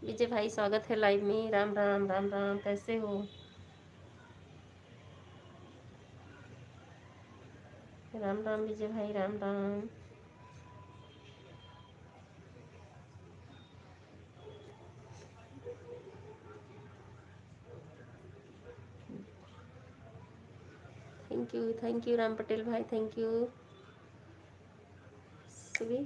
विजय भाई स्वागत है लाइव में। राम राम राम राम, कैसे हो? राम राम विजय भाई, राम राम। थैंक यू राम पटेल भाई, थैंक यू। सुबह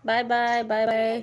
बाय बाय बाय बाय।